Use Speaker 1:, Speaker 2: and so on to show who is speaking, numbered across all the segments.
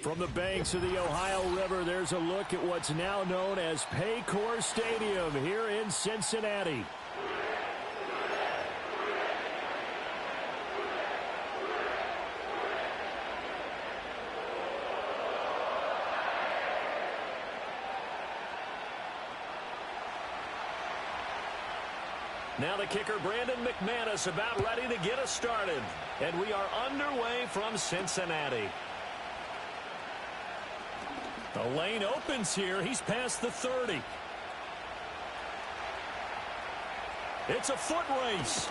Speaker 1: From the banks of the Ohio River, there's a look at what's now known as Paycor Stadium here in Cincinnati. Now the kicker, Brandon McManus, about ready to get us started. And we are underway from Cincinnati. The lane opens here. He's past the 30. It's a foot race.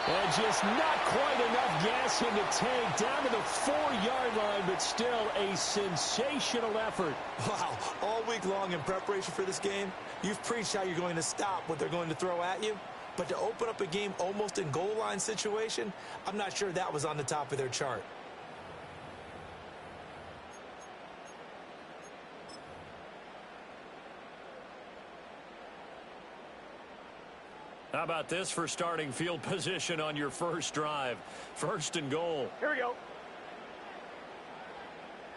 Speaker 1: And just not quite enough gas in the tank. Down to the 4-yard line, but still a sensational effort.
Speaker 2: Wow, all week long in preparation for this game, you've preached how you're going to stop what they're going to throw at you. But to open up a game almost in goal line situation, I'm not sure that was on the top of their chart.
Speaker 1: How about this for starting field position on your first drive? First and goal.
Speaker 3: Here we go.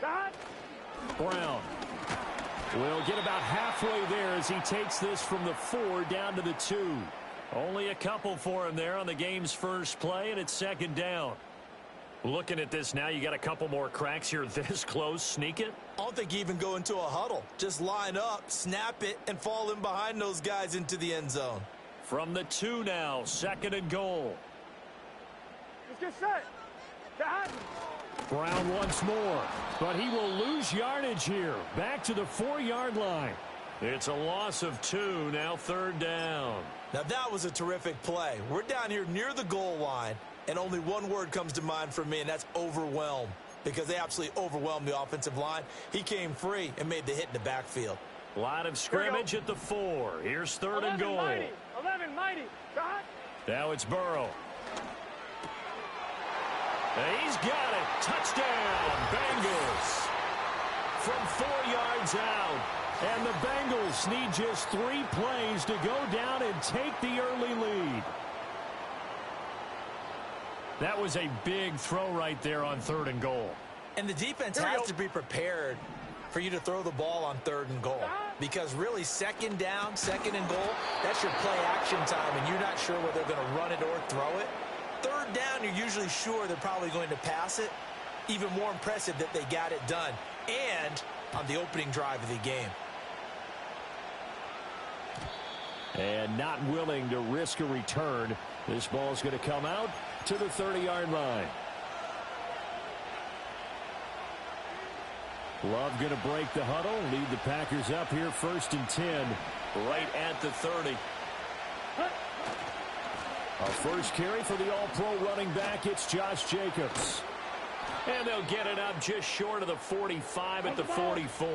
Speaker 3: Shot.
Speaker 1: Brown will get about halfway there as he takes this from the 4 down to the 2. Only a couple for him there on the game's first play, and it's second down. Looking at this now, you got a couple more cracks here this close. Sneak it?
Speaker 2: I don't think you even go into a huddle. Just line up, snap it, and fall in behind those guys into the end zone.
Speaker 1: From the 2 now, second and goal.
Speaker 3: Let's get set. Shot.
Speaker 1: Brown once more, but he will lose yardage here. Back to the 4-yard line. It's a loss of 2, now third down.
Speaker 2: Now that was a terrific play. We're down here near the goal line, and only one word comes to mind for me, and that's overwhelm, because they absolutely overwhelmed the offensive line. He came free and made the hit in the backfield.
Speaker 1: Line of scrimmage at the 4. Here's third and goal.
Speaker 3: 11 mighty. Shot.
Speaker 1: Now it's Burrow. He's got it. Touchdown, Bengals. From 4 yards out. And the Bengals need just 3 plays to go down and take the early lead. That was a big throw right there on third and goal.
Speaker 2: And the defense has to be prepared for you to throw the ball on third and goal. Because really, second down, second and goal, that's your play action time, and you're not sure whether they're going to run it or throw it. Third down, you're usually sure they're probably going to pass it. Even more impressive that they got it done. And on the opening drive of the game.
Speaker 1: And not willing to risk a return. This ball's going to come out to the 30-yard line. Love going to break the huddle, lead the Packers up here first and 10, right at the 30. A first carry for the all-pro running back, it's Josh Jacobs. And they'll get it up just short of the 45 at the 44.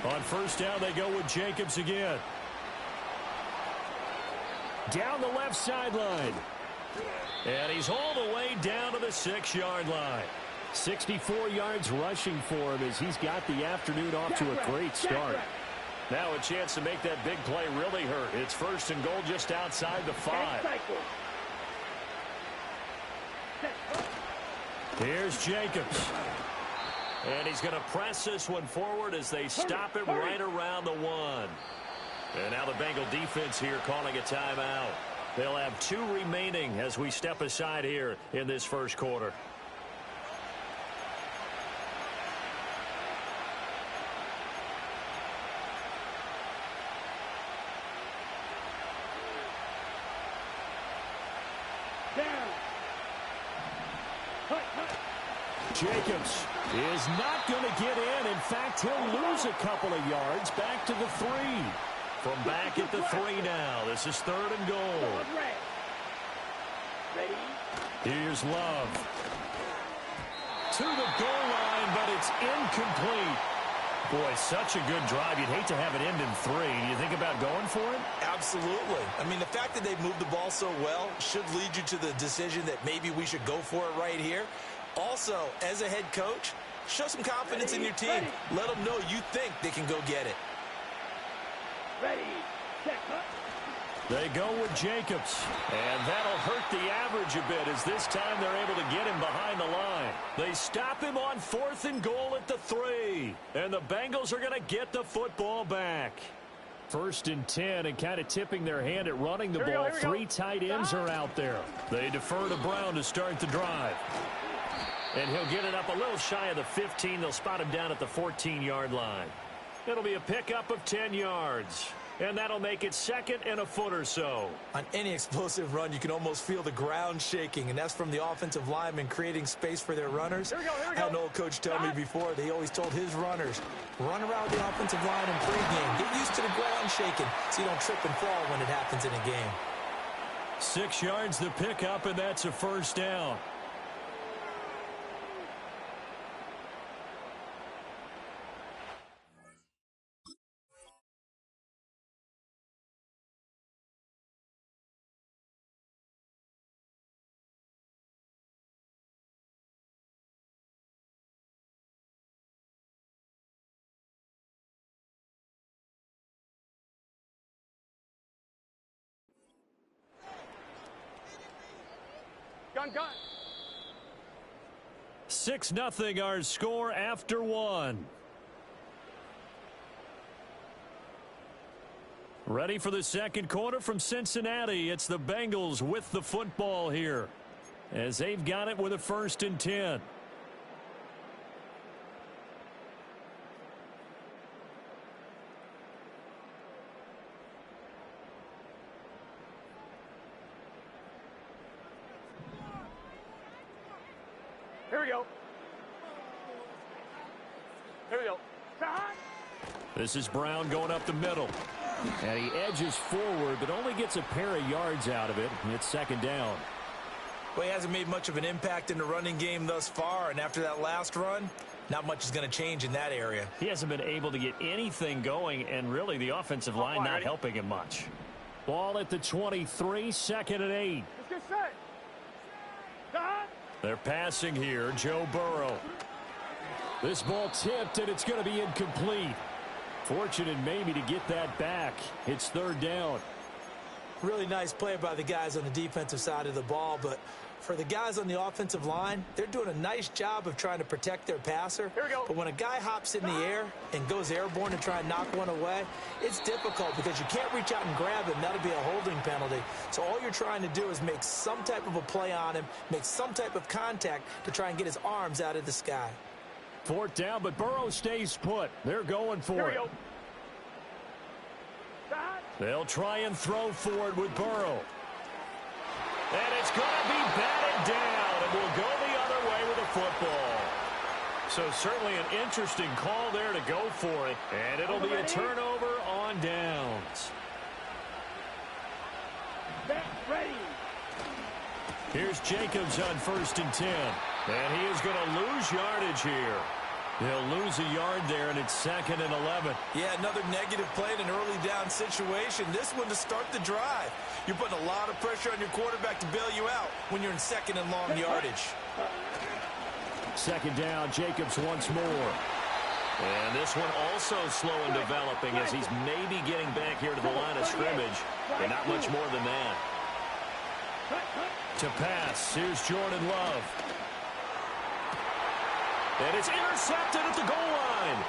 Speaker 1: On first down, they go with Jacobs again. Down the left sideline. And he's all the way down to the 6-yard line. 64 yards rushing for him as he's got the afternoon off to a great start. Now a chance to make that big play really hurt. It's first and goal just outside the 5. Here's Jacobs. And he's going to press this one forward as they stop it right around the 1. And now the Bengal defense here calling a timeout. They'll have 2 remaining as we step aside here in this first quarter. Jacobs is not going to get in. In fact, he'll lose a couple of yards back to the 3. From back at the 3 now. This is third and goal. Here's Love. To the goal line, but it's incomplete. Boy, such a good drive. You'd hate to have it end in 3. Do you think about going for it?
Speaker 2: Absolutely. I mean, the fact that they've moved the ball so well should lead you to the decision that maybe we should go for it right here. Also, as a head coach, show some confidence in your team. Let them know you think they can go get it.
Speaker 1: They go with Jacobs, and that'll hurt the average a bit as this time they're able to get him behind the line. They stop him on 4th and goal at the 3, and the Bengals are going to get the football back. 1st and 10, and kind of tipping their hand at running the ball. 3 tight ends are out there. They defer to Brown to start the drive. And he'll get it up a little shy of the 15. They'll spot him down at the 14-yard line. It'll be a pickup of 10 yards. And that'll make it 2nd and a foot or so.
Speaker 2: On any explosive run, you can almost feel the ground shaking, and that's from the offensive linemen creating space for their runners.
Speaker 3: Here we go.
Speaker 2: I had an old coach tell me before, they always told his runners, run around the offensive line in pregame. Get used to the ground shaking so you don't trip and fall when it happens in a game.
Speaker 1: 6 yards the pickup, and that's a first down.
Speaker 3: Gun.
Speaker 1: 6-0 our score after 1. Ready for the second quarter from Cincinnati. It's the Bengals with the football here as they've got it with a 1st and 10.
Speaker 3: Here we go.
Speaker 1: This is Brown going up the middle. And he edges forward, but only gets a pair of yards out of it. It's 2nd down.
Speaker 2: Well, he hasn't made much of an impact in the running game thus far, and after that last run, not much is going to change in that area.
Speaker 1: He hasn't been able to get anything going, and really the offensive line not helping him much. Ball at the 23, 2nd and 8.
Speaker 3: Let's get set.
Speaker 1: They're passing here, Joe Burrow. This ball tipped, and it's going to be incomplete. Fortunate maybe to get that back. It's 3rd down.
Speaker 2: Really nice play by the guys on the defensive side of the ball, but for the guys on the offensive line, they're doing a nice job of trying to protect their passer.
Speaker 3: Here we go.
Speaker 2: But when a guy hops in the air and goes airborne to try and knock one away, it's difficult because you can't reach out and grab him. That'll be a holding penalty. So all you're trying to do is make some type of a play on him, make some type of contact to try and get his arms out of the sky.
Speaker 1: 4th down, but Burrow stays put. They're going for it. They'll try and throw for it with Burrow. And it's going to be batted down, and we'll go the other way with the football. So certainly an interesting call there to go for it, and it'll be a turnover on downs.
Speaker 3: Ready.
Speaker 1: Here's Jacobs on 1st and 10, and he is going to lose yardage here. He'll lose a yard there, and it's 2nd and 11.
Speaker 2: Yeah, another negative play in an early down situation. This one to start the drive. You're putting a lot of pressure on your quarterback to bail you out when you're in 2nd and long yardage.
Speaker 1: 2nd down, Jacobs once more. And this one also slow in developing as he's maybe getting back here to the line of scrimmage, but not much more than that. To pass, here's Jordan Love. And it's intercepted at the goal line.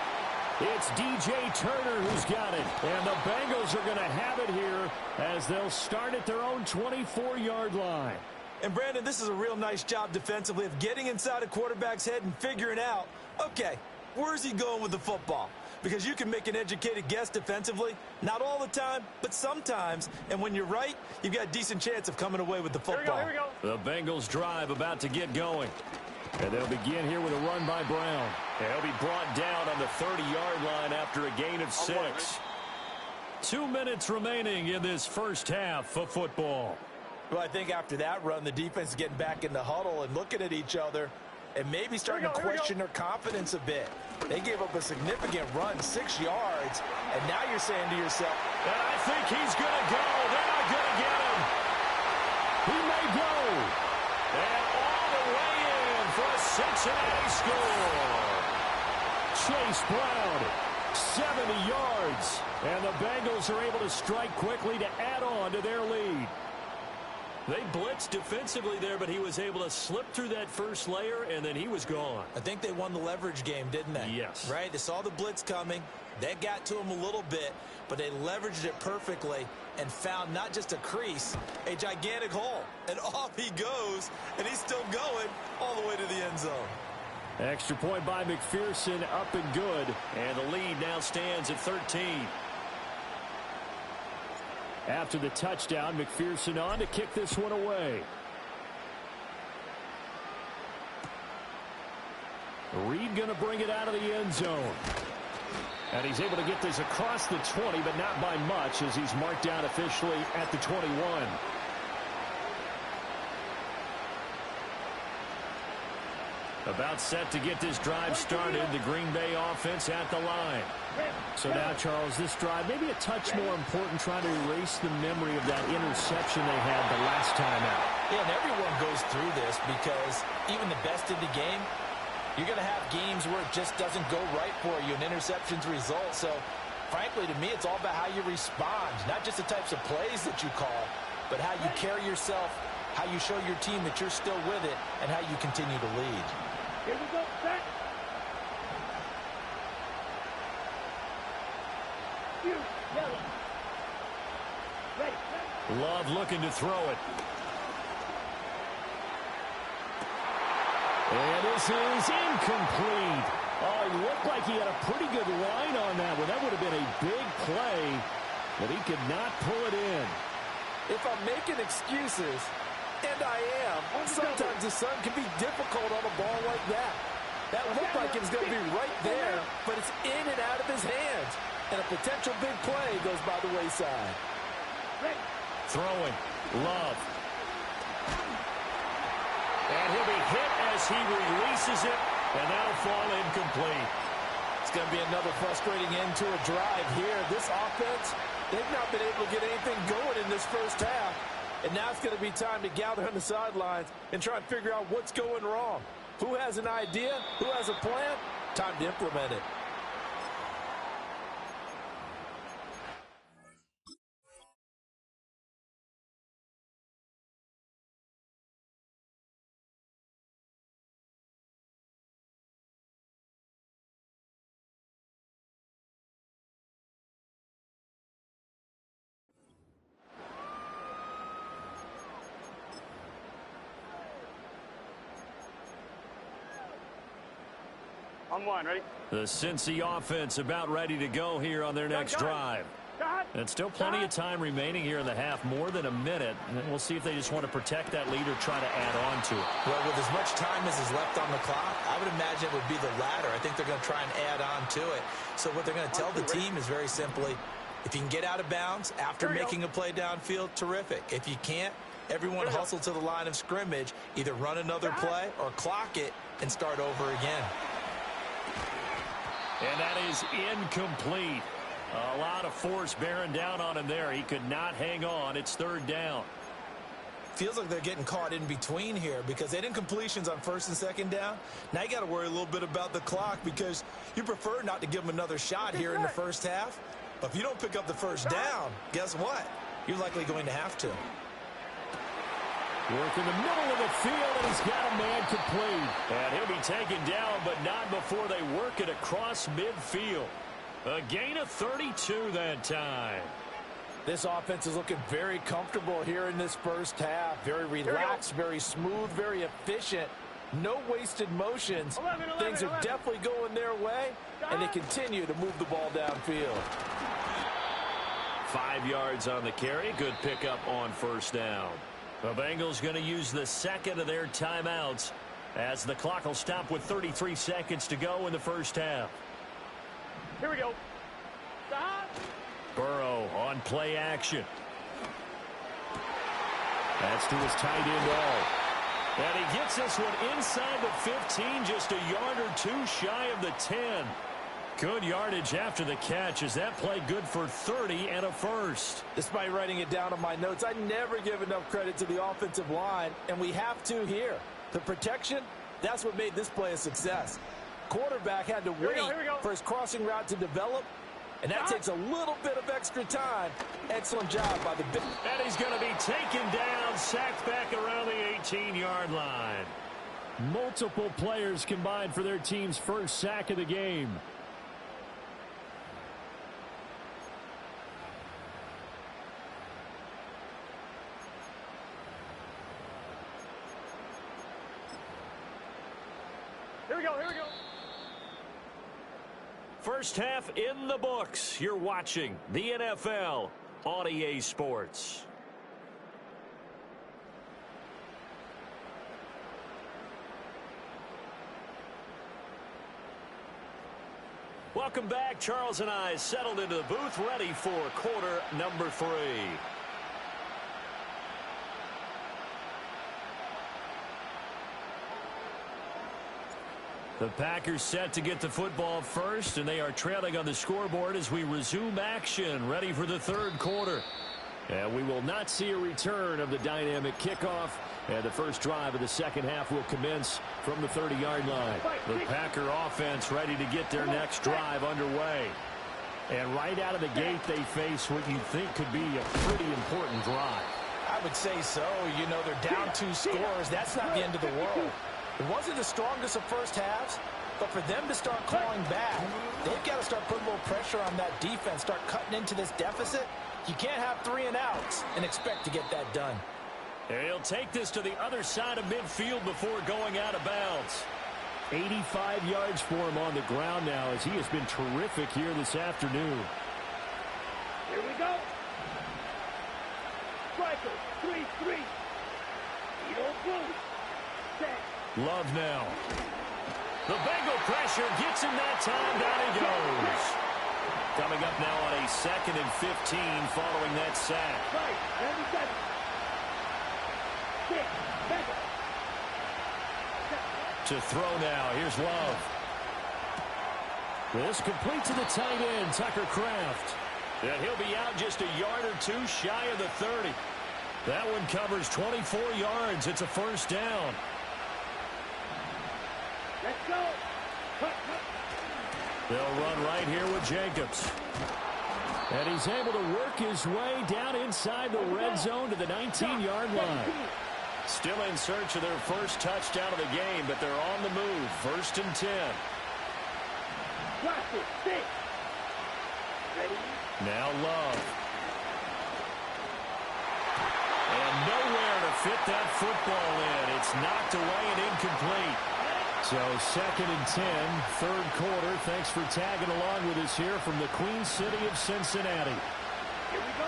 Speaker 1: It's DJ Turner who's got it. And the Bengals are going to have it here as they'll start at their own 24-yard line.
Speaker 2: And, Brandon, this is a real nice job defensively of getting inside a quarterback's head and figuring out, okay, where's he going with the football? Because you can make an educated guess defensively. Not all the time, but sometimes. And when you're right, you've got a decent chance of coming away with the football.
Speaker 3: Here we go.
Speaker 1: The Bengals drive about to get going. And they'll begin here with a run by Brown. And he'll be brought down on the 30-yard line after a gain of 6. 2 minutes remaining in this first half of football.
Speaker 2: Well, I think after that run, the defense is getting back in the huddle and looking at each other and maybe starting to question their confidence a bit. They gave up a significant run, 6 yards, and now you're saying to yourself,
Speaker 1: and I think he's going to go. They're not going to get him. He may go. And all the way in for a Cincinnati score. Chase Brown 70 yards. And the Bengals are able to strike quickly to add on to their lead. They blitzed defensively there, but he was able to slip through that first layer, and then he was gone.
Speaker 2: I think they won the leverage game, didn't they?
Speaker 1: Yes.
Speaker 2: Right? They saw the blitz coming. That got to him a little bit, but they leveraged it perfectly and found not just a crease, a gigantic hole. And off he goes, and he's still going all the way to the end zone.
Speaker 1: Extra point by McPherson, up and good. And the lead now stands at 13. After the touchdown, McPherson on to kick this one away. Reed going to bring it out of the end zone. And he's able to get this across the 20, but not by much, as he's marked down officially at the 21. About set to get this drive started. The Green Bay offense at the line. So now, Charles, this drive maybe a touch more important, trying to erase the memory of that interception they had the last time out.
Speaker 2: Yeah, and everyone goes through this because even the best in the game, you're going to have games where it just doesn't go right for you, and interceptions result. So, frankly, to me, it's all about how you respond, not just the types of plays that you call, but how you carry yourself, how you show your team that you're still with it, and how you continue to lead.
Speaker 3: Here we go, set. You, yellow. Ready, set.
Speaker 1: Love looking to throw it. And this is incomplete. Oh, he looked like he had a pretty good line on that one. That would have been a big play, but he could not pull it in.
Speaker 4: If I'm making excuses, and I am, sometimes the sun can be difficult on a ball like that. That looked like it was going to be right there, but it's in and out of his hands. And a potential big play goes by the wayside.
Speaker 1: Throwing. Love. And he'll be hit as he releases it, and that'll fall incomplete.
Speaker 4: It's going to be another frustrating end to a drive here. This offense, they've not been able to get anything going in this first half. And now it's going to be time to gather on the sidelines and try and figure out what's going wrong. Who has an idea? Who has a plan? Time to implement it.
Speaker 3: On one, ready?
Speaker 1: The Cincy offense about ready to go here on their next drive. And still plenty of time remaining here in the half, more than a minute. And we'll see if they just want to protect that lead or try to add on to it.
Speaker 2: Well, with as much time as is left on the clock, I would imagine it would be the latter. I think they're going to try and add on to it. So what they're going to tell the team is very simply, if you can get out of bounds after making a play downfield, terrific. If you can't, everyone hustle to the line of scrimmage, either run another play or clock it and start over again.
Speaker 1: And that is incomplete. A lot of force bearing down on him there. He could not hang on. It's third down.
Speaker 2: Feels like they're getting caught in between here because they did incompletions on first and second down. Now you got to worry a little bit about the clock because you prefer not to give them another shot here in the first half. But if you don't pick up the first down, guess what? You're likely going to have to.
Speaker 1: Work in the middle of the field, and he's got a man complete. And he'll be taken down, but not before they work it across midfield. A gain of 32 that time.
Speaker 4: This offense is looking very comfortable here in this first half. Very relaxed, very smooth, very efficient. No wasted motions. Things are definitely going their way, and they continue to move the ball downfield.
Speaker 1: 5 yards on the carry. Good pickup on first down. The Bengals going to use the second of their timeouts as the clock will stop with 33 seconds to go in the first half.
Speaker 3: Here we go. Stop.
Speaker 1: Burrow on play action. That's to his tight end all. And he gets this one inside the 15, just a yard or two shy of the 10. Good yardage after the catch. Is that play good for 30 and a first?
Speaker 4: Despite writing it down on my notes, I never give enough credit to the offensive line, and we have to here. The protection, that's what made this play a success. quarterback had to wait for his crossing route to develop, and that takes a little bit of extra time. Excellent job by the big.
Speaker 1: And he's going to be taken down, sacked back around the 18-yard line. Multiple players combined for their team's first sack of the game.
Speaker 3: Here we go, here we go.
Speaker 1: First half in the books. You're watching the NFL on EA Sports. Welcome back. Charles and I settled into the booth, ready for quarter number 3. The Packers set to get the football first, and they are trailing on the scoreboard as we resume action, ready for the third quarter. And we will not see a return of the dynamic kickoff, and the first drive of the second half will commence from the 30-yard line. The Packer offense ready to get their next drive underway. And right out of the gate, they face what you think could be a pretty important drive.
Speaker 2: I would say so. You know, they're down 2 scores. That's not the end of the world. It wasn't the strongest of first halves, but for them to start clawing back, they've got to start putting a little pressure on that defense, start cutting into this deficit. You can't have 3 and outs and expect to get that done.
Speaker 1: And he'll take this to the other side of midfield before going out of bounds. 85 yards for him on the ground now as he has been terrific here this afternoon.
Speaker 3: Here we go. Striker, 3-3. You don't lose. Set.
Speaker 1: Love now. The Bengal pressure gets him that time. Down he goes. Coming up now on a 2nd and 15 following that sack.
Speaker 3: Right, 97. 6, Bengal.
Speaker 1: To throw now. Here's Love. This complete to the tight end, Tucker Kraft. And he'll be out just a yard or 2 shy of the 30. That one covers 24 yards. It's a first down.
Speaker 3: Let's go. Cut.
Speaker 1: They'll run right here with Jacobs. And he's able to work his way down inside the red zone to the 19-yard line. Still in search of their first touchdown of the game, but they're on the move. 1st and 10. Now Love. And nowhere to fit that football in. It's knocked away and incomplete. So 2nd and 10, third quarter. Thanks for tagging along with us here from the Queen City of Cincinnati.
Speaker 3: Here we go.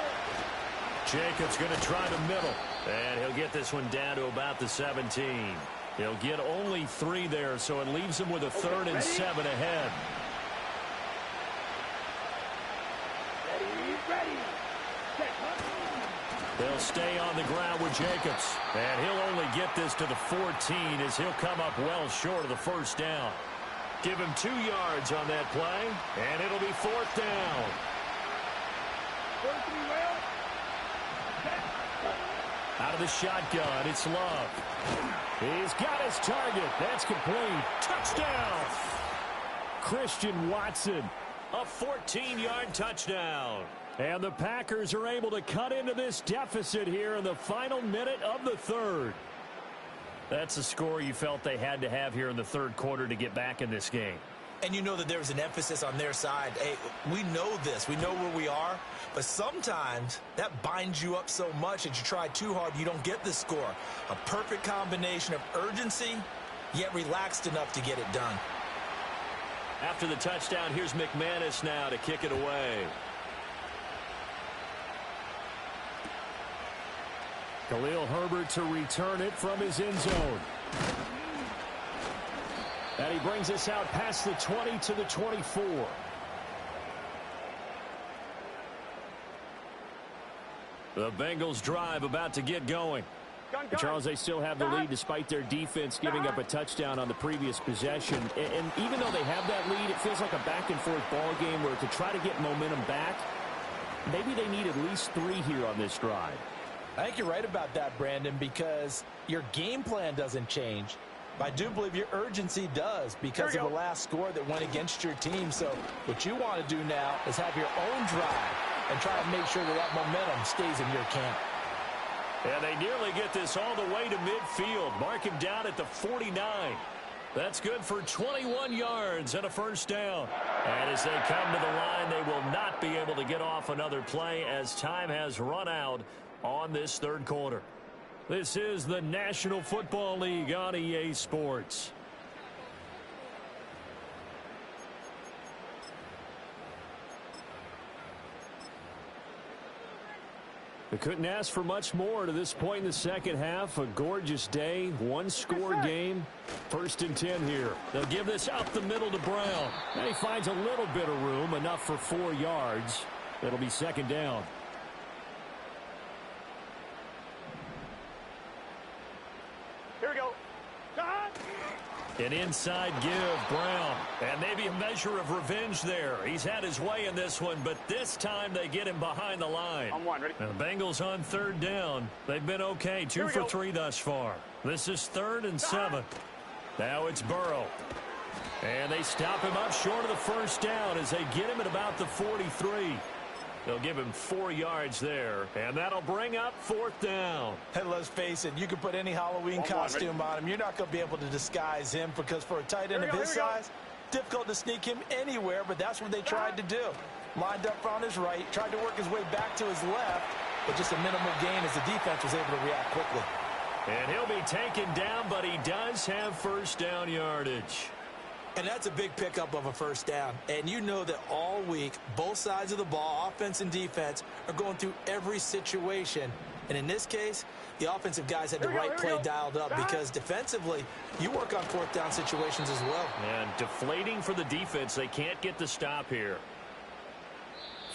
Speaker 1: Jacobs going to try the middle. And he'll get this one down to about the 17. He'll get only 3 there, so it leaves him with a 3rd and 7 ahead.
Speaker 3: Ready. Set.
Speaker 1: They'll stay on the ground with Jacobs. And he'll only get this to the 14 as he'll come up well short of the first down. Give him 2 yards on that play, and it'll be 4th down.
Speaker 3: 43 well.
Speaker 1: Out of the shotgun, it's Love. He's got his target. That's complete. Touchdown! Christian Watson. A 14-yard touchdown. And the Packers are able to cut into this deficit here in the final minute of the third. That's a score you felt they had to have here in the third quarter to get back in this game.
Speaker 2: And you know that there was an emphasis on their side. Hey, we know this. We know where we are. But sometimes that binds you up so much that you try too hard, you don't get the score. A perfect combination of urgency, yet relaxed enough to get it done.
Speaker 1: After the touchdown, here's McManus now to kick it away. Khalil Herbert to return it from his end zone. And he brings us out past the 20 to the 24. The Bengals drive about to get going. Charles, they still have the lead despite their defense giving up a touchdown on the previous possession. And even though they have that lead, it feels like a back-and-forth ball game where to try to get momentum back, maybe they need at least 3 here on this drive.
Speaker 4: I think you're right about that, Brandon, because your game plan doesn't change.
Speaker 2: I do believe your urgency does because of the last score that went against your team. So what you want to do now is have your own drive and try to make sure that momentum stays in your camp.
Speaker 1: And they nearly get this all the way to midfield. Mark him down at the 49. That's good for 21 yards and a first down. And as they come to the line, they will not be able to get off another play as time has run out on this third quarter. This is the National Football League on EA Sports. They couldn't ask for much more to this point in the second half. A gorgeous day, one-score game. 1st and 10 here. They'll give this up the middle to Brown. And he finds a little bit of room, enough for 4 yards. It'll be 2nd down.
Speaker 3: Here we go.
Speaker 1: An inside give, Brown. And maybe a measure of revenge there. He's had his way in this one, but this time they get him behind the line.
Speaker 3: On one, ready?
Speaker 1: And the Bengals on 3rd down. They've been okay, 2 for 3 thus far. This is 3rd and 7. Now it's Burrow. And they stop him up short of the first down as they get him at about the 43. They'll give him 4 yards there, and that'll bring up 4th down.
Speaker 2: And let's face it, you can put any Halloween costume on him. You're not going to be able to disguise him because for a tight end of his size, difficult to sneak him anywhere, but that's what they tried to do. Lined up on his right, tried to work his way back to his left, but just a minimal gain as the defense was able to react quickly.
Speaker 1: And he'll be taken down, but he does have first down yardage.
Speaker 2: And that's a big pickup of a first down. And you know that all week, both sides of the ball, offense and defense, are going through every situation. And in this case, the offensive guys had the right play dialed up because defensively, you work on 4th down situations as well.
Speaker 1: And deflating for the defense. They can't get the stop here.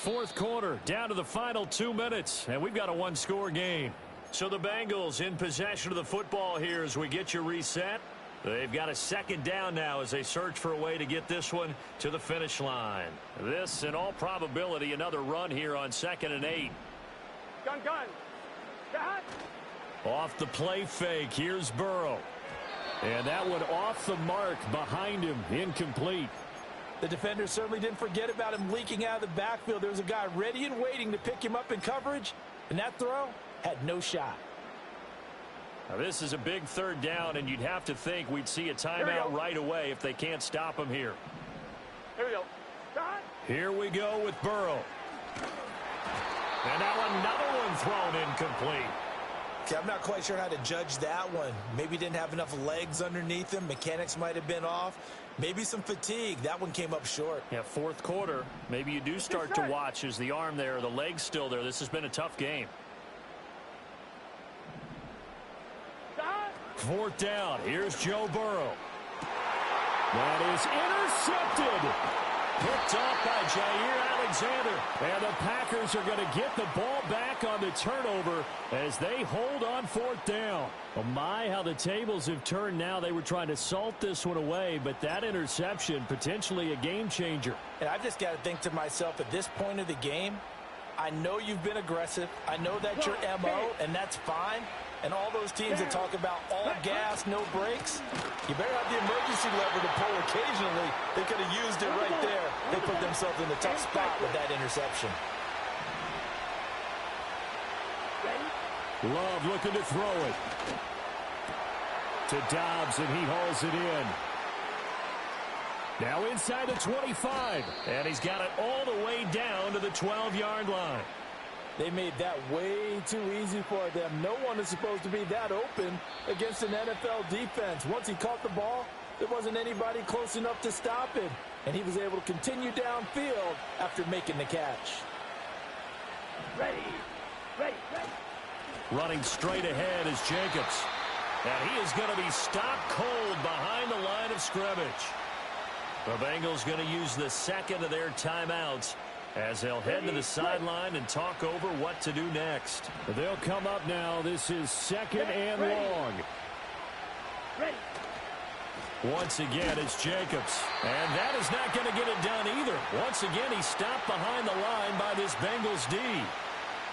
Speaker 1: 4th quarter, down to the final 2 minutes. And we've got a one-score game. So the Bengals in possession of the football here as we get you reset. They've got a 2nd down now as they search for a way to get this one to the finish line. This, in all probability, another run here on 2nd and 8.
Speaker 3: Gun.
Speaker 1: Off the play fake, here's Burrow. And that one off the mark behind him, incomplete.
Speaker 2: The defender certainly didn't forget about him leaking out of the backfield. There was a guy ready and waiting to pick him up in coverage, and that throw had no shot.
Speaker 1: Now this is a big 3rd down, and you'd have to think we'd see a timeout right away if they can't stop him here.
Speaker 3: Here we go.
Speaker 1: Here we go with Burrow. And now another one thrown incomplete.
Speaker 2: Okay, I'm not quite sure how to judge that one. Maybe didn't have enough legs underneath him. Mechanics might have been off. Maybe some fatigue. That one came up short.
Speaker 1: Yeah, 4th quarter. Maybe you do start to watch as the arm there, the leg's still there. This has been a tough game. 4th down. Here's Joe Burrow. That is intercepted. Picked off by Jair Alexander. And the Packers are going to get the ball back on the turnover as they hold on 4th down. Oh my, how the tables have turned now. They were trying to salt this one away, but that interception, potentially a game changer.
Speaker 2: And I've just got to think to myself, at this point of the game, I know you've been aggressive. I know that's your MO, and that's fine. And all those teams that talk about all gas, no brakes, you better have the emergency lever to pull occasionally. They could have used it right there. They put themselves in a tough spot with that interception.
Speaker 1: Love looking to throw it. To Dobbs, and he hauls it in. Now inside the 25. And he's got it all the way down to the 12-yard line.
Speaker 4: They made that way too easy for them. No one is supposed to be that open against an NFL defense. Once he caught the ball, there wasn't anybody close enough to stop him. And he was able to continue downfield after making the catch.
Speaker 3: Ready.
Speaker 1: Running straight ahead is Jacobs. And he is going to be stopped cold behind the line of scrimmage. The Bengals going to use the 2nd of their timeouts as they'll head to the sideline and talk over what to do next. They'll come up now. This is 2nd and long.
Speaker 3: Ready.
Speaker 1: Once again, it's Jacobs. And that is not going to get it done either. Once again, he's stopped behind the line by this Bengals D.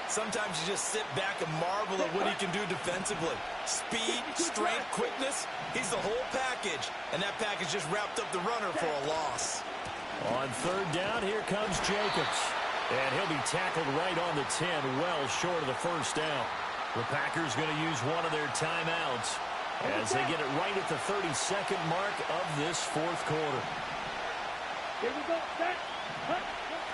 Speaker 2: Sometimes you just sit back and marvel at what he can do defensively. Speed, strength, quickness, he's the whole package. And that package just wrapped up the runner for a loss.
Speaker 1: On third down, here comes Jacobs. And he'll be tackled right on the 10, well short of the first down. The Packers going to use one of their timeouts as they get it right at the 32nd mark of this fourth quarter.
Speaker 3: Here we go. Set.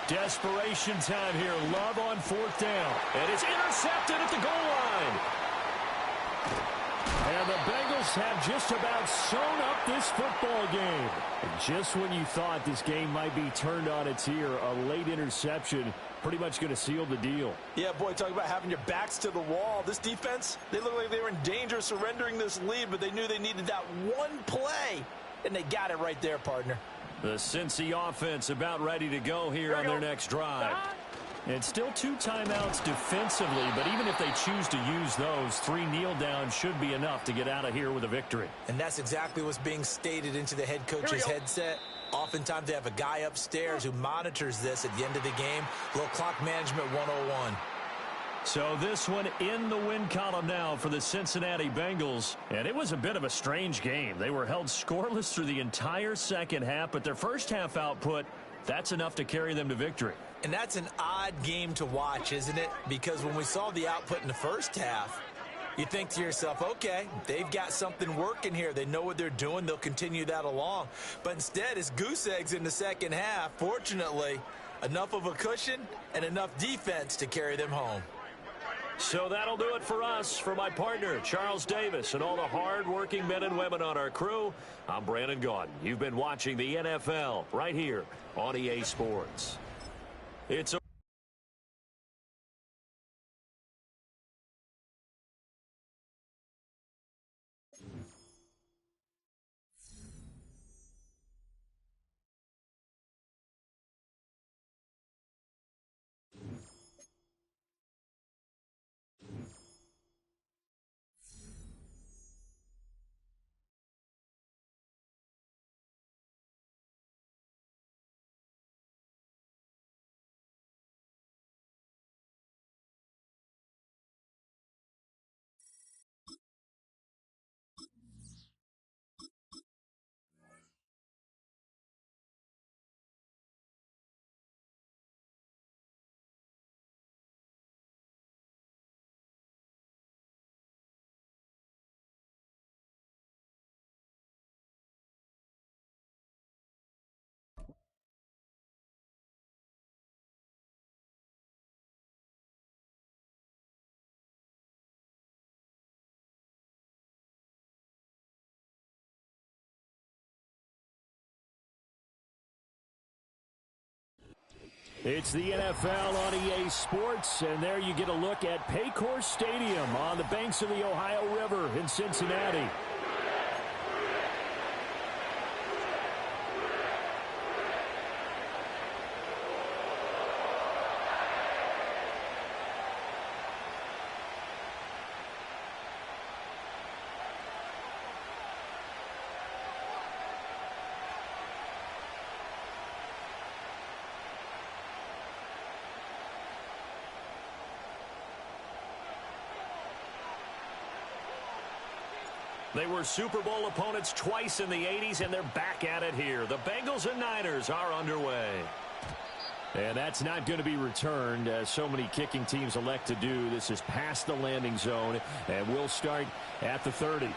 Speaker 1: Desperation time here. Love on fourth down. And it's intercepted at the goal line. And the Bengals have just about sewn up this football game. And just when you thought this game might be turned on its ear, a late interception pretty much going to seal the deal.
Speaker 4: Yeah, boy, talk about having your backs to the wall. This defense, they look like they were in danger of surrendering this lead, but they knew they needed that one play. And they got it right there, partner.
Speaker 1: The Cincy offense about ready to go here on their next drive. And still 2 timeouts defensively, but even if they choose to use those, 3 kneel downs should be enough to get out of here with a victory.
Speaker 2: And that's exactly what's being stated into the head coach's headset. Oftentimes they have a guy upstairs who monitors this at the end of the game. Little clock management 101.
Speaker 1: So this one in the win column now for the Cincinnati Bengals. And it was a bit of a strange game. They were held scoreless through the entire second half, but their first half output, that's enough to carry them to victory.
Speaker 2: And that's an odd game to watch, isn't it? Because when we saw the output in the first half, you think to yourself, okay, they've got something working here. They know what they're doing. They'll continue that along. But instead, it's goose eggs in the second half. Fortunately, enough of a cushion and enough defense to carry them home.
Speaker 1: So that'll do it for us. For my partner, Charles Davis, and all the hard-working men and women on our crew, I'm Brandon Gaudin. You've been watching the NFL right here on EA Sports. It's a It's the NFL on EA Sports, and there you get a look at Paycor Stadium on the banks of the Ohio River in Cincinnati. They were Super Bowl opponents twice in the 80s, and they're back at it here. The Bengals and Niners are underway. And that's not going to be returned, as so many kicking teams elect to do. This is past the landing zone, and we'll start at the 30.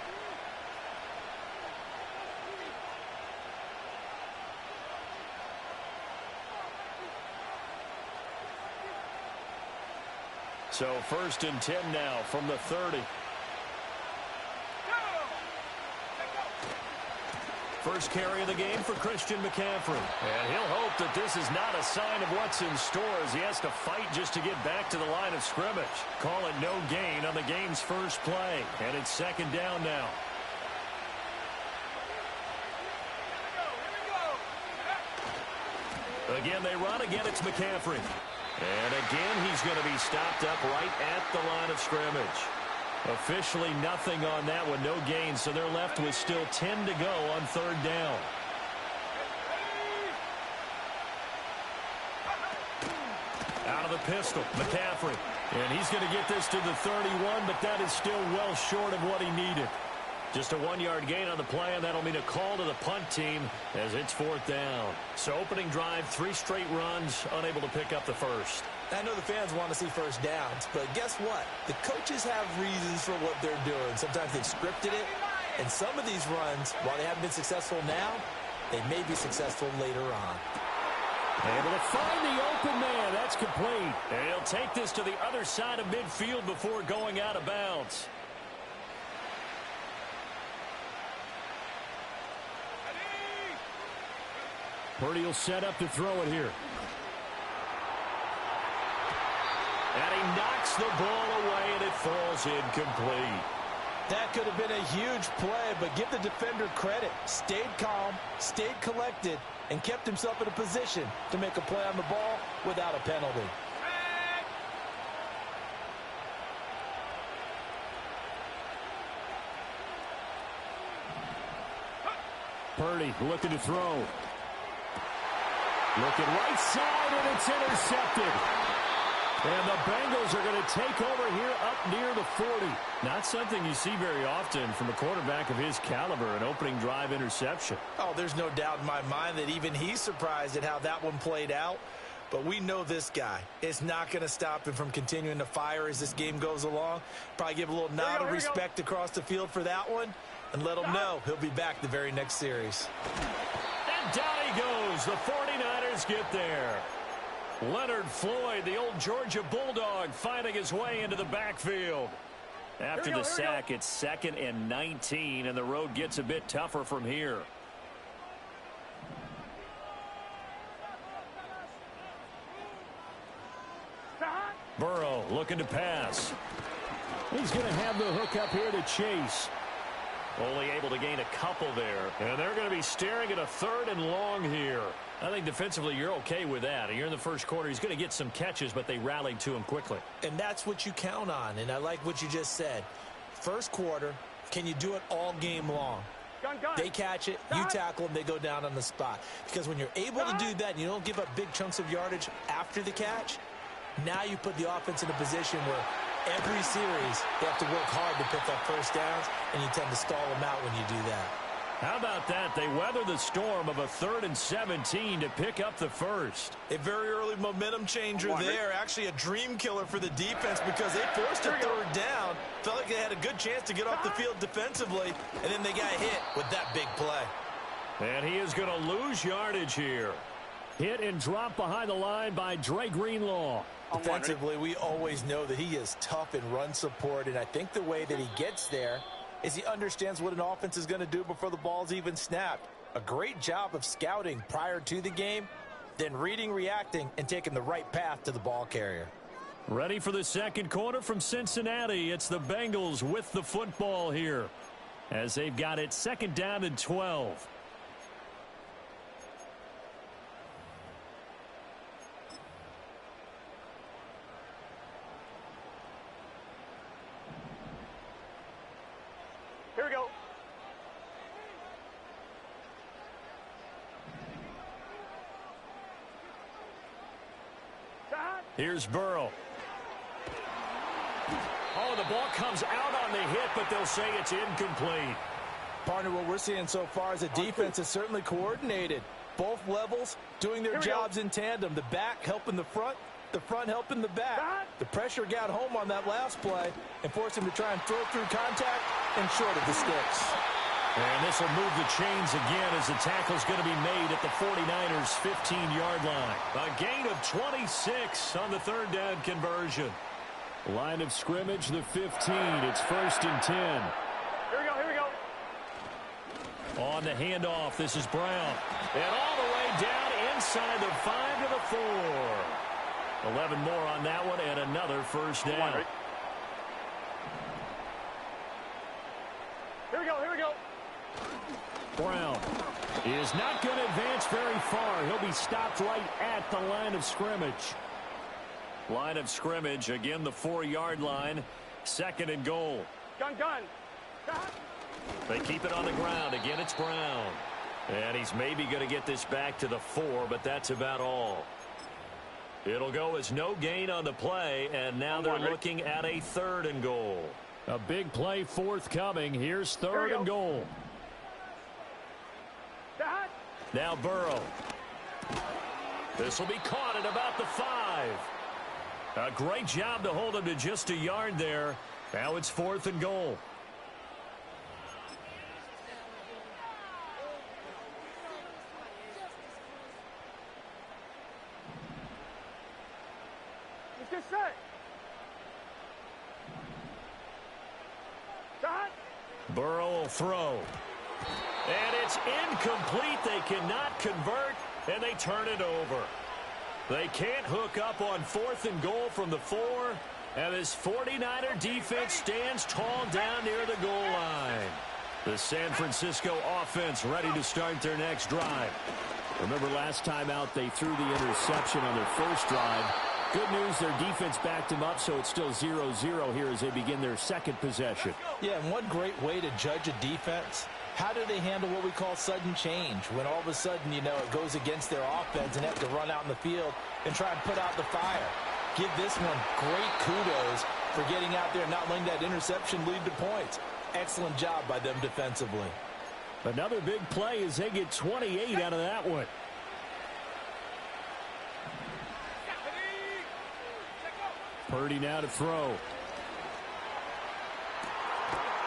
Speaker 1: So 1st and 10 now from the 30. First carry of the game for Christian McCaffrey. And he'll hope that this is not a sign of what's in store as he has to fight just to get back to the line of scrimmage. Call it no gain on the game's first play. And it's 2nd down now. Again, they run. Again, it's McCaffrey. And again, he's going to be stopped up right at the line of scrimmage. Officially nothing on that one, no gain, so they're left with still 10 to go on 3rd down. Out of the pistol, McCaffrey. And he's going to get this to the 31, but that is still well short of what he needed. Just a 1-yard gain on the play, and that'll mean a call to the punt team as it's 4th down. So opening drive, 3 straight runs, unable to pick up the first.
Speaker 2: I know the fans want to see first downs, but guess what? The coaches have reasons for what they're doing. Sometimes they've scripted it, and some of these runs, while they haven't been successful now, they may be successful later on.
Speaker 1: Able to find the open man. That's complete. And he'll take this to the other side of midfield before going out of bounds. Purdy will set up to throw it here. And he knocks the ball away, and it falls incomplete.
Speaker 4: That could have been a huge play, but give the defender credit. Stayed calm, stayed collected, and kept himself in a position to make a play on the ball without a penalty.
Speaker 1: Purdy looking to throw. Looking right side, and it's intercepted. And the Bengals are going to take over here up near the 40. Not something you see very often from a quarterback of his caliber, an opening drive interception.
Speaker 2: Oh, there's no doubt in my mind that even he's surprised at how that one played out. But we know this guy is not going to stop him from continuing to fire as this game goes along. Probably give a little nod of respect across the field for that one and let him know he'll be back the very next series.
Speaker 1: And down he goes. The 49ers get there. Leonard Floyd, the old Georgia Bulldog, finding his way into the backfield. After the sack, it's 2nd and 19, and the road gets a bit tougher from here. Burrow looking to pass. He's going to have the hook up here to Chase. Only able to gain a couple there. And they're going to be staring at a 3rd and long here. I think defensively you're okay with that. You're in the first quarter. He's going to get some catches, but they rallied to him quickly.
Speaker 2: And that's what you count on. And I like what you just said. First quarter, can you do it all game long? They catch it, you tackle them, they go down on the spot. Because when you're able to do that and you don't give up big chunks of yardage after the catch, now you put the offense in a position where every series they have to work hard to pick up first downs, and you tend to stall them out when you do that.
Speaker 1: How about that? They weather the storm of a 3rd and 17 to pick up the first.
Speaker 2: A very early momentum changer there. Actually a dream killer for the defense because they forced a 3rd down. Felt like they had a good chance to get off the field defensively, and then they got hit with that big play.
Speaker 1: And he is going to lose yardage here. Hit and drop behind the line by Dre Greenlaw.
Speaker 2: Defensively, we always know that he is tough in run support, and I think the way that he gets there is he understands what an offense is going to do before the ball's even snapped. A great job of scouting prior to the game, then reading, reacting, and taking the right path to the ball carrier.
Speaker 1: Ready for the second quarter from Cincinnati. It's the Bengals with the football here as they've got it 2nd down and 12.
Speaker 3: Here we go.
Speaker 1: Here's Burrow. Oh, the ball comes out on the hit, but they'll say it's incomplete.
Speaker 4: Partner, what we're seeing so far is a defense is certainly coordinated. Both levels doing their jobs in tandem. The back helping the front helping the back. The pressure got home on that last play and forced him to try and throw through contact and short of the sticks.
Speaker 1: And this will move the chains again as the tackle's going to be made at the 49ers' 15-yard line. A gain of 26 on the 3rd down conversion. Line of scrimmage, the 15. It's 1st and 10.
Speaker 3: Here we go.
Speaker 1: On the handoff, this is Brown. And all the way down inside the 5 to the 4. 11 more on that one and another first down.
Speaker 3: Here we go.
Speaker 1: Brown is not going to advance very far. He'll be stopped right at the line of scrimmage. Line of scrimmage, again the 4-yard line. 2nd and goal.
Speaker 3: Gun.
Speaker 1: They keep it on the ground. Again, it's Brown. And he's maybe going to get this back to the 4, but that's about all. It'll go as no gain on the play, and now they're looking at a 3rd and goal. A big play forthcoming. Here's 3rd and goal. Now Burrow. This will be caught at about the 5. A great job to hold him to just a yard there. Now it's 4th and goal. Burrow will throw. And it's incomplete. They cannot convert, and they turn it over. They can't hook up on 4th and goal from the 4, and this 49er defense stands tall down near the goal line. The San Francisco offense ready to start their next drive. Remember last time out they threw the interception on their first drive. Good news, their defense backed them up, so it's still 0-0 here as they begin their second possession.
Speaker 2: Yeah, and one great way to judge a defense, how do they handle what we call sudden change? When all of a sudden, you know, it goes against their offense and have to run out in the field and try and put out the fire. Give this one great kudos for getting out there and not letting that interception lead to points. Excellent job by them defensively.
Speaker 1: Another big play as they get 28 out of that one. Purdy now to throw.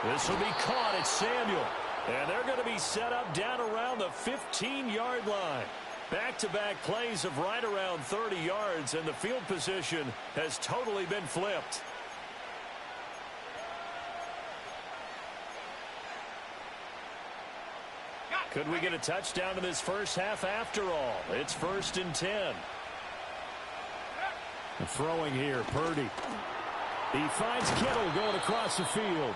Speaker 1: This will be caught at Samuel. And they're going to be set up down around the 15-yard line. Back-to-back plays of right around 30 yards, and the field position has totally been flipped. Could we get a touchdown in this first half after all? It's 1st and 10. Throwing here, Purdy. He finds Kittle going across the field.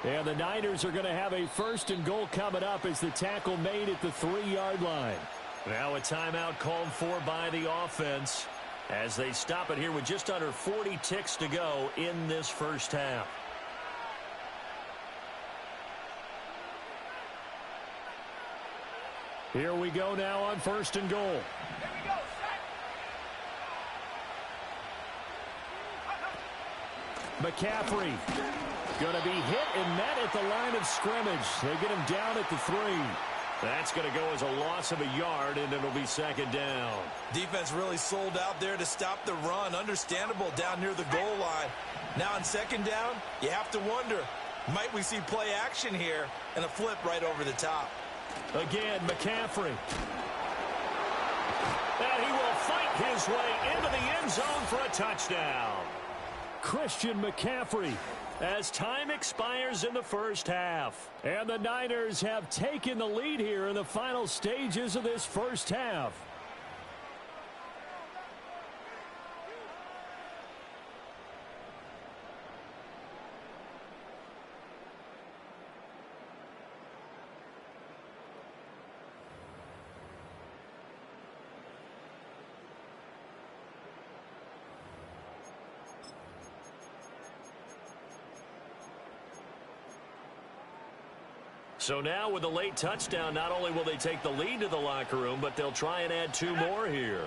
Speaker 1: And the Niners are going to have a 1st and goal coming up as the tackle made at the 3-yard line. Now a timeout called for by the offense as they stop it here with just under 40 ticks to go in this first half. Here we go now on 1st and goal. McCaffrey going to be hit and met at the line of scrimmage. They get him down at the 3. That's going to go as a loss of a yard, and it'll be 2nd down.
Speaker 2: Defense really sold out there to stop the run. Understandable down near the goal line. Now on 2nd down, you have to wonder, might we see play action here and a flip right over the top?
Speaker 1: Again, McCaffrey. And he will fight his way into the end zone for a touchdown. Christian McCaffrey as time expires in the first half. And the Niners have taken the lead here in the final stages of this first half. So now with a late touchdown, not only will they take the lead to the locker room, but they'll try and add 2 more here.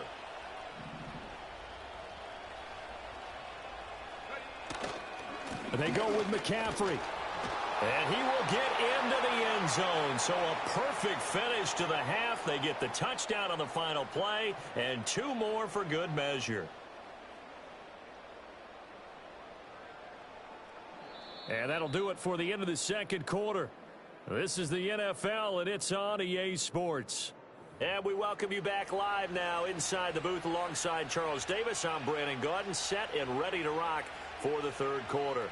Speaker 1: They go with McCaffrey. And he will get into the end zone. So a perfect finish to the half. They get the touchdown on the final play, and 2 more for good measure. And that'll do it for the end of the second quarter. This is the NFL, and it's on EA Sports. And we welcome you back live now inside the booth alongside Charles Davis. I'm Brandon Gaudin, set and ready to rock for the third quarter.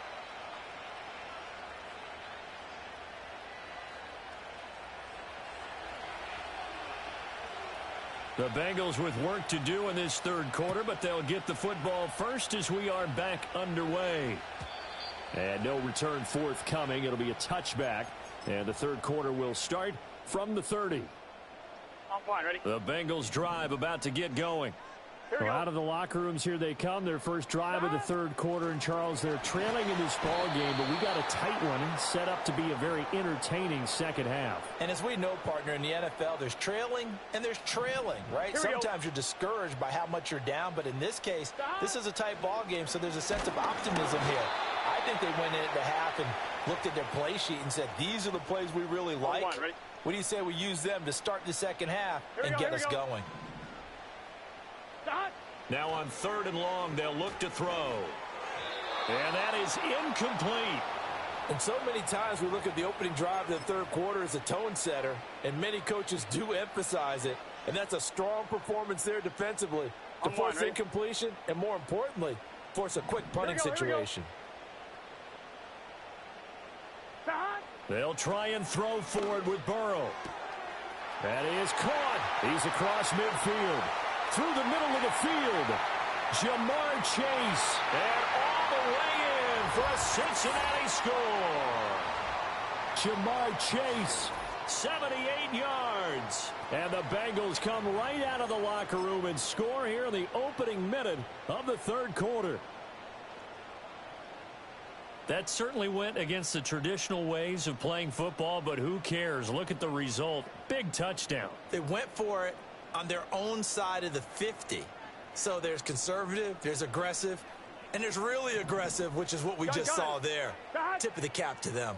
Speaker 1: The Bengals with work to do in this third quarter, but they'll get the football first as we are back underway. And no return forthcoming. It'll be a touchback. And the third quarter will start from the 30.
Speaker 3: I'm fine, ready?
Speaker 1: The Bengals drive about to get going. Well, out of the locker rooms here they come. Their first drive of the third quarter. And, Charles, they're trailing in this ball game, but we got a tight one set up to be a very entertaining second half.
Speaker 2: And as we know, partner, in the NFL, there's trailing and there's trailing, right? Sometimes you're discouraged by how much you're down, but in this case, this is a tight ball game, so there's a sense of optimism here. I think they went in at the half and looked at their play sheet and said, these are the plays we really like. What do you say we use them to start the second half and get us going?
Speaker 1: Now on 3rd and long, they'll look to throw. And that is incomplete.
Speaker 4: And so many times we look at the opening drive of the third quarter as a tone setter, and many coaches do emphasize it. And that's a strong performance there defensively to force incompletion and, more importantly, force a quick punting situation.
Speaker 1: They'll try and throw forward with Burrow. That is caught. He's across midfield. Through the middle of the field. Jamar Chase. And all the way in for a Cincinnati score. Jamar Chase, 78 yards. And the Bengals come right out of the locker room and score here in the opening minute of the third quarter. That certainly went against the traditional ways of playing football, but who cares? Look at the result. Big touchdown.
Speaker 2: They went for it on their own side of the 50. So there's conservative, there's aggressive, and there's really aggressive, which is what we just saw there. Tip of the cap to them.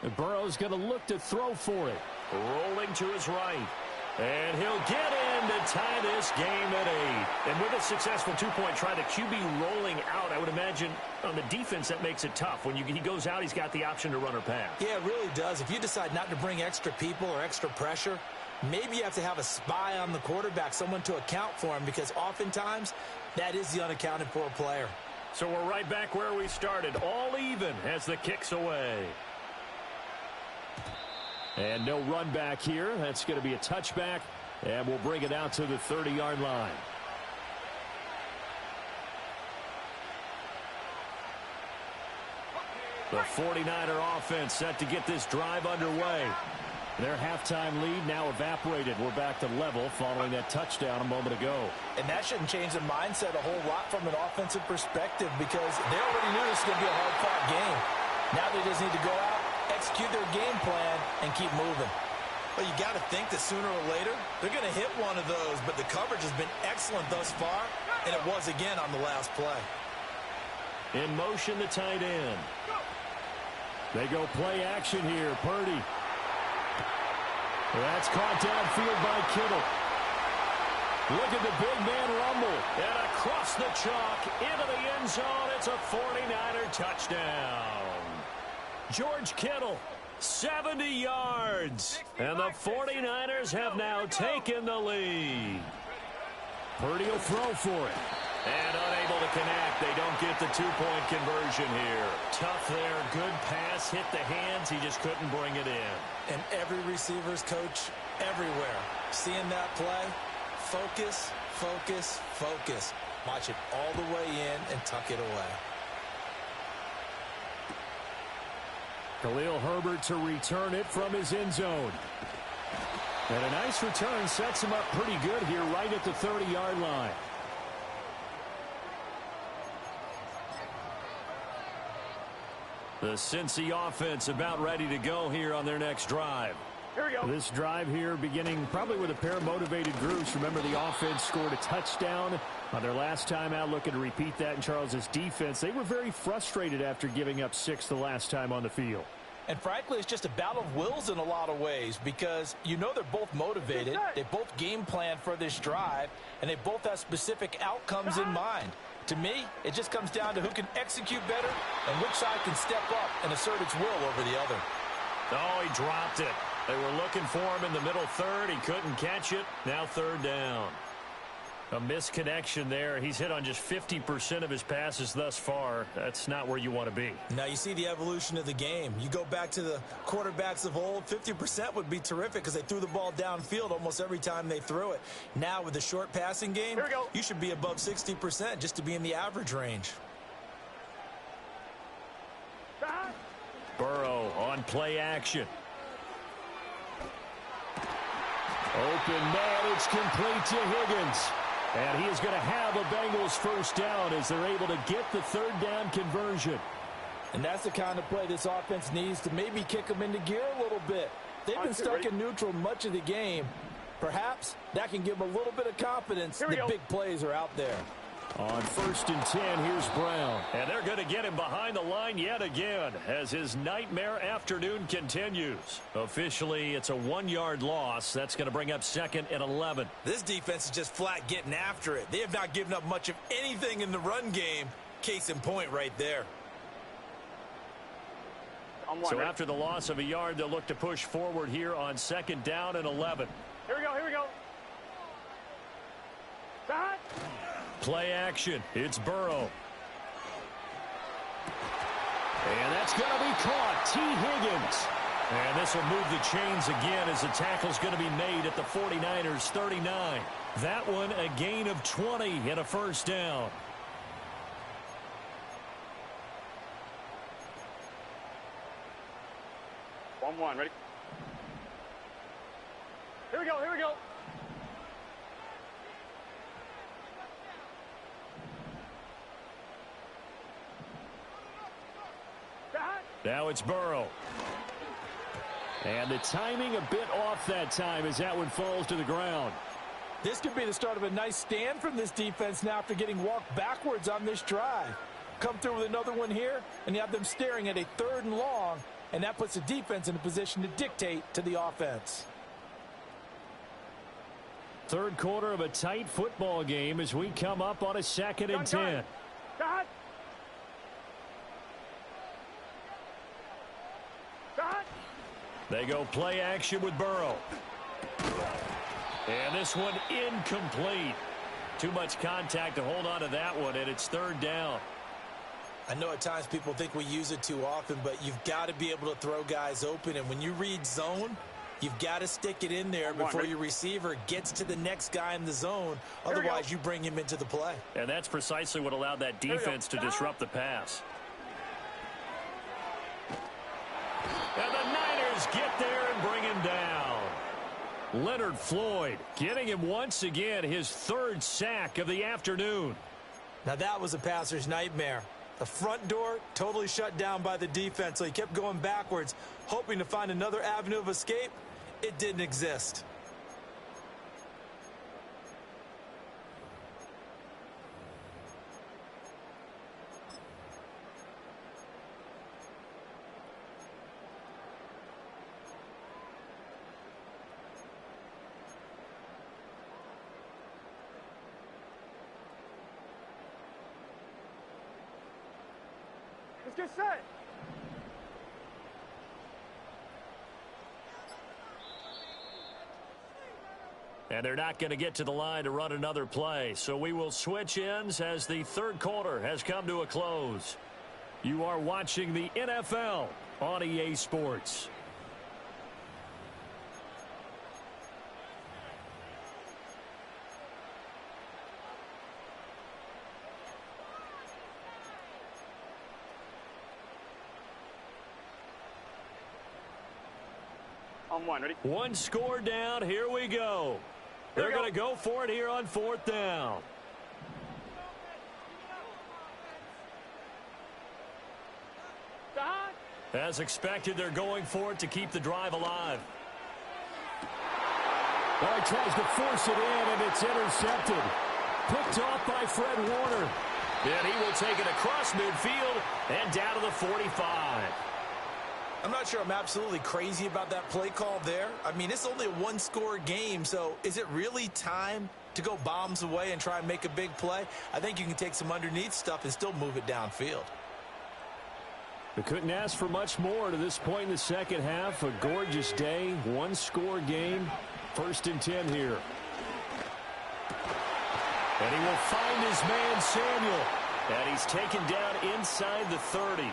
Speaker 1: And Burrow's going to look to throw for it. Rolling to his right. And he'll get in to tie this game at 8. And with a successful two-point try, the QB rolling out, I would imagine on the defense that makes it tough. When he goes out, he's got the option to run or pass.
Speaker 2: Yeah, it really does. If you decide not to bring extra people or extra pressure, maybe you have to have a spy on the quarterback, someone to account for him, because oftentimes that is the unaccounted for player.
Speaker 1: So we're right back where we started, all even as the kick's away. And no run back here. That's going to be a touchback, and we'll bring it out to the 30-yard line. The 49er offense set to get this drive underway. Their halftime lead now evaporated. We're back to level following that touchdown a moment ago.
Speaker 2: And that shouldn't change the mindset a whole lot from an offensive perspective, because they already knew this was going to be a hard-fought game. Now they just need to go out, execute their game plan, and keep moving. Well, you got to think that sooner or later they're going to hit one of those, but the coverage has been excellent thus far, and it was again on the last play.
Speaker 1: In motion, the tight end. They go play action here. Purdy. That's caught downfield by Kittle. Look at the big man rumble. And across the chalk into the end zone. It's a 49er touchdown. George Kittle, 70 yards. And the 49ers have now taken the lead. Purdy will throw for it. And unable to connect. They don't get the two-point conversion here. Tough there. Good pass. Hit the hands. He just couldn't bring it in.
Speaker 2: And every receiver's coach everywhere, seeing that play, focus, focus, focus. Watch it all the way in and tuck it away.
Speaker 1: Khalil Herbert to return it from his end zone. And a nice return sets him up pretty good here right at the 30-yard line. The Cincy offense about ready to go here on their next drive.
Speaker 3: Here we go.
Speaker 1: This drive here beginning probably with a pair of motivated groups. Remember, the offense scored a touchdown on their last time out, looking to repeat that in Charles's defense. They were very frustrated after giving up 6 the last time on the field.
Speaker 2: And frankly, it's just a battle of wills in a lot of ways, because you know they're both motivated. They both game plan for this drive, and they both have specific outcomes in mind. To me, it just comes down to who can execute better and which side can step up and assert its will over the other.
Speaker 1: Oh, he dropped it. They were looking for him in the middle third. He couldn't catch it. Now third down. A misconnection there. He's hit on just 50% of his passes thus far. That's not where you want to be.
Speaker 2: Now you see the evolution of the game. You go back to the quarterbacks of old, 50% would be terrific because they threw the ball downfield almost every time they threw it. Now with the short passing game, you should be above 60% just to be in the average range.
Speaker 1: Burrow on play action. Open man, it's complete to Higgins. And he is going to have a Bengals first down as they're able to get the third down conversion.
Speaker 4: And that's the kind of play this offense needs to maybe kick them into gear a little bit. They've been stuck in neutral much of the game. Perhaps that can give them a little bit of confidence that big plays are out there.
Speaker 1: On 1st and 10, here's Brown. And they're going to get him behind the line yet again as his nightmare afternoon continues. Officially, it's a 1-yard loss. That's going to bring up 2nd and 11.
Speaker 2: This defense is just flat getting after it. They have not given up much of anything in the run game. Case in point right there.
Speaker 1: So after the loss of a yard, they'll look to push forward here on 2nd down and 11.
Speaker 3: Here we go, here we go. Stop.
Speaker 1: Play action. It's Burrow. And that's going to be caught. T. Higgins. And this will move the chains again as the tackle's going to be made at the 49ers 39. That one a gain of 20 and a first down.
Speaker 3: One, ready? Here we go, here we go.
Speaker 1: Now it's Burrow. And the timing a bit off that time as that one falls to the ground.
Speaker 4: This could be the start of a nice stand from this defense now after getting walked backwards on this drive. Come through with another one here, and you have them staring at a 3rd and long, and that puts the defense in a position to dictate to the offense.
Speaker 1: Third quarter of a tight football game as we come up on a 2nd and 10. They go play action with Burrow. And this one incomplete. Too much contact to hold on to that one, and it's 3rd down.
Speaker 2: I know at times people think we use it too often, but you've got to be able to throw guys open. And when you read zone, you've got to stick it in there before your receiver gets to the next guy in the zone. Otherwise, you bring him into the play.
Speaker 1: And that's precisely what allowed that defense to disrupt the pass. And the Niners get there and bring him down. Leonard Floyd getting him once again his 3rd sack of the afternoon.
Speaker 2: Now that was a passer's nightmare. The front door totally shut down by the defense, so he kept going backwards, hoping to find another avenue of escape. It didn't exist.
Speaker 3: Let's get set.
Speaker 1: And they're not going to get to the line to run another play. So we will switch ends as the third quarter has come to a close. You are watching the NFL on EA Sports.
Speaker 3: On one, ready?
Speaker 1: One score down. Here we go. They're going to go for it here on 4th down. As expected, they're going for it to keep the drive alive. Well, he tries to force it in, and it's intercepted. Picked off by Fred Warner. And he will take it across midfield and down to the 45.
Speaker 2: I'm not sure I'm absolutely crazy about that play call there. I mean, it's only a one-score game, so is it really time to go bombs away and try and make a big play? I think you can take some underneath stuff and still move it downfield.
Speaker 1: They couldn't ask for much more to this point in the second half. A gorgeous day, one-score game. 1st and 10 here. And he will find his man, Samuel. And he's taken down inside the 30.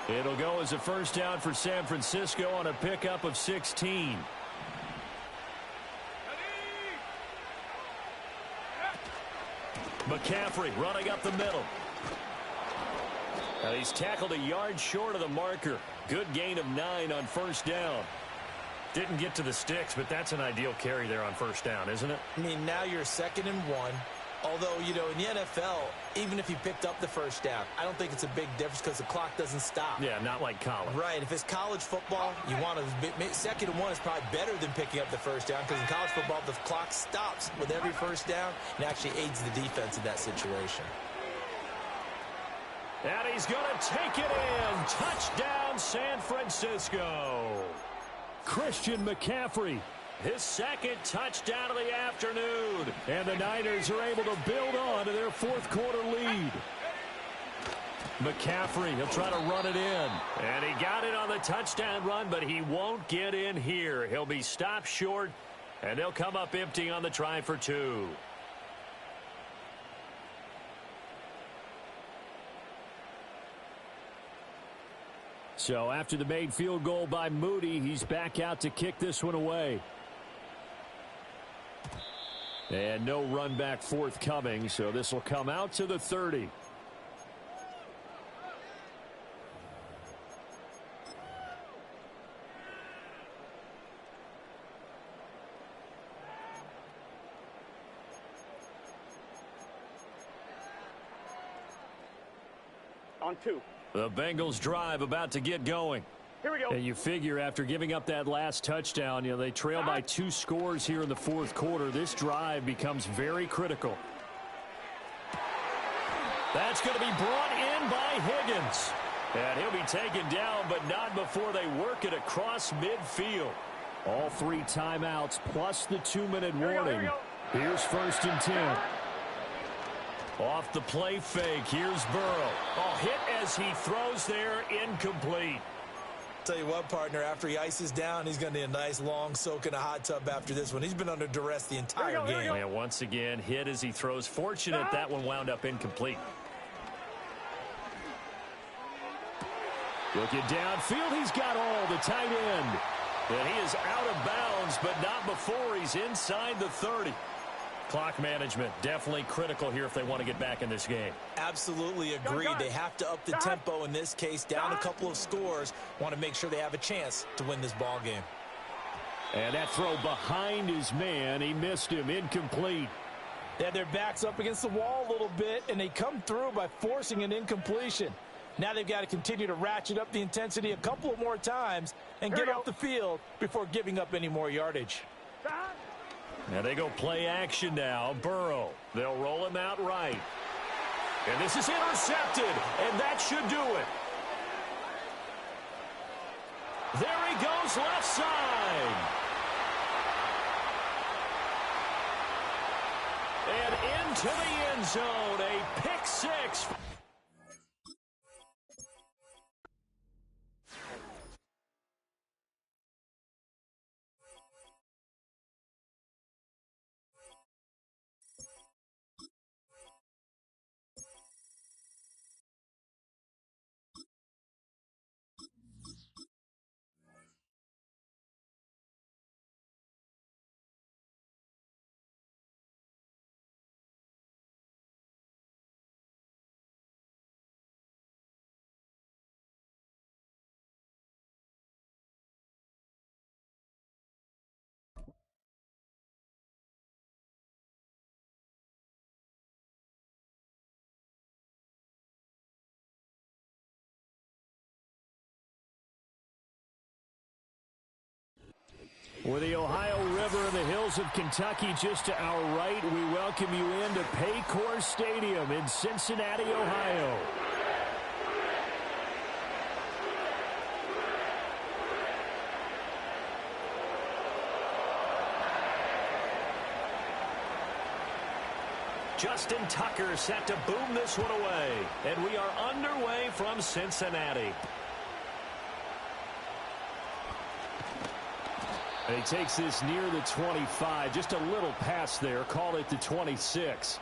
Speaker 1: It'll go as a first down for San Francisco on a pickup of 16. McCaffrey running up the middle. He's tackled a yard short of the marker. Good gain of 9 on 1st down. Didn't get to the sticks, but that's an ideal carry there on first down, isn't it?
Speaker 2: I mean, now you're 2nd and 1. Although, you know, in the NFL, even if you picked up the first down, I don't think it's a big difference because the clock doesn't stop.
Speaker 1: Yeah, not like college.
Speaker 2: Right. If it's college football, you want to 2nd and 1 is probably better than picking up the first down because in college football, the clock stops with every first down and actually aids the defense in that situation.
Speaker 1: And he's going to take it in. Touchdown, San Francisco. Christian McCaffrey, his 2nd touchdown of the afternoon. And the Niners are able to build on to their 4th quarter lead. McCaffrey, he'll try to run it in. And he got it on the touchdown run, but he won't get in here. He'll be stopped short, and they'll come up empty on the try for 2. So after the made field goal by Moody, he's back out to kick this one away. And no run back forthcoming, so this will come out to the 30.
Speaker 3: On 2.
Speaker 1: The Bengals drive about to get going.
Speaker 3: Here we go.
Speaker 1: And you figure after giving up that last touchdown, you know, they trail by 2 scores here in the 4th quarter. This drive becomes very critical. That's going to be brought in by Higgins. And he'll be taken down, but not before they work it across midfield. All 3 timeouts plus the 2-minute warning. Here's 1st and 10. Off the play fake, here's Burrow. Oh, hit as he throws there, incomplete.
Speaker 2: Tell you what, partner, after he ices down, he's going to need a nice long soak in a hot tub after this one. He's been under duress the entire game.
Speaker 1: And once again, hit as he throws. Fortunate that one wound up incomplete. Looking downfield, he's got all the tight end. And he is out of bounds, but not before he's inside the 30. Clock management definitely critical here if they want to get back in this game.
Speaker 2: Absolutely agreed. They have to up the tempo in this case, down a couple of scores. Want to make sure they have a chance to win this ball game.
Speaker 1: And that throw behind his man, he missed him, incomplete.
Speaker 4: They had their backs up against the wall a little bit, and they come through by forcing an incompletion. Now they've got to continue to ratchet up the intensity a couple of more times and get off the field before giving up any more yardage.
Speaker 1: Now they go play action now. Burrow. They'll roll him out right. And this is intercepted, and that should do it. There he goes left side. And into the end zone, a pick 6. With the Ohio River and the hills of Kentucky just to our right, we welcome you into Paycor Stadium in Cincinnati, Ohio. Justin Tucker set to boom this one away. And we are underway from Cincinnati. And he takes this near the 25, just a little pass there, call it the 26.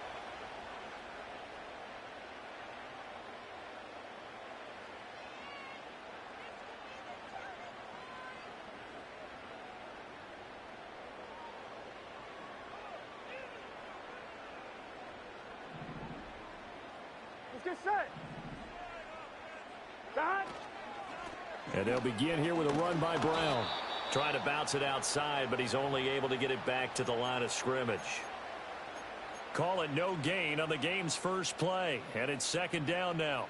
Speaker 3: Let's get set.
Speaker 1: And they'll begin here with a run by Brown. Trying to bounce it outside, but he's only able to get it back to the line of scrimmage. Call it no gain on the game's first play, and it's second down now.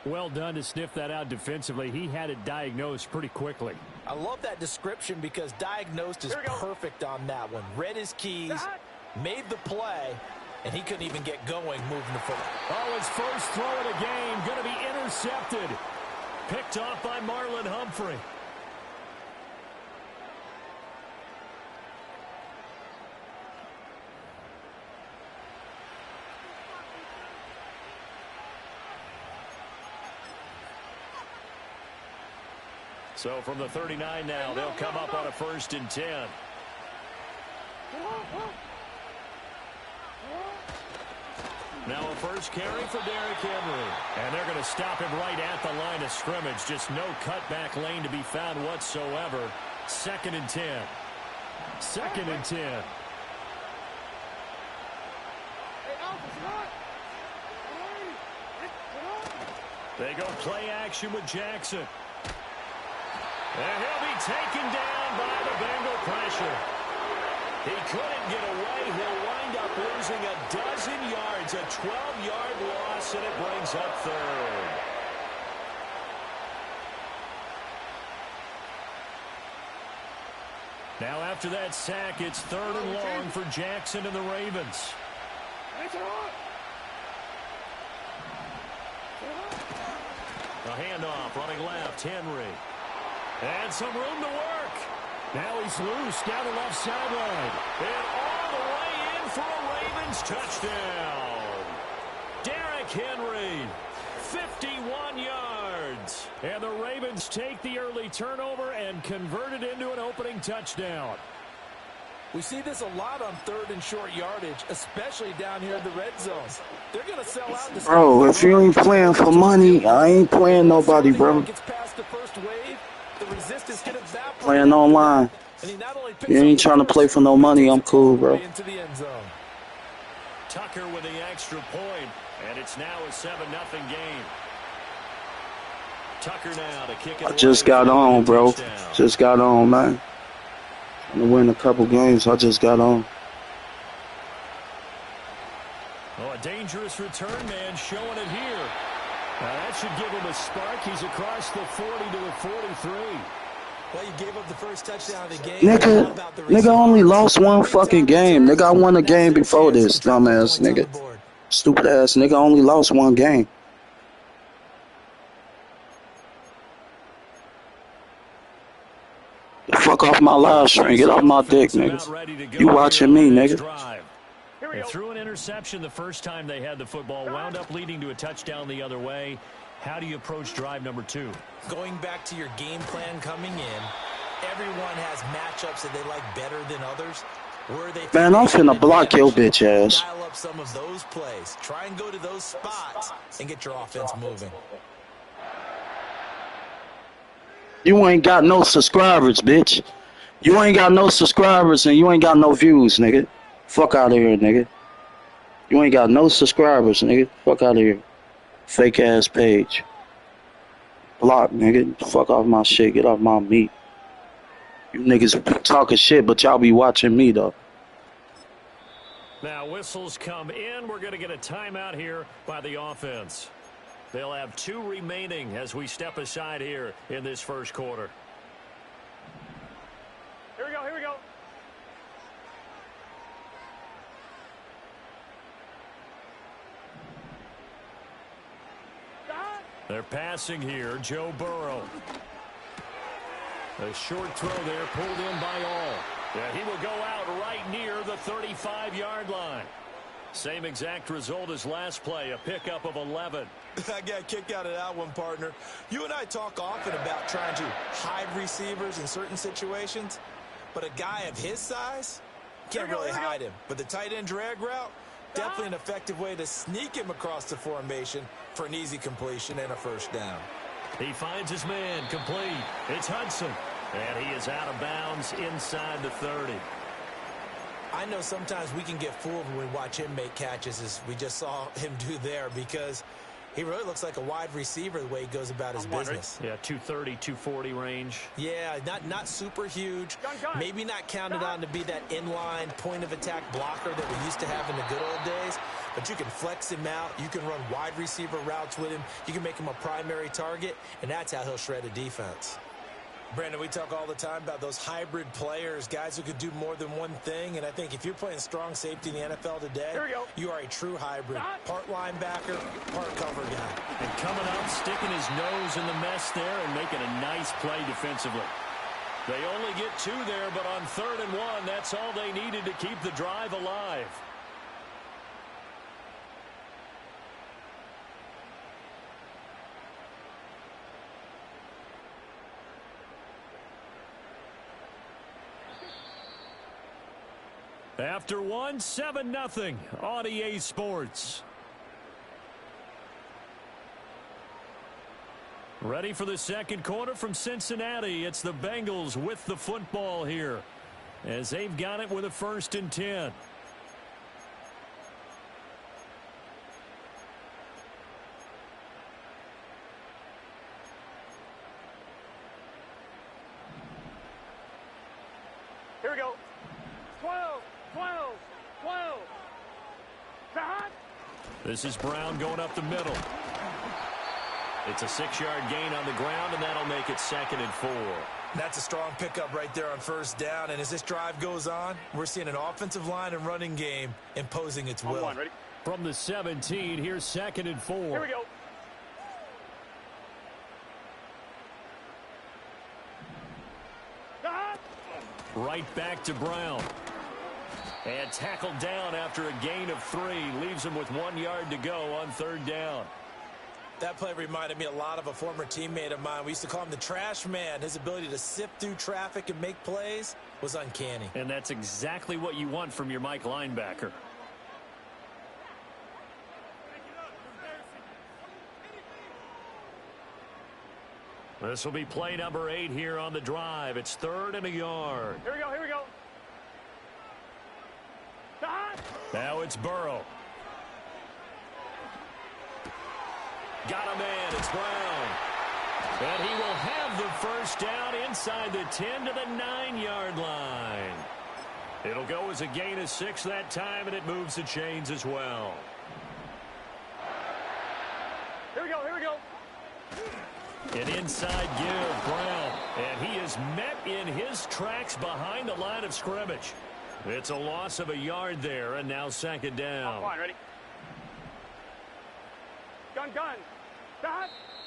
Speaker 1: Well done to sniff that out defensively. He had it diagnosed pretty quickly.
Speaker 2: I love that description because diagnosed is perfect on that one. Read his keys, made the play, and he couldn't even get going moving the football.
Speaker 1: Oh, his first throw of the game going to be intercepted. Picked off by Marlon Humphrey. So from the 39 now, they'll come up on a 1st and 10. Now a first carry for Derrick Henry. And they're going to stop him right at the line of scrimmage. Just no cutback lane to be found whatsoever. 2nd and 10. 2nd and 10. They go play action with Jackson. And he'll be taken down by the Bengal pressure. He couldn't get away. He'll wind up losing a dozen yards, a 12-yard loss, and it brings up 3rd. Now after that sack, it's 3rd and long for Jackson and the Ravens. A handoff running left, Henry. And some room to work. Now he's loose down the left sideline. And all the way in for a Ravens touchdown. Derrick Henry, 51 yards. And the Ravens take the early turnover and convert it into an opening touchdown.
Speaker 4: We see this a lot on 3rd and short yardage, especially down here in the red zone. They're going to sell out.
Speaker 5: Bro, if you ain't playing for money, I ain't playing nobody, bro.
Speaker 4: Gets past the first wave. The resistance can evaporate.
Speaker 5: Playing online. You ain't trying to play for no money. I'm cool, bro.
Speaker 4: Into the end zone.
Speaker 1: Tucker with the extra point, and it's now a 7-0 game. Tucker now to kick it.
Speaker 5: I just got on, bro. Just got on, man. I'm gonna win a couple games. I just got on.
Speaker 1: Oh, a dangerous return man showing it here. Now that should give him a spark. He's across the 40 to the 43.
Speaker 2: Well, you gave up the first touchdown of the game.
Speaker 5: Nigga only lost one fucking game. Nigga, I won a game before this, dumbass nigga. Stupid ass nigga only lost one game. Fuck off my live stream. Get off my dick, nigga. You watching me, nigga.
Speaker 1: They threw an interception the first time they had the football, wound up leading to a touchdown the other way. How do you approach drive number 2?
Speaker 2: Going back to your game plan coming in, everyone has matchups that they like better than others.
Speaker 5: Man, I'm finna block your bitch ass.
Speaker 2: Dial up some of those plays. Try and go to those spots and get your offense moving.
Speaker 5: You ain't got no subscribers, bitch. You ain't got no subscribers and you ain't got no views, nigga. Fuck out of here, nigga. You ain't got no subscribers, nigga. Fuck out of here. Fake ass page. Block, nigga. Fuck off my shit. Get off my meat. You niggas talking shit, but y'all be watching me, though.
Speaker 1: Now whistles come in. We're going to get a timeout here by the offense. They'll have 2 remaining as we step aside here in this first quarter.
Speaker 3: Here we go, here we go.
Speaker 1: They're passing here. Joe Burrow. A short throw there pulled in by all. Yeah, he will go out right near the 35-yard line. Same exact result as last play, a pickup of 11.
Speaker 2: I got a kick out of that one, partner. You and I talk often about trying to hide receivers in certain situations, but a guy of his size can't really hide him. But the tight end drag route, definitely an effective way to sneak him across the formation for an easy completion and a first down.
Speaker 1: He finds his man, complete. It's Hudson, and he is out of bounds inside the 30.
Speaker 2: I know sometimes we can get fooled when we watch him make catches, as we just saw him do there, because He really looks like a wide receiver the way he goes about his business.
Speaker 1: Yeah, 230, 240 range.
Speaker 2: Yeah, not super huge. Maybe not counted on to be that inline point-of-attack blocker that we used to have in the good old days. But you can flex him out. You can run wide receiver routes with him. You can make him a primary target, and that's how he'll shred a defense. Brandon, we talk all the time about those hybrid players, guys who could do more than one thing. And I think if you're playing strong safety in the NFL today, you are a true hybrid. Part linebacker, part cover guy.
Speaker 1: And coming up, sticking his nose in the mess there and making a nice play defensively. They only get 2 there, but on 3rd and 1, that's all they needed to keep the drive alive. After 1, 7-0 on EA Sports. Ready for the second quarter from Cincinnati. It's the Bengals with the football here as they've got it with a 1st and 10.
Speaker 3: Here we go. 12, 12, 12.
Speaker 1: This is Brown going up the middle. It's a 6-yard gain on the ground, and that'll make it 2nd and 4.
Speaker 2: That's a strong pickup right there on 1st down. And as this drive goes on, we're seeing an offensive line and running game imposing its will.
Speaker 3: Ready?
Speaker 1: From the 17, here's 2nd and 4.
Speaker 3: Here we go.
Speaker 1: Right back to Brown. And tackled down after a gain of 3. Leaves him with 1 yard to go on 3rd down.
Speaker 2: That play reminded me a lot of a former teammate of mine. We used to call him the trash man. His ability to sift through traffic and make plays was uncanny.
Speaker 1: And that's exactly what you want from your Mike linebacker. This will be play number 8 here on the drive. It's 3rd and a yard.
Speaker 3: Here we go, here we go.
Speaker 1: Now it's Burrow. Got a man. It's Brown. And he will have the 1st down inside the 10 to the 9-yard line. It'll go as a gain of 6 that time, and it moves the chains as well.
Speaker 3: Here we go, here we go.
Speaker 1: An inside give, Brown. And he is met in his tracks behind the line of scrimmage. It's a loss of a yard there, and now 2nd down.
Speaker 3: Fine, ready? Gun.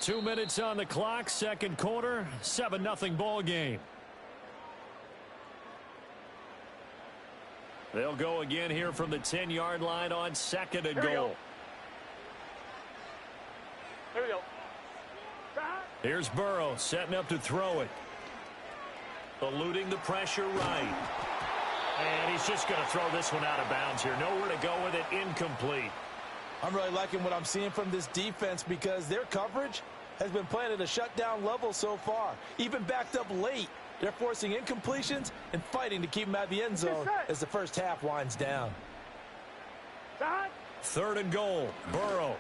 Speaker 1: 2 minutes on the clock, 2nd quarter, 7-0 ball game. They'll go again here from the 10-yard line on 2nd and goal.
Speaker 3: Here we go.
Speaker 1: Here's Burrow setting up to throw it. Eluding the pressure right. And he's just going to throw this one out of bounds here. Nowhere to go with it. Incomplete.
Speaker 4: I'm really liking what I'm seeing from this defense because their coverage has been playing at a shutdown level so far. Even backed up late, they're forcing incompletions and fighting to keep them out of the end zone as the first half winds down.
Speaker 1: 3rd and goal. Burrow.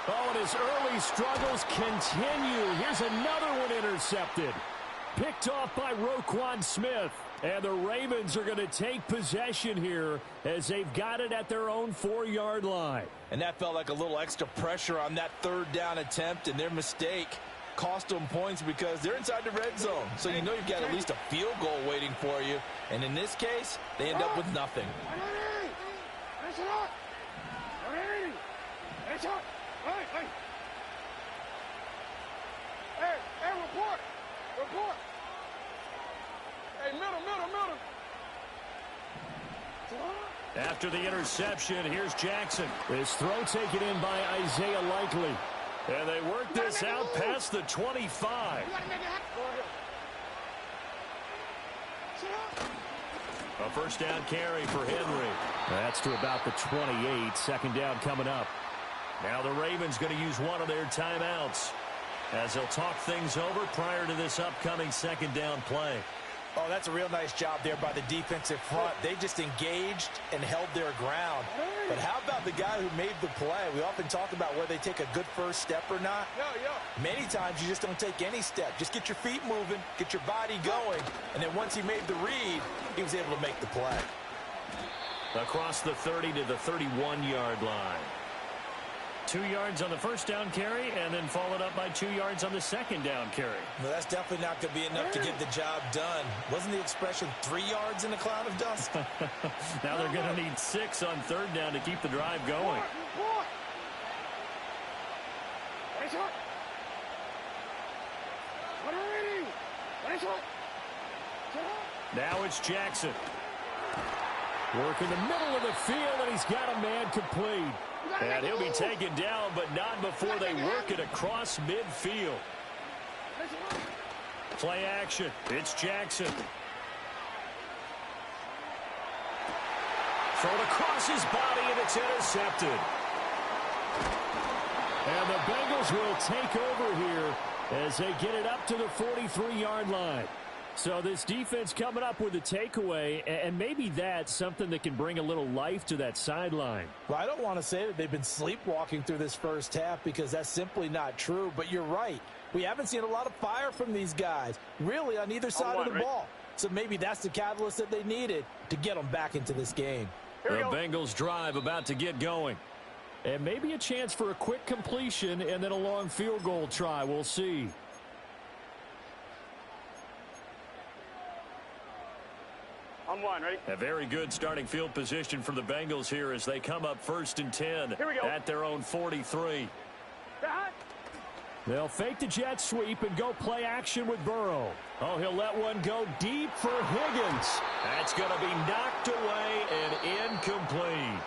Speaker 1: Oh, and his early struggles continue. Here's another one intercepted. Picked off by Roquan Smith. And the Ravens are going to take possession here as they've got it at their own 4-yard line.
Speaker 4: And that felt like a little extra pressure on that 3rd down attempt, and their mistake cost them points because they're inside the red zone. So you know you've got at least a field goal waiting for you. And in this case, they end up with nothing.
Speaker 3: Hey, report. Hey, middle.
Speaker 1: After the interception, here's Jackson. His throw taken in by Isaiah Likely. And they work this out past the 25. A 1st down carry for Henry. That's to about the 28. 2nd down coming up. Now the Ravens going to use one of their timeouts as they'll talk things over prior to this upcoming 2nd down play.
Speaker 2: Oh, that's a real nice job there by the defensive front. They just engaged and held their ground. But how about the guy who made the play? We often talk about whether they take a good first step or not. Many times you just don't take any step. Just get your feet moving, get your body going, and then once he made the read, he was able to make the play.
Speaker 1: Across the 30 to the 31-yard line. 2 yards on the first down carry, and then followed up by 2 yards on the second down carry.
Speaker 2: Well, that's definitely not going to be enough to get the job done. Wasn't the expression 3 yards in a cloud of dust?
Speaker 1: Now they're going to need 6 on third down to keep the drive going. Now it's Jackson. Work in the middle of the field, and he's got a man complete. And he'll be taken down, but not before they work it across midfield. Play action. It's Jackson. Thrown across his body, and it's intercepted. And the Bengals will take over here as they get it up to the 43-yard line. So this defense coming up with a takeaway, and maybe that's something that can bring a little life to that sideline.
Speaker 4: Well, I don't want to say that they've been sleepwalking through this first half because that's simply not true, but you're right. We haven't seen a lot of fire from these guys, really on either side of the ball. So maybe that's the catalyst that they needed to get them back into this game.
Speaker 1: The Bengals drive about to get going. And maybe a chance for a quick completion and then a long field goal try. We'll see.
Speaker 3: On one, ready?
Speaker 1: A very good starting field position for the Bengals here as they come up 1st and 10
Speaker 3: Here we go.
Speaker 1: at their own 43.
Speaker 3: Back.
Speaker 1: They'll fake the jet sweep and go play action with Burrow. Oh, he'll let one go deep for Higgins. That's going to be knocked away and incomplete.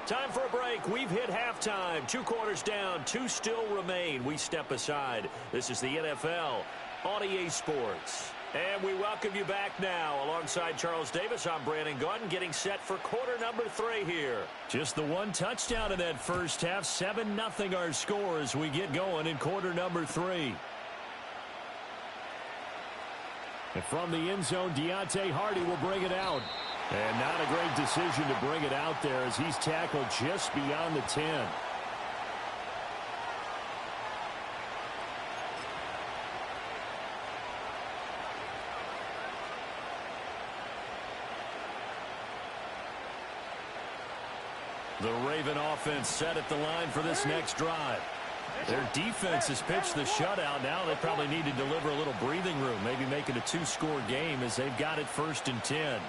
Speaker 1: Time for a break. We've hit halftime. 2 quarters down, 2 still remain. We step aside. This is the NFL on EA Sports. And we welcome you back now. Alongside Charles Davis, I'm Brandon Gaudin, getting set for quarter number 3 here. Just the 1 touchdown in that first half. 7-0 our score as we get going in quarter number 3. And from the end zone, Deontay Hardy will bring it out. And not a great decision to bring it out there as he's tackled just beyond the 10. The Raven offense set at the line for this next drive. Their defense has pitched the shutout. Now they probably need to deliver a little breathing room, maybe make it a 2-score game as they've got it 1st and 10.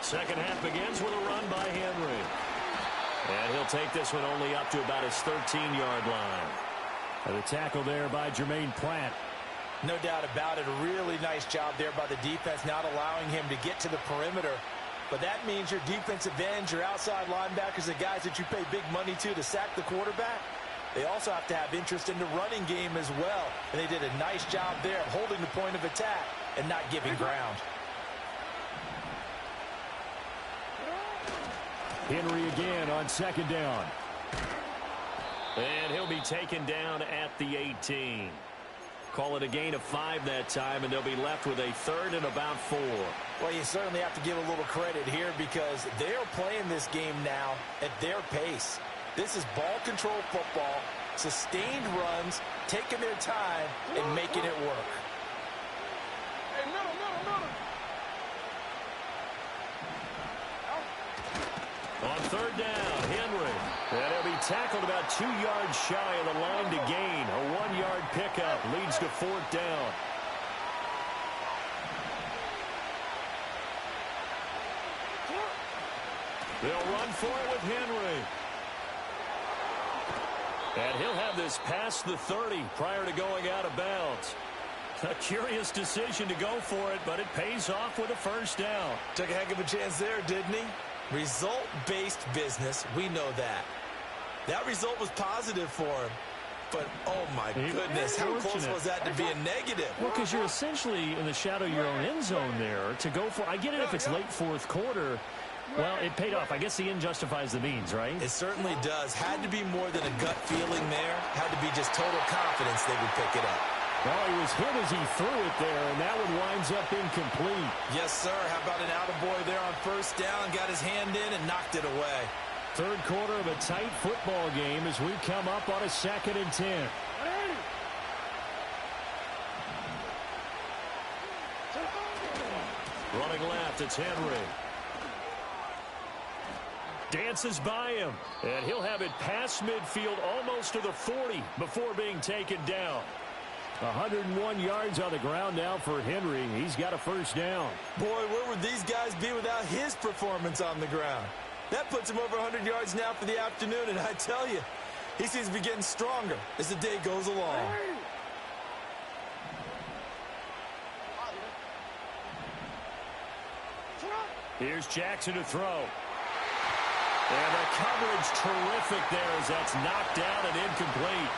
Speaker 1: Second half begins with a run by Henry. And he'll take this one only up to about his 13-yard line. And the tackle there by Jermaine Pratt.
Speaker 2: No doubt about it. A really nice job there by the defense, not allowing him to get to the perimeter. But that means your defensive ends, your outside linebackers, the guys that you pay big money to sack the quarterback, they also have to have interest in the running game as well. And they did a nice job there of holding the point of attack and not giving ground.
Speaker 1: Henry again on 2nd down. And he'll be taken down at the 18. Call it a gain of 5 that time, and they'll be left with a 3rd and about 4.
Speaker 2: Well, you certainly have to give a little credit here because they are playing this game now at their pace. This is ball control football, sustained runs, taking their time, and making it work.
Speaker 3: Hey, middle.
Speaker 1: On 3rd down, Henry. And he'll be tackled about 2 yards shy of the line to gain. A 1-yard pickup leads to 4th down. They'll run for it with Henry. And he'll have this past the 30 prior to going out of bounds. A curious decision to go for it, but it pays off with a 1st down.
Speaker 2: Took a heck of a chance there, didn't he? Result-based business, we know that. That result was positive for him. But, oh my goodness, how close was that to being negative?
Speaker 1: Well, because you're essentially in the shadow of your own end zone there to go for. I get it if it's late 4th quarter. Well, it paid off. I guess the end justifies the means, right?
Speaker 2: It certainly does. Had to be more than a gut feeling there. be just total confidence they would pick it up.
Speaker 1: Well, he was hit as he threw it there, and that one winds up incomplete.
Speaker 2: Yes, sir. How about an attaboy there on first down? Got his hand in and knocked it away.
Speaker 1: Third quarter of a tight football game as we come up on a 2nd and 10. Running left, it's Henry. Dances by him, and he'll have it past midfield almost to the 40 before being taken down. 101 yards on the ground now for Henry. He's got a first down.
Speaker 2: Boy, where would these guys be without his performance on the ground? That puts him over 100 yards now for the afternoon, and I tell you, he seems to be getting stronger as the day goes along.
Speaker 1: Here's Jackson to throw. And the coverage terrific there as that's knocked down and incomplete.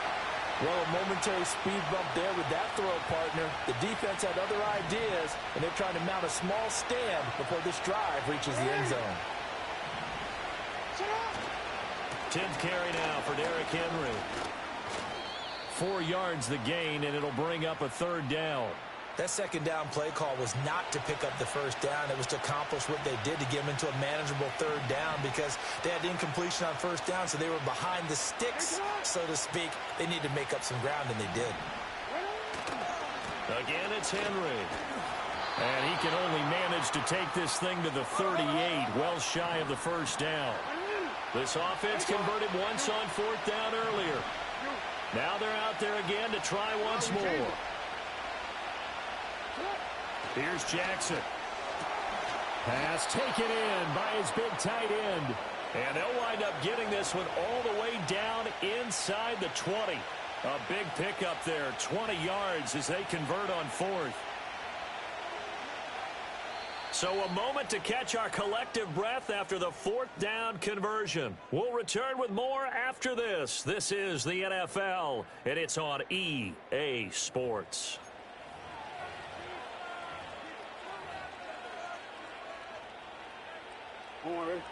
Speaker 4: Well, a momentary speed bump there with that throw, partner. The defense had other ideas, and they're trying to mount a small stand before this drive reaches the end zone.
Speaker 1: 10th carry now for Derrick Henry. 4 yards the gain, and it'll bring up a third down.
Speaker 2: That second down play call was not to pick up the first down. It was to accomplish what they did to get them into a manageable third down because they had incompletion on first down, so they were behind the sticks, so to speak. They needed to make up some ground, and they did.
Speaker 1: Again, it's Henry. And he can only manage to take this thing to the 38, well shy of the first down. This offense converted once on 4th down earlier. Now they're out there again to try once more. Here's Jackson. Pass taken in by his big tight end. And they'll wind up getting this one all the way down inside the 20. A big pickup there, 20 yards as they convert on 4th. So a moment to catch our collective breath after the 4th down conversion. We'll return with more after this. This is the NFL, and it's on EA Sports.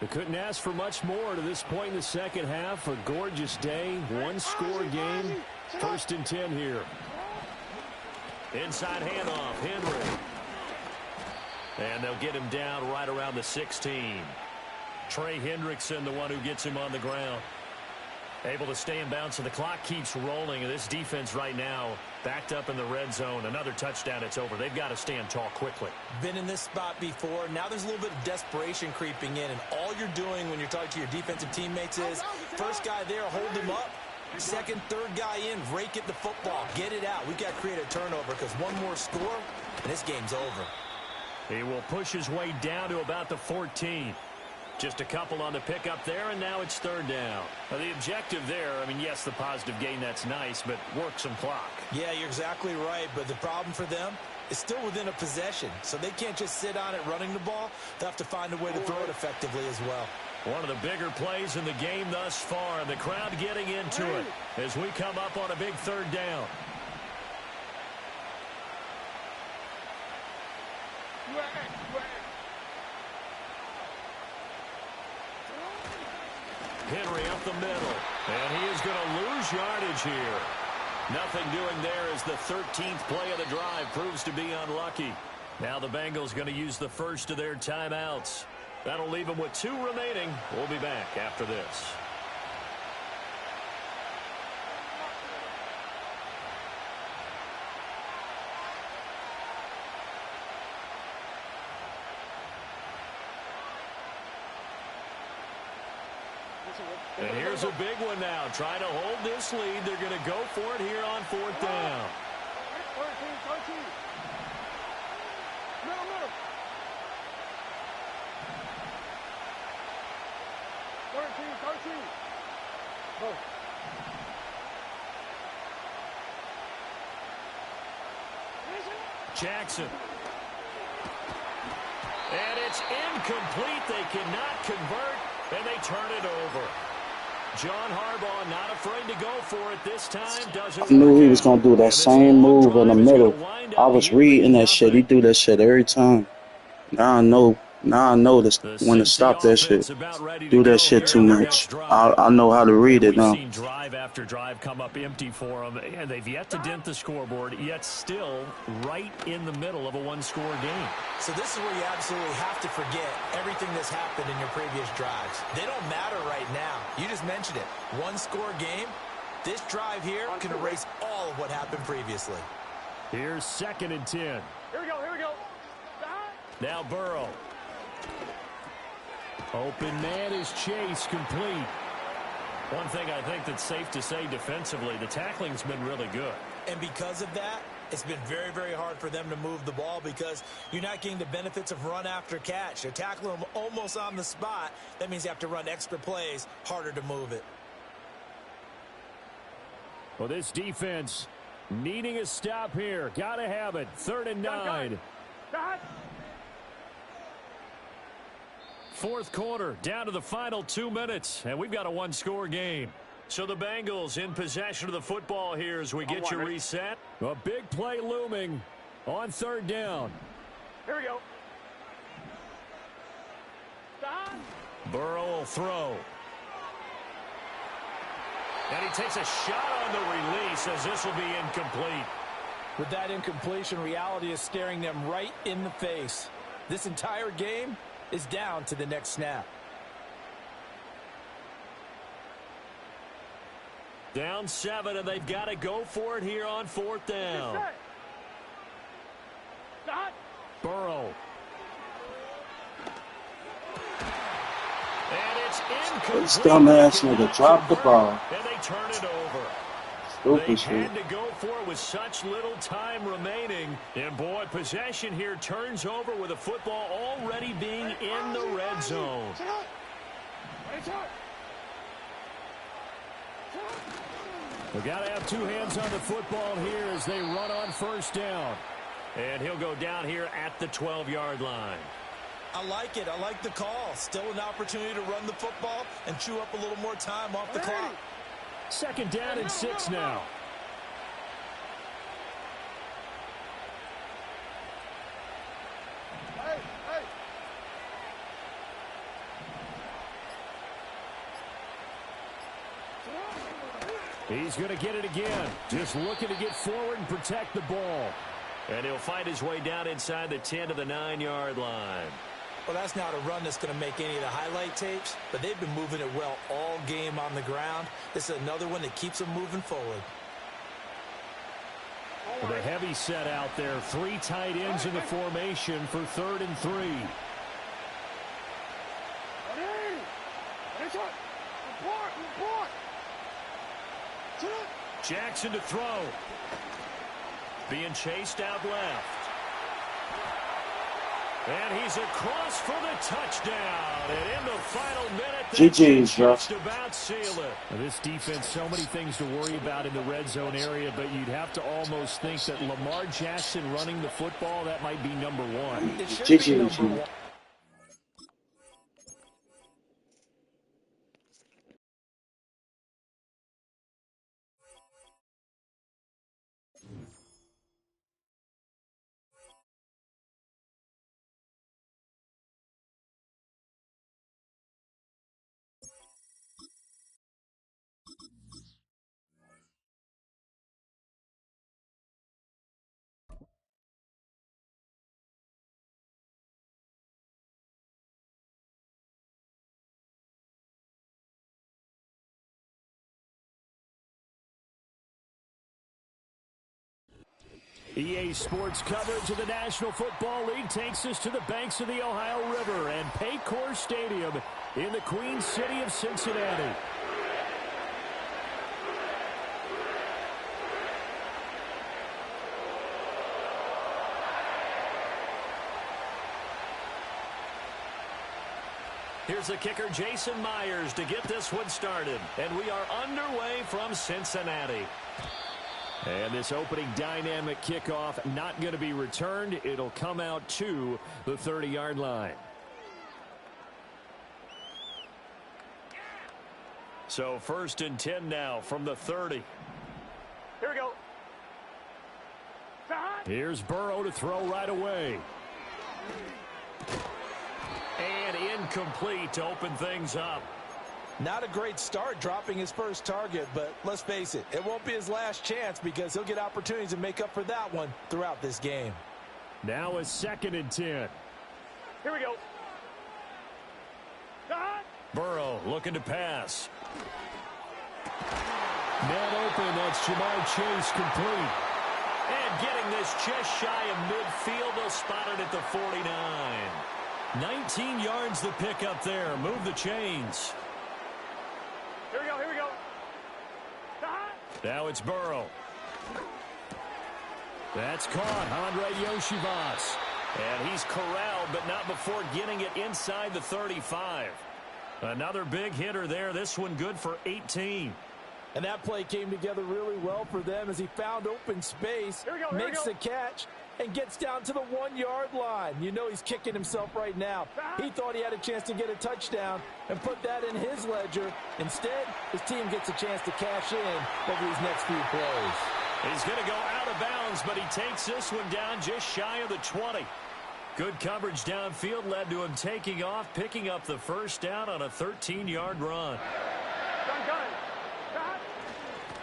Speaker 1: We couldn't ask for much more to this point in the second half. A gorgeous day, one-score game. 1st and 10 here. Inside handoff, Henry. And they'll get him down right around the 16. Trey Hendrickson, the one who gets him on the ground. Able to stay in bounds, so the clock keeps rolling. And this defense right now backed up in the red zone. Another touchdown, it's over. They've got to stand tall quickly.
Speaker 2: Been in this spot before. Now there's a little bit of desperation creeping in. And all you're doing when you're talking to your defensive teammates is, first guy there, hold him up. Second, third guy in, rake at the football. Get it out. We've got to create a turnover because one more score, and this game's over.
Speaker 1: He will push his way down to about the 14. Just a couple on the pickup there, and now it's 3rd down. Now, the objective there, I mean, yes, the positive gain, that's nice, but work some clock.
Speaker 2: Yeah, you're exactly right, but the problem for them is still within a possession, so they can't just sit on it running the ball. They'll have to find a way to throw it effectively as well.
Speaker 1: One of the bigger plays in the game thus far, and the crowd getting into it as we come up on a big 3rd down. Henry up the middle, and he is going to lose yardage here. Nothing doing there as the 13th play of the drive proves to be unlucky. Now the Bengals going to use the first of their timeouts. That'll leave them with 2 remaining. We'll be back after this. And here's a big one now. Trying to hold this lead. They're going to go for it here on 4th down.
Speaker 3: 13. Middle. 13. Go.
Speaker 1: Jackson. And it's incomplete. They cannot convert, and they turn it over. John Harbaugh not afraid to go for it this time. Doesn't
Speaker 5: I knew he was going to do that same move in the middle. I was reading that shit. He do that shit every time. Now I know Now I know this
Speaker 1: The
Speaker 5: when to
Speaker 1: Cincy
Speaker 5: stop that
Speaker 1: offense
Speaker 5: shit.
Speaker 1: about ready to
Speaker 5: Do
Speaker 1: go
Speaker 5: that shit
Speaker 1: here
Speaker 5: too
Speaker 1: on their
Speaker 5: much.
Speaker 1: next drive.
Speaker 5: I know how to read it
Speaker 1: We've
Speaker 5: now.
Speaker 1: seen drive after drive come up empty for them, and they've yet to dent the scoreboard, yet still right in the middle of a one-score game.
Speaker 2: So this is where you absolutely have to forget everything that's happened in your previous drives. They don't matter right now. You just mentioned it. One-score game. This drive here can erase all of what happened previously.
Speaker 1: Here's 2nd and 10.
Speaker 3: Here we go, here we go.
Speaker 1: Now Burrow. Open man is Chase, complete. One thing I think that's safe to say defensively, the tackling's been really good.
Speaker 2: And because of that, it's been very, very hard for them to move the ball because you're not getting the benefits of run after catch. You're tackling them almost on the spot. That means you have to run extra plays, harder to move it.
Speaker 1: Well, this defense needing a stop here. Got to have it. 3rd and 9. Fourth quarter, down to the final 2 minutes, and we've got a one-score game. So the Bengals in possession of the football here as we get you reset. A big play looming on 3rd down.
Speaker 3: Here we go.
Speaker 1: Burrow will throw. And he takes a shot on the release as this will be incomplete.
Speaker 4: With that incompletion, reality is staring them right in the face. This entire game is down to the next snap.
Speaker 1: Down 7, and they've got to go for it here on 4th down. Burrow. And it's incomplete.
Speaker 5: This dumbass nigga dropped the ball.
Speaker 1: And they turn it over.
Speaker 5: Stupid
Speaker 1: They
Speaker 5: shit.
Speaker 1: had to go for it with such little time remaining. And, boy, possession here turns over with the football already being in the red zone. We've got to have two hands on the football here as they run on 1st down. And he'll go down here at the 12-yard line.
Speaker 2: I like it. I like the call. Still an opportunity to run the football and chew up a little more time off the clock.
Speaker 1: 2nd down and 6 now. He's going to get it again. Just looking to get forward and protect the ball. And he'll find his way down inside the 10 to the 9-yard line.
Speaker 2: Well, that's not a run that's going to make any of the highlight tapes, but they've been moving it well all game on the ground. This is another one that keeps them moving forward.
Speaker 1: With a heavy set out there, 3 tight ends in the formation for 3rd and 3. Jackson to throw. Being chased out left. And he's across for the touchdown. And in the final minute,
Speaker 5: GG's, bro.
Speaker 1: just about seal it. Now, this defense, so many things to worry about in the red zone area, but you'd have to almost think that Lamar Jackson running the football, that might be number 1.
Speaker 2: It should be number
Speaker 5: GG.
Speaker 2: 1.
Speaker 1: EA Sports coverage of the National Football League takes us to the banks of the Ohio River and Paycor Stadium in the Queen City of Cincinnati. Here's the kicker, Jason Myers, to get this one started. And we are underway from Cincinnati. And this opening dynamic kickoff not going to be returned. It'll come out to the 30-yard line. So 1st and 10 now from the 30.
Speaker 3: Here we go.
Speaker 1: Here's Burrow to throw right away. And incomplete to open things up.
Speaker 4: Not a great start dropping his first target, but let's face it, it won't be his last chance because he'll get opportunities to make up for that one throughout this game.
Speaker 1: Now a 2nd and 10.
Speaker 3: Here we go.
Speaker 1: Burrow looking to pass. Net open, that's Jamar Chase complete. And getting this just shy of midfield, they'll spot it at the 49. 19 yards the pick up there. Move the chains.
Speaker 3: Here we go, here we go.
Speaker 1: Now it's Burrow. That's caught, Andre Yoshivas. And he's corralled, but not before getting it inside the 35. Another big hitter there. This one good for 18.
Speaker 4: And that play came together really well for them as he found open space, makes the catch, and gets down to the 1-yard line. You know he's kicking himself right now. He thought he had a chance to get a touchdown and put that in his ledger. Instead, his team gets a chance to cash in over these next few plays.
Speaker 1: He's going to go out of bounds, but he takes this one down just shy of the 20. Good coverage downfield led to him taking off, picking up the first down on a 13-yard run.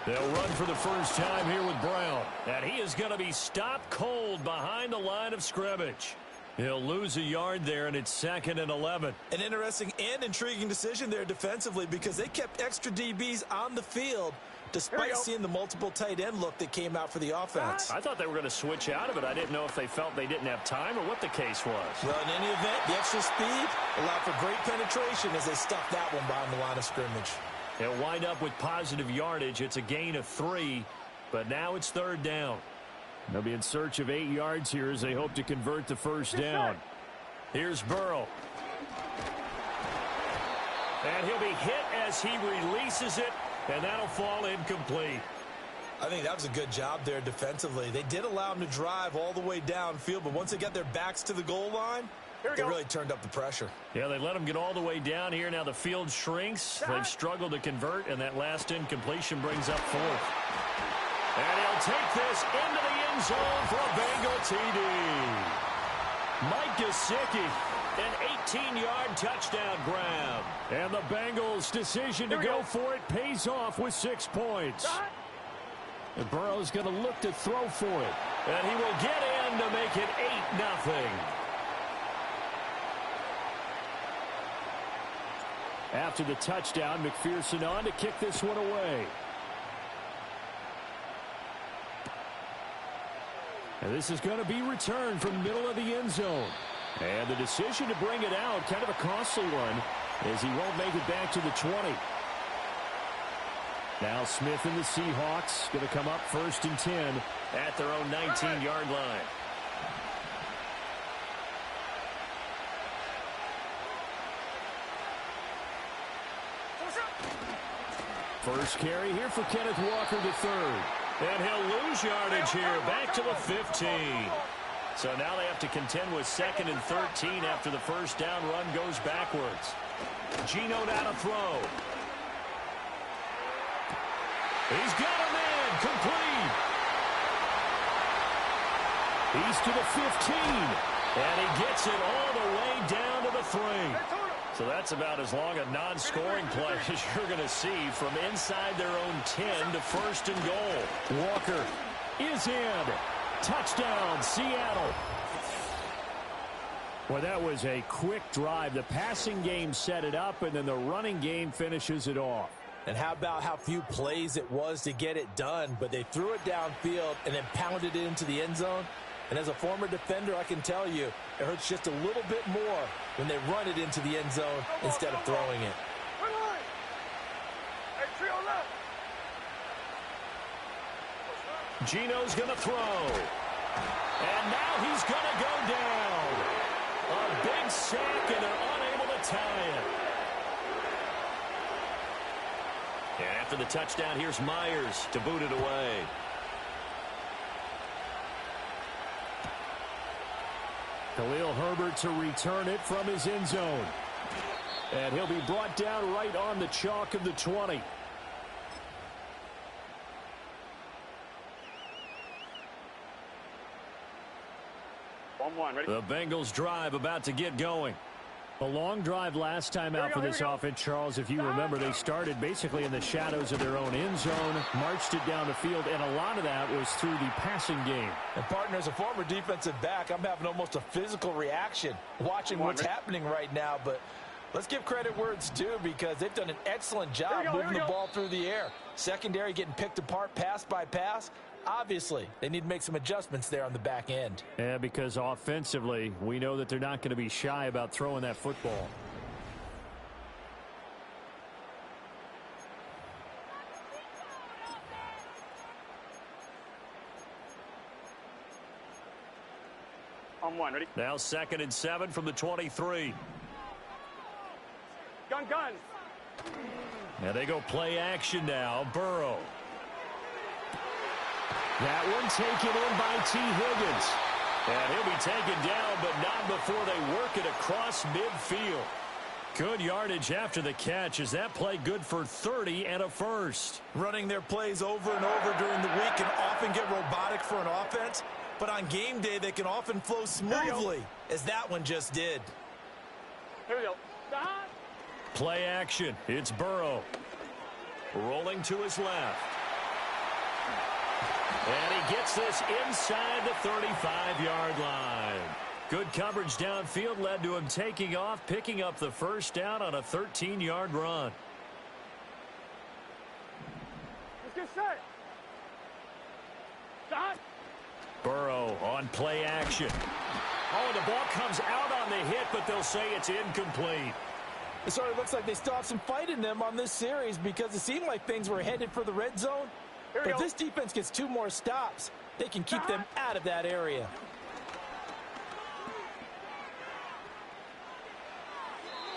Speaker 1: They'll run for the first time here with Brown. And he is going to be stopped cold behind the line of scrimmage. He'll lose a yard there, and it's 2nd and 11.
Speaker 2: An interesting and intriguing decision there defensively because they kept extra DBs on the field despite seeing the multiple tight end look that came out for the offense.
Speaker 1: I thought they were going to switch out of it. I didn't know if they felt they didn't have time or what the case was.
Speaker 2: Well, in any event, the extra speed allowed for great penetration as they stuffed that one behind the line of scrimmage.
Speaker 1: They'll wind up with positive yardage. It's a gain of 3, but now it's 3rd down. They'll be in search of 8 yards here as they hope to convert the first down. Here's Burrow. And he'll be hit as he releases it, and that'll fall incomplete.
Speaker 2: I think that was a good job there defensively. They did allow him to drive all the way downfield, but once they got their backs to the goal line, they really turned up the pressure.
Speaker 1: Yeah, they let him get all the way down here. Now the field shrinks. They've struggled to convert, and that last incompletion brings up 4th. And he'll take this into the end zone for a Bengal TD. Mike Gesicki, an 18-yard touchdown grab. And the Bengals' decision to go for it pays off with 6 points. And Burrow's going to look to throw for it. And he will get in to make it 8-0. After the touchdown, McPherson on to kick this one away. And this is going to be returned from the middle of the end zone. And the decision to bring it out, kind of a costly one, as he won't make it back to the 20. Now Smith and the Seahawks going to come up 1st and 10 at their own 19-yard line. First carry here for Kenneth Walker III. And he'll lose yardage here, back to the 15. So now they have to contend with 2nd and 13 after the first down run goes backwards. Geno now to throw. He's got a man, complete. He's to the 15. And he gets it all the way down to the 3. So that's about as long a non-scoring play as you're going to see from inside their own 10 to 1st and goal. Walker is in. Touchdown, Seattle. Well, that was a quick drive. The passing game set it up, and then the running game finishes it off.
Speaker 4: And how about how few plays it was to get it done, but they threw it downfield and then pounded it into the end zone. And as a former defender, I can tell you, it hurts just a little bit more when they run it into the end zone instead of throwing it.
Speaker 1: Geno's going to throw. And now he's going to go down. A big sack, and they're unable to tie it. And after the touchdown, here's Myers to boot it away. Khalil Herbert to return it from his end zone. And he'll be brought down right on the chalk of the 20. The Bengals drive about to get going. A long drive last time out for this offense, Charles. If you remember, they started basically in the shadows of their own end zone, marched it down the field, and a lot of that was through the passing game.
Speaker 4: And, partner, as a former defensive back, I'm having almost a physical reaction watching what's happening right now. But let's give credit where it's due because they've done an excellent job moving the ball through the air. Secondary getting picked apart pass by pass. Obviously, they need to make some adjustments there on the back end.
Speaker 1: Yeah, because offensively, we know that they're not going to be shy about throwing that football.
Speaker 3: On one, ready?
Speaker 1: Now 2nd and 7 from the 23.
Speaker 3: Gun.
Speaker 1: Now they go play action now. Burrow. That one taken in by T. Higgins. And he'll be taken down, but not before they work it across midfield. Good yardage after the catch. Is that play good for 30 and a first?
Speaker 2: Running their plays over and over during the week can often get robotic for an offense, but on game day they can often flow smoothly, as that one just did.
Speaker 3: Here we go.
Speaker 1: Play action. It's Burrow. Rolling to his left. And he gets this inside the 35-yard line. Good coverage downfield led to him taking off, picking up the first down on a 13-yard run.
Speaker 3: Let's get set. Stop.
Speaker 1: Burrow on play action. Oh, the ball comes out on the hit, but they'll say it's incomplete.
Speaker 4: It sort of looks like they still have some fight in them on this series because it seemed like things were headed for the red zone. But if this defense gets 2 more stops, they can keep them out of that area.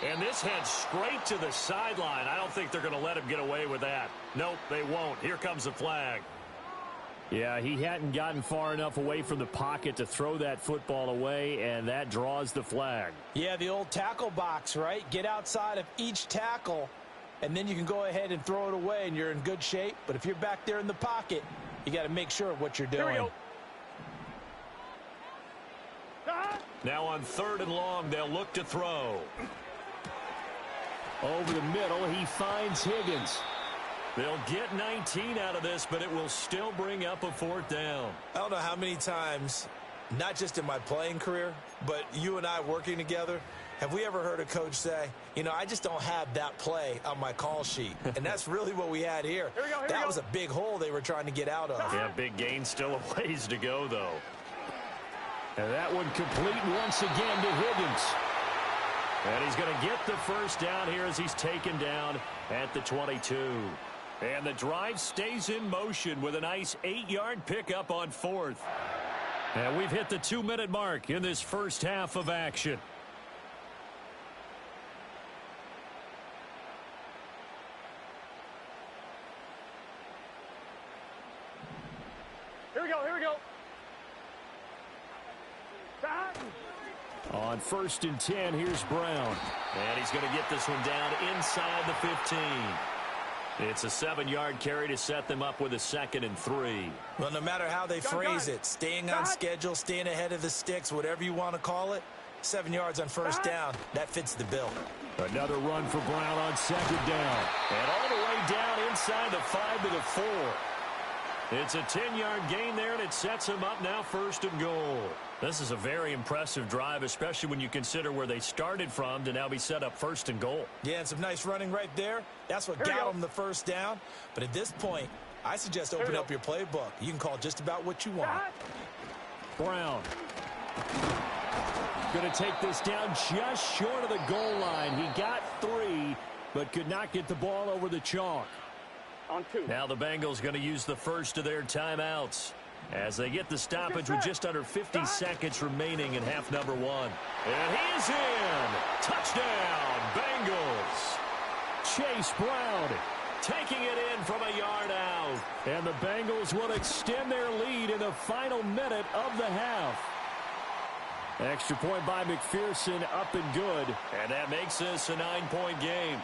Speaker 1: And this heads straight to the sideline. I don't think they're going to let him get away with that. Nope, they won't. Here comes the flag. Yeah, he hadn't gotten far enough away from the pocket to throw that football away, and that draws the flag.
Speaker 4: Yeah, the old tackle box, right? Get outside of each tackle, and then you can go ahead and throw it away, and you're in good shape. But if you're back there in the pocket, you got to make sure of what you're doing.
Speaker 3: Here we go.
Speaker 1: Now on 3rd and long, they'll look to throw. Over the middle, he finds Higgins. They'll get 19 out of this, but it will still bring up a 4th down.
Speaker 2: I don't know how many times, not just in my playing career, but you and I working together, have we ever heard a coach say, you know, I just don't have that play on my call sheet. And that's really what we had here. That was a big hole they were trying to get out of.
Speaker 1: Yeah, big gain, still a ways to go, though. And that one complete once again to Higgins. And he's going to get the first down here as he's taken down at the 22. And the drive stays in motion with a nice 8-yard pickup on 4th. And we've hit the 2-minute mark in this first half of action.
Speaker 3: Here we go.
Speaker 1: On 1st and 10, here's Brown. And he's going to get this one down inside the 15. It's a 7-yard carry to set them up with a 2nd and 3.
Speaker 2: Well, no matter how they phrase it, staying on schedule, staying ahead of the sticks, whatever you want to call it, 7 yards on 1st down, that fits the bill.
Speaker 1: Another run for Brown on 2nd down. And all the way down inside the 5 to the 4. It's a 10-yard gain there, and it sets him up now 1st and goal. This is a very impressive drive, especially when you consider where they started from to now be set up 1st and goal.
Speaker 2: Yeah, and some nice running right there. That's what got them the 1st down. But at this point, I suggest open up your playbook. You can call just about what you want.
Speaker 1: Brown. Going to take this down just short of the goal line. He got 3, but could not get the ball over the chalk.
Speaker 3: On 2.
Speaker 1: Now the Bengals going to use the first of their timeouts as they get the stoppage with just under 50 seconds remaining in half number 1. And he's in. Touchdown, Bengals. Chase Brown taking it in from a yard out. And the Bengals will extend their lead in the final minute of the half. Extra point by McPherson, up and good. And that makes this a 9-point game.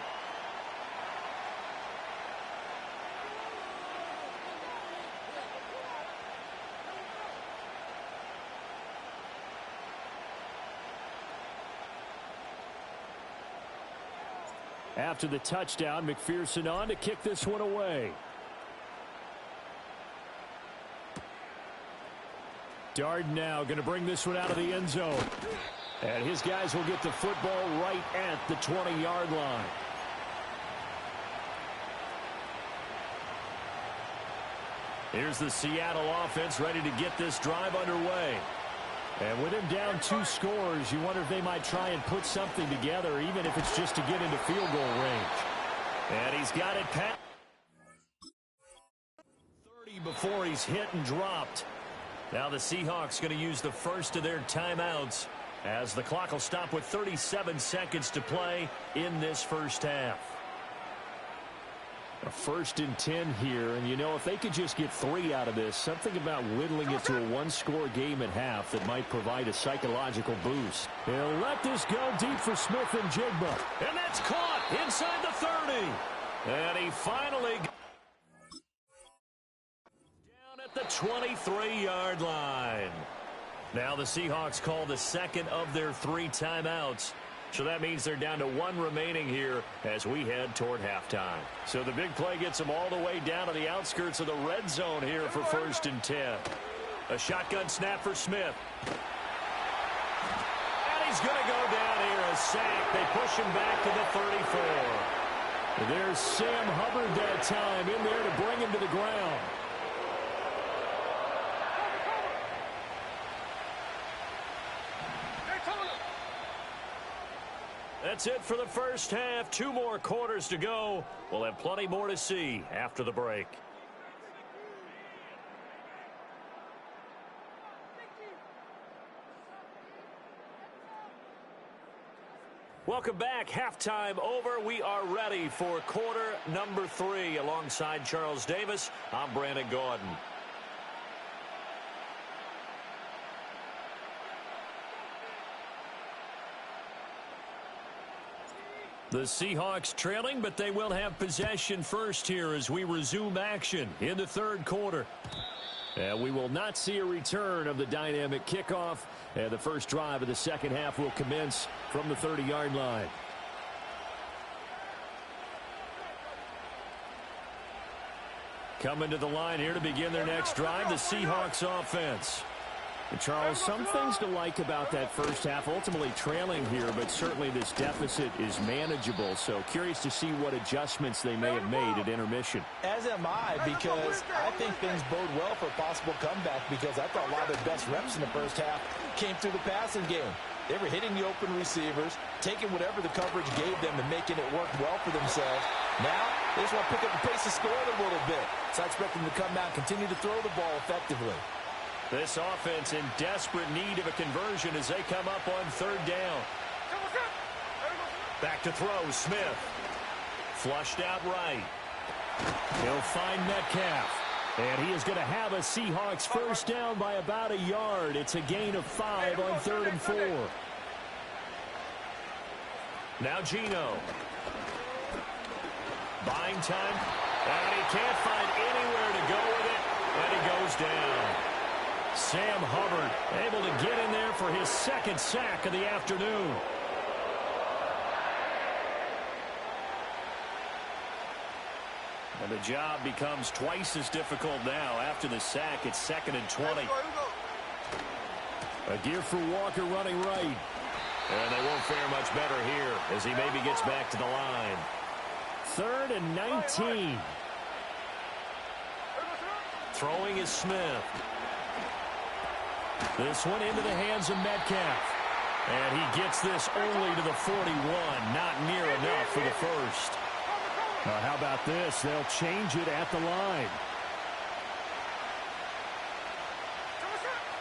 Speaker 1: After the touchdown, McPherson on to kick this one away. Darden now going to bring this one out of the end zone. And his guys will get the football right at the 20-yard line. Here's the Seattle offense ready to get this drive underway. And with him down 2 scores, you wonder if they might try and put something together, even if it's just to get into field goal range. And he's got it past 30 before he's hit and dropped. Now the Seahawks going to use the first of their timeouts as the clock will stop with 37 seconds to play in this first half. A 1st and 10 here, and you know, if they could just get 3 out of this, something about whittling it to a 1-score game at half that might provide a psychological boost. He'll let this go deep for Smith and Jigba. And that's caught inside the 30. And he finally down at the 23-yard line. Now the Seahawks call the second of their 3 timeouts. So that means they're down to 1 remaining here as we head toward halftime. So the big play gets them all the way down to the outskirts of the red zone here for 1st and 10. A shotgun snap for Smith. And he's going to go down here, a sack. They push him back to the 34. There's Sam Hubbard that time in there to bring him to the ground. That's it for the first half. 2 more quarters to go. We'll have plenty more to see after the break. Welcome back. Halftime over. We are ready for quarter number 3. Alongside Charles Davis, I'm Brandon Gordon. The Seahawks trailing, but they will have possession first here as we resume action in the 3rd quarter. And we will not see a return of the dynamic kickoff. And the first drive of the second half will commence from the 30-yard line. Coming to the line here to begin their next drive, the Seahawks offense. And Charles, some things to like about that first half, ultimately trailing here, but certainly this deficit is manageable. So curious to see what adjustments they may have made at intermission.
Speaker 2: As am I, because I think things bode well for a possible comeback, because I thought a lot of their best reps in the first half came through the passing game. They were hitting the open receivers, taking whatever the coverage gave them and making it work well for themselves. Now, they just want to pick up the pace of scoring a little bit. So I expect them to come out and continue to throw the ball effectively.
Speaker 1: This offense in desperate need of a conversion as they come up on 3rd down. Back to throw, Smith. Flushed out right. He'll find Metcalf. And he is going to have a Seahawks first down by about a yard. It's a gain of 5 on 3rd and 4. Now Geno. Buying time. And he can't find anywhere to go with it. And he goes down. Sam Hubbard able to get in there for his 2nd sack of the afternoon. And the job becomes twice as difficult now. After the sack, it's 2nd and 20. A gear for Walker running right. And they won't fare much better here as he maybe gets back to the line. 3rd and 19. Throwing is Smith. This one into the hands of Metcalf. And he gets this only to the 41. Not near enough for the first. Now, how about this? They'll change it at the line.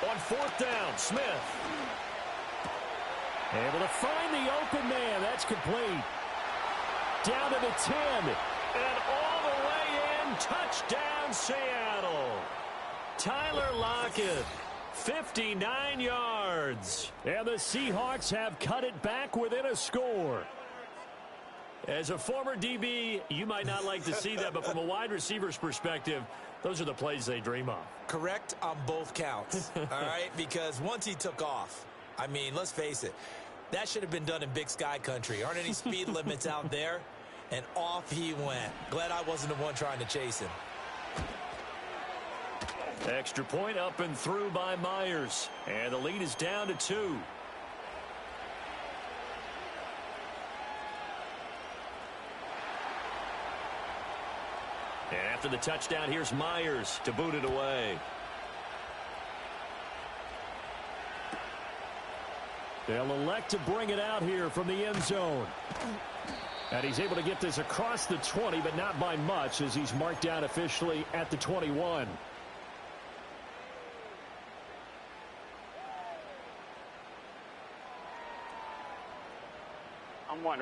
Speaker 1: On 4th down, Smith. Able to find the open man. That's complete. Down to the 10. And all the way in. Touchdown, Seattle. Tyler Lockett. 59 yards. And the Seahawks have cut it back within a score. As a former DB, you might not like to see that, but from a wide receiver's perspective, those are the plays they dream of.
Speaker 2: Correct on both counts, all right? Because once he took off, I mean, let's face it, that should have been done in Big Sky country. Aren't any speed limits out there? And off he went. Glad I wasn't the one trying to chase him.
Speaker 1: Extra point up and through by Myers. And the lead is down to 2. And after the touchdown, here's Myers to boot it away. They'll elect to bring it out here from the end zone. And he's able to get this across the 20, but not by much, as he's marked down officially at the 21.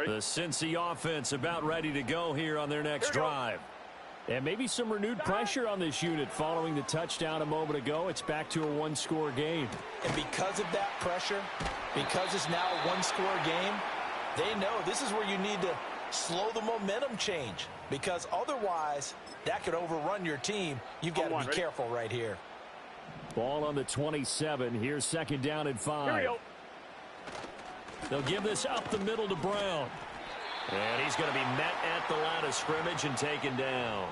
Speaker 1: The Cincy offense about ready to go here on their next drive. And maybe some renewed pressure on this unit following the touchdown a moment ago. It's back to a one-score game.
Speaker 2: And because of that pressure, because it's now a one-score game, they know this is where you need to slow the momentum change, because otherwise that could overrun your team. You've got to be careful right here.
Speaker 1: Ball on the 27. Here's second down and 5. They'll give this up the middle to Brown. And he's going to be met at the line of scrimmage and taken down.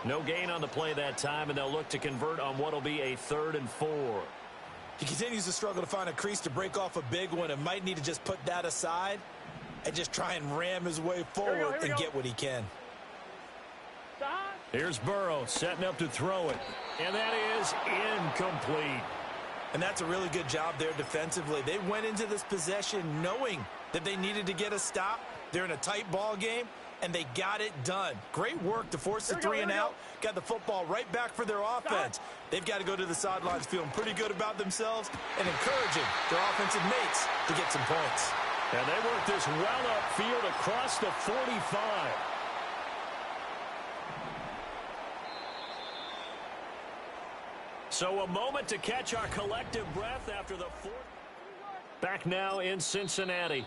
Speaker 1: No gain on the play that time, and they'll look to convert on what will be a 3rd and 4.
Speaker 2: He continues to struggle to find a crease to break off a big one, and might need to just put that aside and just try and ram his way forward and get what he can.
Speaker 1: Here's Burrow setting up to throw it. And that is incomplete.
Speaker 2: And that's a really good job there defensively. They went into this possession knowing that they needed to get a stop. They're in a tight ball game, and they got it done. Great work to force the 3 and out. Got the football right back for their offense. They've got to go to the sidelines feeling pretty good about themselves and encouraging their offensive mates to get some points.
Speaker 1: And they work this well upfield across the 45. So a moment to catch our collective breath after the 4th. Back now in Cincinnati.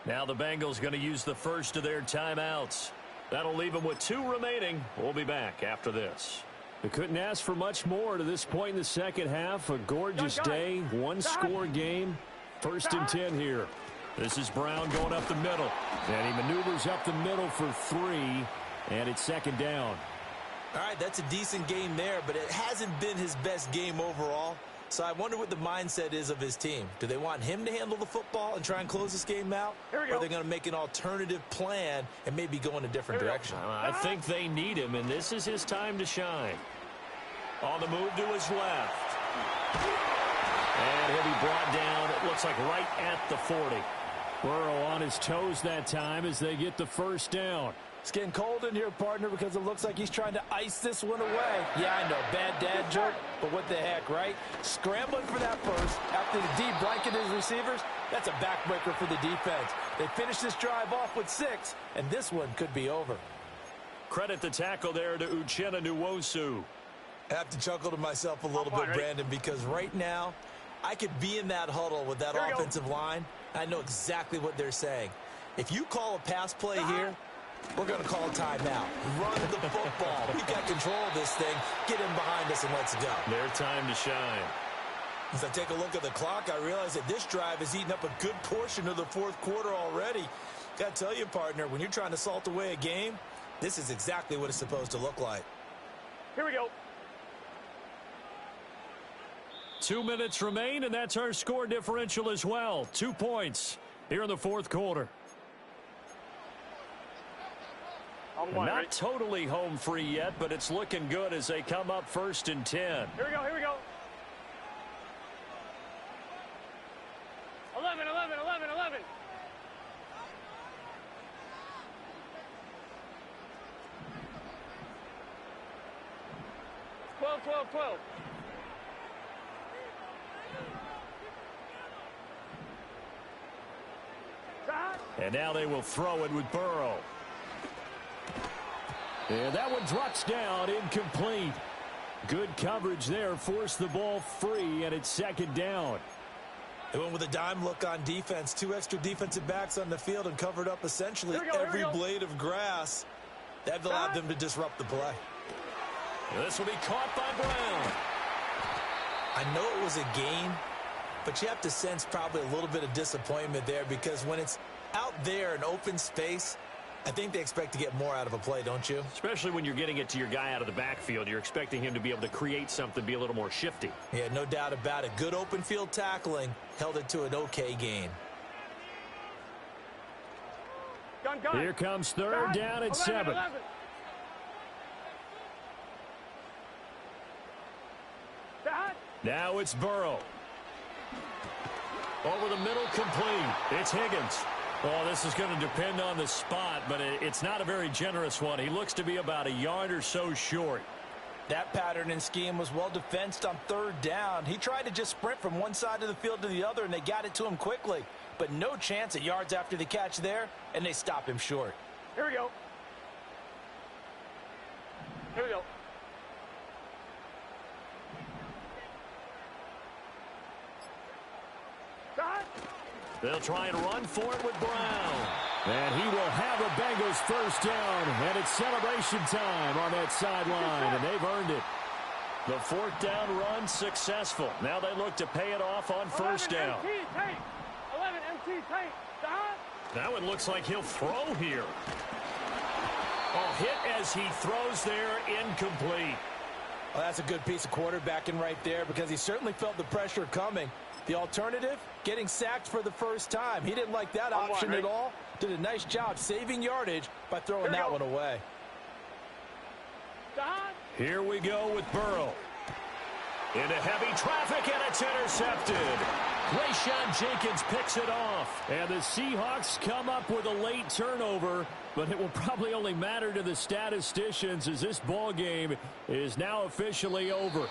Speaker 1: Now the Bengals going to use the first of their timeouts. That'll leave them with 2 remaining. We'll be back after this. They couldn't ask for much more to this point in the second half. A gorgeous day, one-score game. 1st and 10 here. This is Brown going up the middle. And he maneuvers up the middle for 3. And it's second down.
Speaker 2: All right, that's a decent game there, but it hasn't been his best game overall. So I wonder what the mindset is of his team. Do they want him to handle the football and try and close this game out? Or are they going to make an alternative plan and maybe go in a different direction?
Speaker 1: I think they need him, and this is his time to shine. On the move to his left. And he'll be brought down, it looks like right at the 40. Burrow on his toes that time as they get the first down.
Speaker 4: It's getting cold in here, partner, because it looks like he's trying to ice this one away. Yeah, I know, bad dad joke, but what the heck, right? Scrambling for that first after the D blanketed his receivers, that's a backbreaker for the defense. They finish this drive off with 6, and this one could be over.
Speaker 1: Credit the tackle there to Uchenna Nwosu.
Speaker 2: I have to chuckle to myself a little bit, Brandon, because right now I could be in that huddle with that offensive line, and I know exactly what they're saying. If you call a pass play here, we're going to call a timeout. Run the football. We've got control of this thing. Get in behind us and let's go.
Speaker 1: Their time to shine.
Speaker 2: As I take a look at the clock, I realize that this drive has eaten up a good portion of the 4th quarter already. Got to tell you, partner, when you're trying to salt away a game, this is exactly what it's supposed to look like.
Speaker 3: Here we go.
Speaker 1: 2 minutes remain, and that's our score differential as well. 2 points here in the 4th quarter. Not totally home free yet, but it's looking good as they come up 1st and 10.
Speaker 3: Here we go, here we go. 11. 12.
Speaker 1: And now they will throw it with Burrow. And that one drops down, incomplete. Good coverage there, forced the ball free, and it's second down.
Speaker 2: They went with a dime look on defense. 2 extra defensive backs on the field and covered up essentially every blade of grass. That allowed them to disrupt the play.
Speaker 1: And this will be caught by Brown.
Speaker 2: I know it was a gain, but you have to sense probably a little bit of disappointment there, because when it's out there in open space, I think they expect to get more out of a play, don't you?
Speaker 1: Especially when you're getting it to your guy out of the backfield. You're expecting him to be able to create something, be a little more shifty.
Speaker 2: Yeah, no doubt about it. Good open field tackling held it to an okay gain.
Speaker 3: Gun.
Speaker 1: Here comes third down at 7.
Speaker 3: 11.
Speaker 1: Now it's Burrow. Over the middle, complete. It's Higgins. Oh, this is going to depend on the spot, but it's not a very generous one. He looks to be about a yard or so short.
Speaker 4: That pattern and scheme was well defensed on third down. He tried to just sprint from one side of the field to the other, and they got it to him quickly. But no chance at yards after the catch there, and they stop him short.
Speaker 3: Here we go.
Speaker 1: They'll try and run for it with Brown. And he will have the Bengals first down. And it's celebration time on that sideline, and they've earned it. The fourth down run successful. Now they look to pay it off on first down.
Speaker 3: 11 MT tank.
Speaker 1: That one looks like he'll throw here. Oh, hit as he throws there, incomplete.
Speaker 4: Well, that's a good piece of quarterbacking right there because he certainly felt the pressure coming. The alternative, getting sacked for the first time. He didn't like that option at all. Did a nice job saving yardage by throwing that one away.
Speaker 1: Here we go with Burrow. Into heavy traffic, and it's intercepted. Rayshawn Jenkins picks it off. And the Seahawks come up with a late turnover, but it will probably only matter to the statisticians as this ball game is now officially over.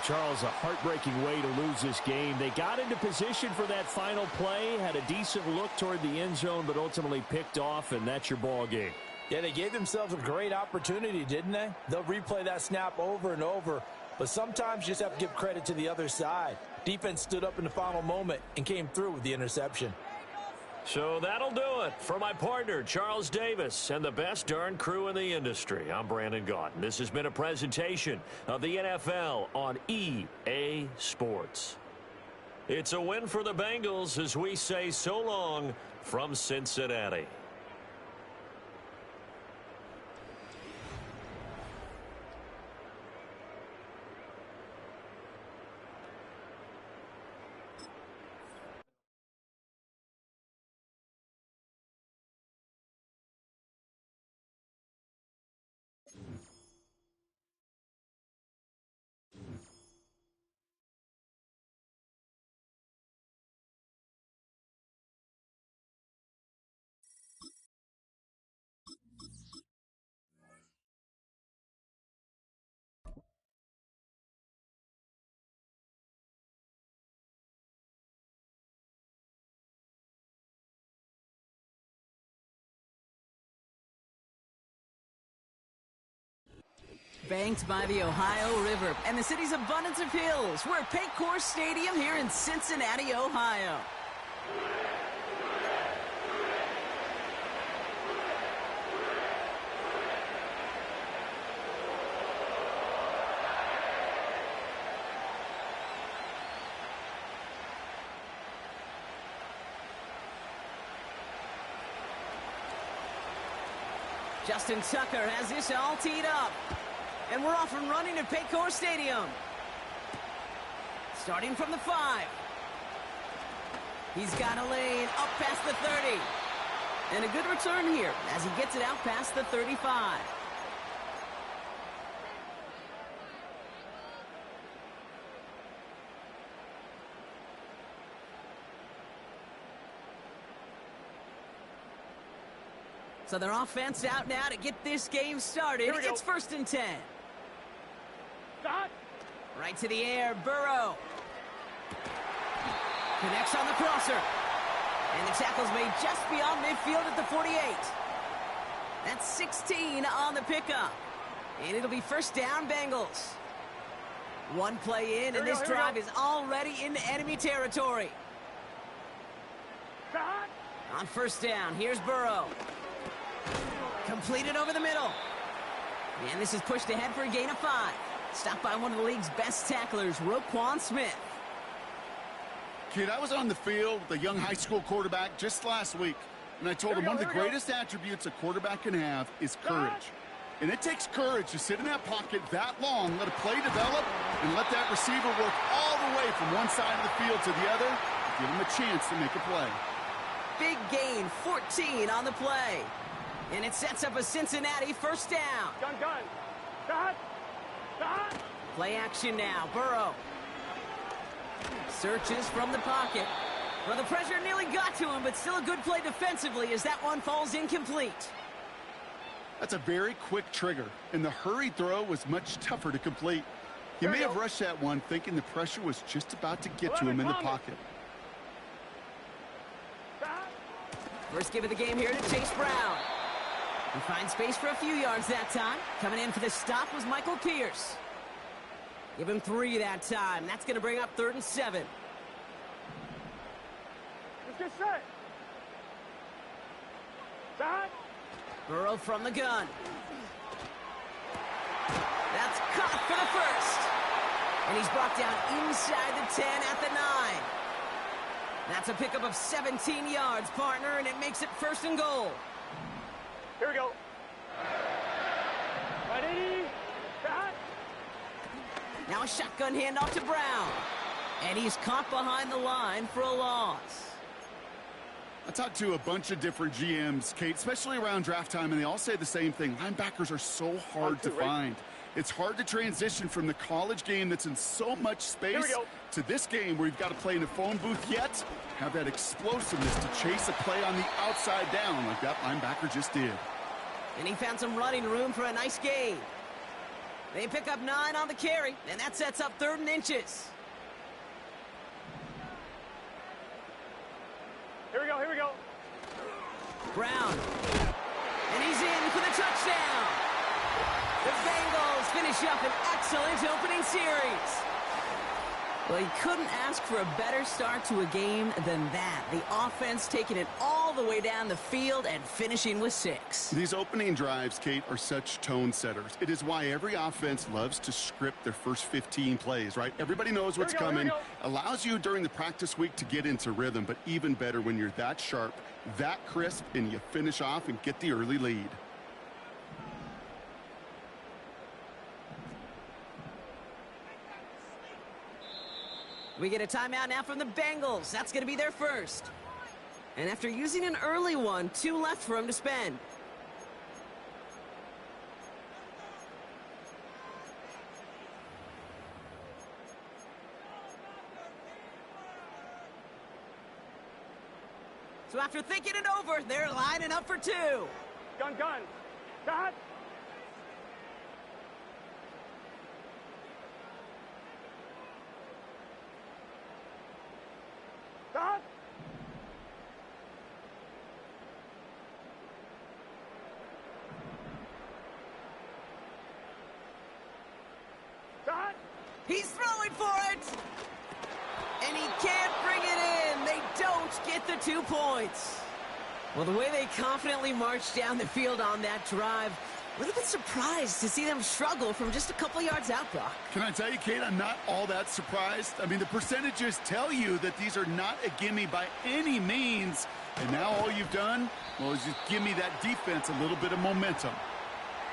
Speaker 1: Charles, a heartbreaking way to lose this game. They got into position for that final play, had a decent look toward the end zone, but ultimately picked off, and that's your ball game.
Speaker 4: Yeah, they gave themselves a great opportunity, didn't they? They'll replay that snap over and over, but sometimes you just have to give credit to the other side. Defense stood up in the final moment and came through with the interception.
Speaker 1: So that'll do it for my partner, Charles Davis, and the best darn crew in the industry. I'm Brandon Gaunt. This has been a presentation of the NFL on EA Sports. It's a win for the Bengals as we say so long from Cincinnati.
Speaker 6: Banked by the Ohio River and the city's abundance of hills. We're at Paycor Stadium here in Cincinnati, Ohio. Justin Tucker has this all teed up. And we're off and running at Paycor Stadium. Starting from the 5. He's got a lane up past the 30. And a good return here as he gets it out past the 35. So their offense out now to get this game started. It's 1st and 10. Right to the air, Burrow. Connects on the crosser. And the tackle's made just beyond midfield at the 48. That's 16 on the pickup. And it'll be first down, Bengals. One play in, and this drive is already in enemy territory. On first down, here's Burrow. Completed over the middle. And this is pushed ahead for a gain of 5. Stopped by one of the league's best tacklers, Roquan Smith.
Speaker 7: Kid, I was on the field with a young high school quarterback just last week. And I told him one of the greatest attributes a quarterback can have is courage. And it takes courage to sit in that pocket that long, let a play develop, and let that receiver work all the way from one side of the field to the other, and give him a chance to make a play.
Speaker 6: Big gain, 14 on the play. And it sets up a Cincinnati first down.
Speaker 3: Gun. Dot.
Speaker 6: Play action now, Burrow. Searches from the pocket. Well, the pressure nearly got to him, but still a good play defensively as that one falls incomplete.
Speaker 7: That's a very quick trigger, and the hurried throw was much tougher to complete. He may have rushed that one thinking the pressure was just about to get to him in the pocket.
Speaker 6: First give of the game here to Chase Brown. He finds space for a few yards that time. Coming in for the stop was Michael Pierce. Give him 3 that time. That's going to bring up 3rd and 7.
Speaker 3: Let's get set. Dot.
Speaker 6: Burrow from the gun. That's caught for the first. And he's brought down inside the 10 at the 9. That's a pickup of 17 yards, partner, and it makes it 1st and goal.
Speaker 3: Here we go. Ready. Dot.
Speaker 6: Now a shotgun handoff to Brown. And he's caught behind the line for a loss.
Speaker 7: I talked to a bunch of different GMs, Kate, especially around draft time, and they all say the same thing. Linebackers are so hard to find. It's hard to transition from the college game that's in so much space to this game where you've got to play in a phone booth, yet have that explosiveness to chase a play on the outside down like that linebacker just did.
Speaker 6: And he found some running room for a nice gain. They pick up 9 on the carry, and that sets up 3rd and inches.
Speaker 3: Here we go.
Speaker 6: Brown. And he's in for the touchdown. The Bengals finish up an excellent opening series. Well, you couldn't ask for a better start to a game than that. The offense taking it all the way down the field and finishing with 6.
Speaker 7: These opening drives, Kate, are such tone setters. It is why every offense loves to script their first 15 plays, right? Everybody knows what's coming. Allows you during the practice week to get into rhythm, but even better when you're that sharp, that crisp, and you finish off and get the early lead.
Speaker 6: We get a timeout now from the Bengals. That's going to be their first. And after using an early one, 2 left for him to spend. So after thinking it over, they're lining up for 2.
Speaker 3: Gun. Dot. Dot. Dot.
Speaker 6: He's throwing for it. And he can't bring it in. They don't get the 2 points. Well, the way they confidently marched down the field on that drive, a little bit surprised to see them struggle from just a couple yards out, Brock.
Speaker 7: Can I tell you, Kate, I'm not all that surprised. I mean, the percentages tell you that these are not a gimme by any means. And now all you've done, well, is just give me that defense a little bit of momentum.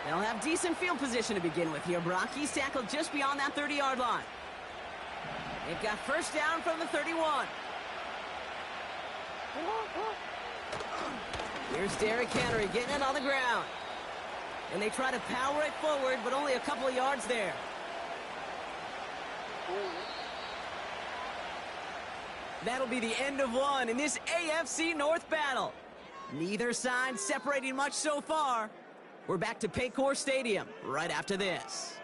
Speaker 6: They'll have decent field position to begin with here, Brock. He's tackled just beyond that 30-yard line. They've got first down from the 31. Here's Derrick Henry getting it on the ground. And they try to power it forward, but only a couple of yards there. That'll be the end of one in this AFC North battle. Neither side separating much so far. We're back to Paycor Stadium right after this.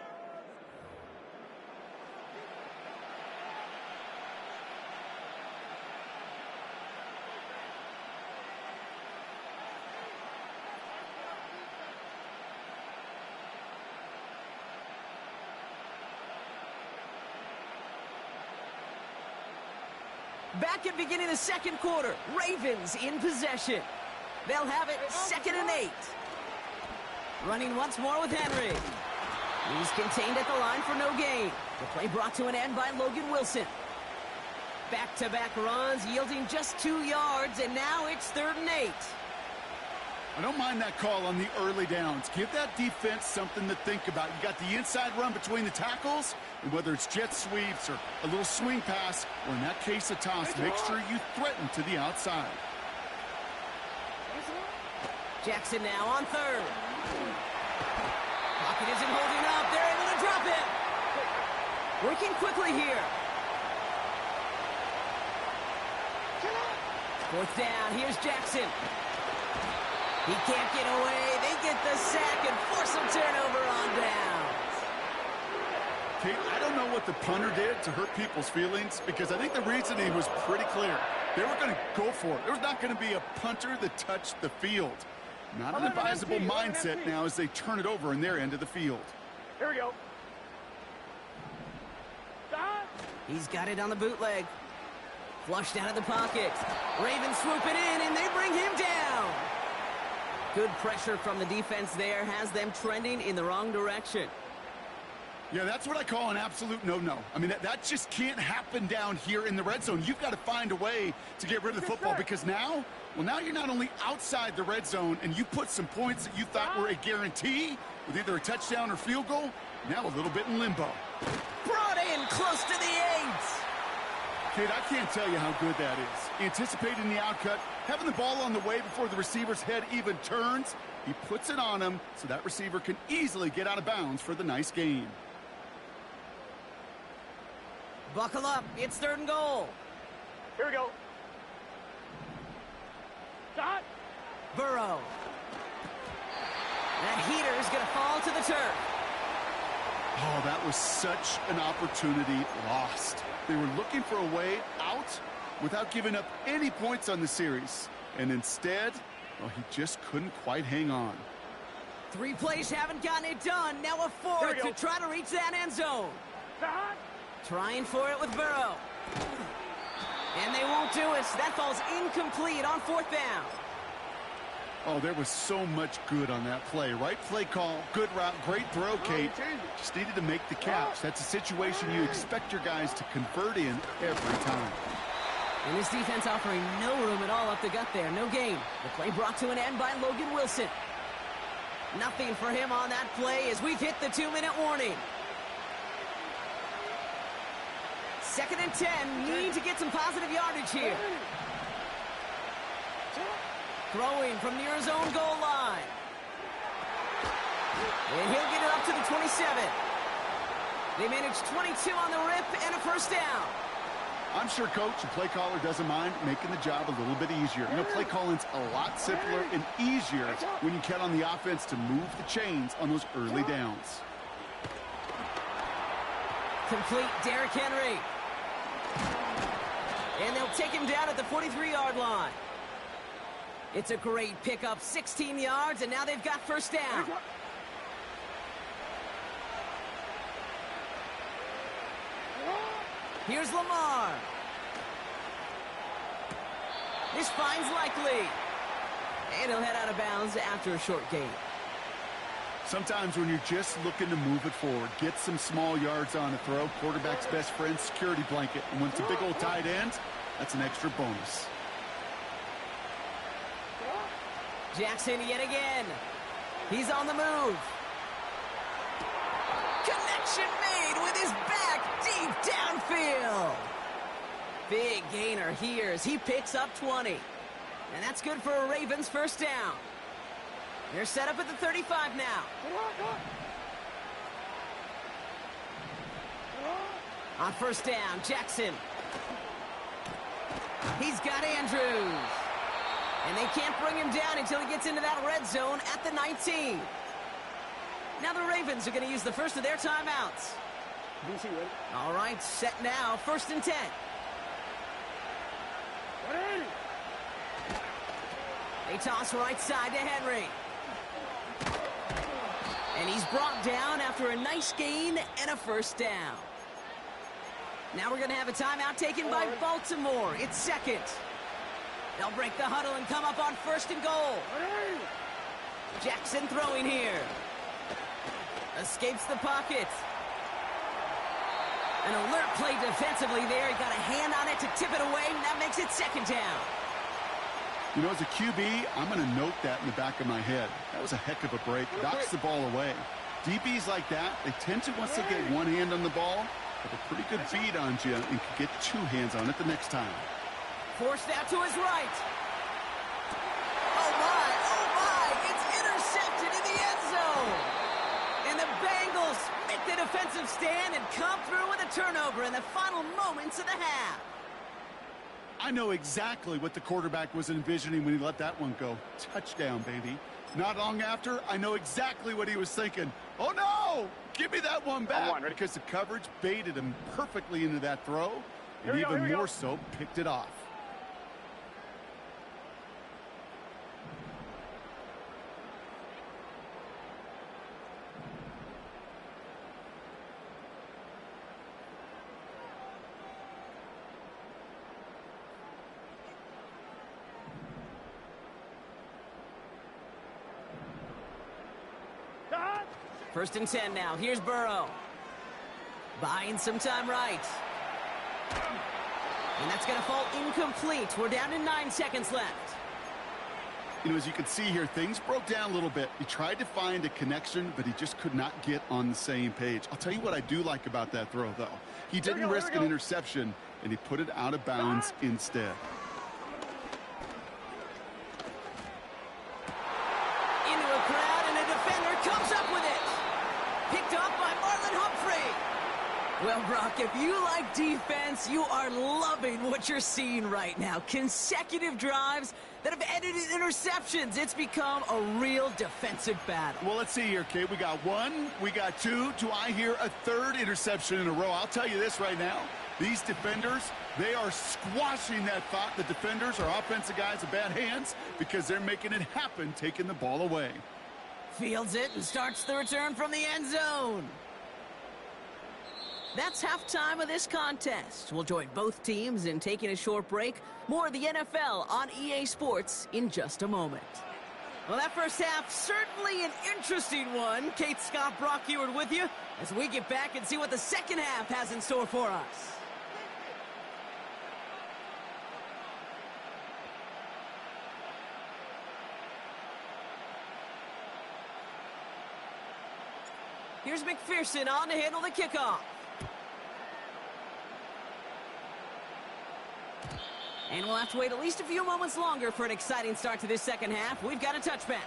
Speaker 6: Back at beginning of the second quarter, Ravens in possession. They'll have it 2nd and 8. Running once more with Henry. He's contained at the line for no gain. The play brought to an end by Logan Wilson. Back-to-back runs yielding just 2 yards, and now it's 3rd and 8.
Speaker 7: I don't mind that call on the early downs. Give that defense something to think about. You got the inside run between the tackles, and whether it's jet sweeps or a little swing pass, or in that case a toss, make sure you threaten to the outside.
Speaker 6: Jackson now on third. Pocket isn't holding up. They're able to drop it. Working quickly here. Fourth down. Here's Jackson. He can't get away. They get the sack and force a turnover on downs.
Speaker 7: Kate, I don't know what the punter did to hurt people's feelings, because I think the reasoning was pretty clear. They were going to go for it. There was not going to be a punter that touched the field. Not an advisable mindset now as they turn it over in their end of the field.
Speaker 3: Here we go.
Speaker 6: He's got it on the bootleg. Flushed out of the pocket. Ravens swooping in, and they bring him down. Good pressure from the defense there has them trending in the wrong direction.
Speaker 7: Yeah, that's what I call an absolute no-no. I mean, that just can't happen down here in the red zone. You've got to find a way to get rid of the football, because now you're not only outside the red zone and you put some points that you thought were a guarantee with either a touchdown or field goal, now a little bit in limbo.
Speaker 6: Brought in close to the 8.
Speaker 7: Kate, I can't tell you how good that is. Anticipating the outcut, having the ball on the way before the receiver's head even turns, he puts it on him so that receiver can easily get out of bounds for the nice gain.
Speaker 6: Buckle up. It's 3rd and goal.
Speaker 3: Here we go. Shot.
Speaker 6: Burrow. That heater is going to fall to the turf.
Speaker 7: Oh, that was such an opportunity lost. They were looking for a way out without giving up any points on the series. And instead, well, he just couldn't quite hang on.
Speaker 6: 3 plays haven't gotten it done. Now a 4th to try to reach that end zone.
Speaker 3: Shot.
Speaker 6: Trying for it with Burrow. And they won't do it. That falls incomplete on 4th down.
Speaker 7: Oh, there was so much good on that play. Right play call, good route, great throw, Kate. Just needed to make the catch. That's a situation you expect your guys to convert in every time.
Speaker 6: And this defense offering no room at all up the gut there. No gain. The play brought to an end by Logan Wilson. Nothing for him on that play as we've hit the 2-minute warning. 2nd and 10. Need to get some positive yardage here. Throwing from near his own goal line. And he'll get it up to the 27. They manage 22 on the rip and a 1st down.
Speaker 7: I'm sure coach and play caller doesn't mind making the job a little bit easier. You know, play calling's a lot simpler and easier when you count on the offense to move the chains on those early downs.
Speaker 6: Complete Derrick Henry. And they'll take him down at the 43-yard line. It's a great pickup, 16 yards, and now they've got 1st down. Here's Lamar. This finds likely. And he'll head out of bounds after a short gain.
Speaker 7: Sometimes when you're just looking to move it forward, get some small yards on a throw, quarterback's best friend, security blanket. And when it's a big old tight end, that's an extra bonus.
Speaker 6: Jackson yet again. He's on the move. Connection made with his back deep downfield. Big gainer here as he picks up 20. And that's good for a Ravens 1st down. They're set up at the 35 now. On 1st down, Jackson. He's got Andrews. And they can't bring him down until he gets into that red zone at the 19. Now the Ravens are going to use the first of their timeouts.
Speaker 3: DC ready.
Speaker 6: All right, set now. 1st and 10.
Speaker 3: Ready.
Speaker 6: They toss right side to Henry. And he's brought down after a nice gain and a 1st down. Now we're going to have a timeout taken by Baltimore. It's 2nd. They'll break the huddle and come up on 1st and goal. Jackson throwing here. Escapes the pocket. An alert play defensively there. He got a hand on it to tip it away, and that makes it 2nd down.
Speaker 7: You know, as a QB, I'm going to note that in the back of my head. That was a heck of a break. Knocks the ball away. DBs like that, they tend to, once they get one hand on the ball, have a pretty good beat on you and can get two hands on it the next time.
Speaker 6: Forced out to his right. Oh, my, it's intercepted in the end zone. And the Bengals make the defensive stand and come through with a turnover in the final moments of the half.
Speaker 7: I know exactly what the quarterback was envisioning when he let that one go. Touchdown, baby. Not long after, I know exactly what he was thinking. Oh, no! Give me that one back. Because the coverage baited him perfectly into that throw. And even more so, picked it off.
Speaker 6: First and 10 now. Here's Burrow. Buying some time right. And that's going to fall incomplete. We're down to 9 seconds left.
Speaker 7: You know, as you can see here, things broke down a little bit. He tried to find a connection, but he just could not get on the same page. I'll tell you what I do like about that throw, though. He didn't risk an interception, and he put it out of bounds instead.
Speaker 6: Into a crowd, and a defender comes up with it. Picked off by Marlon Humphrey. Well, Brock, if you like defense, you are loving what you're seeing right now. Consecutive drives that have ended in interceptions. It's become a real defensive battle.
Speaker 7: Well, let's see here, Kate. We got one, we got two. Do I hear a third interception in a row? I'll tell you this right now. These defenders, they are squashing that thought. The defenders are offensive guys with bad hands because they're making it happen, taking the ball away.
Speaker 6: Fields it and starts the return from the end zone. That's halftime of this contest. We'll join both teams in taking a short break. More of the NFL on EA Sports in just a moment. Well, that first half, certainly an interesting one. Kate, Scott, Brock Ewart with you as we get back and see what the second half has in store for us. Here's McPherson on to handle the kickoff. And we'll have to wait at least a few moments longer for an exciting start to this second half. We've got a touchback.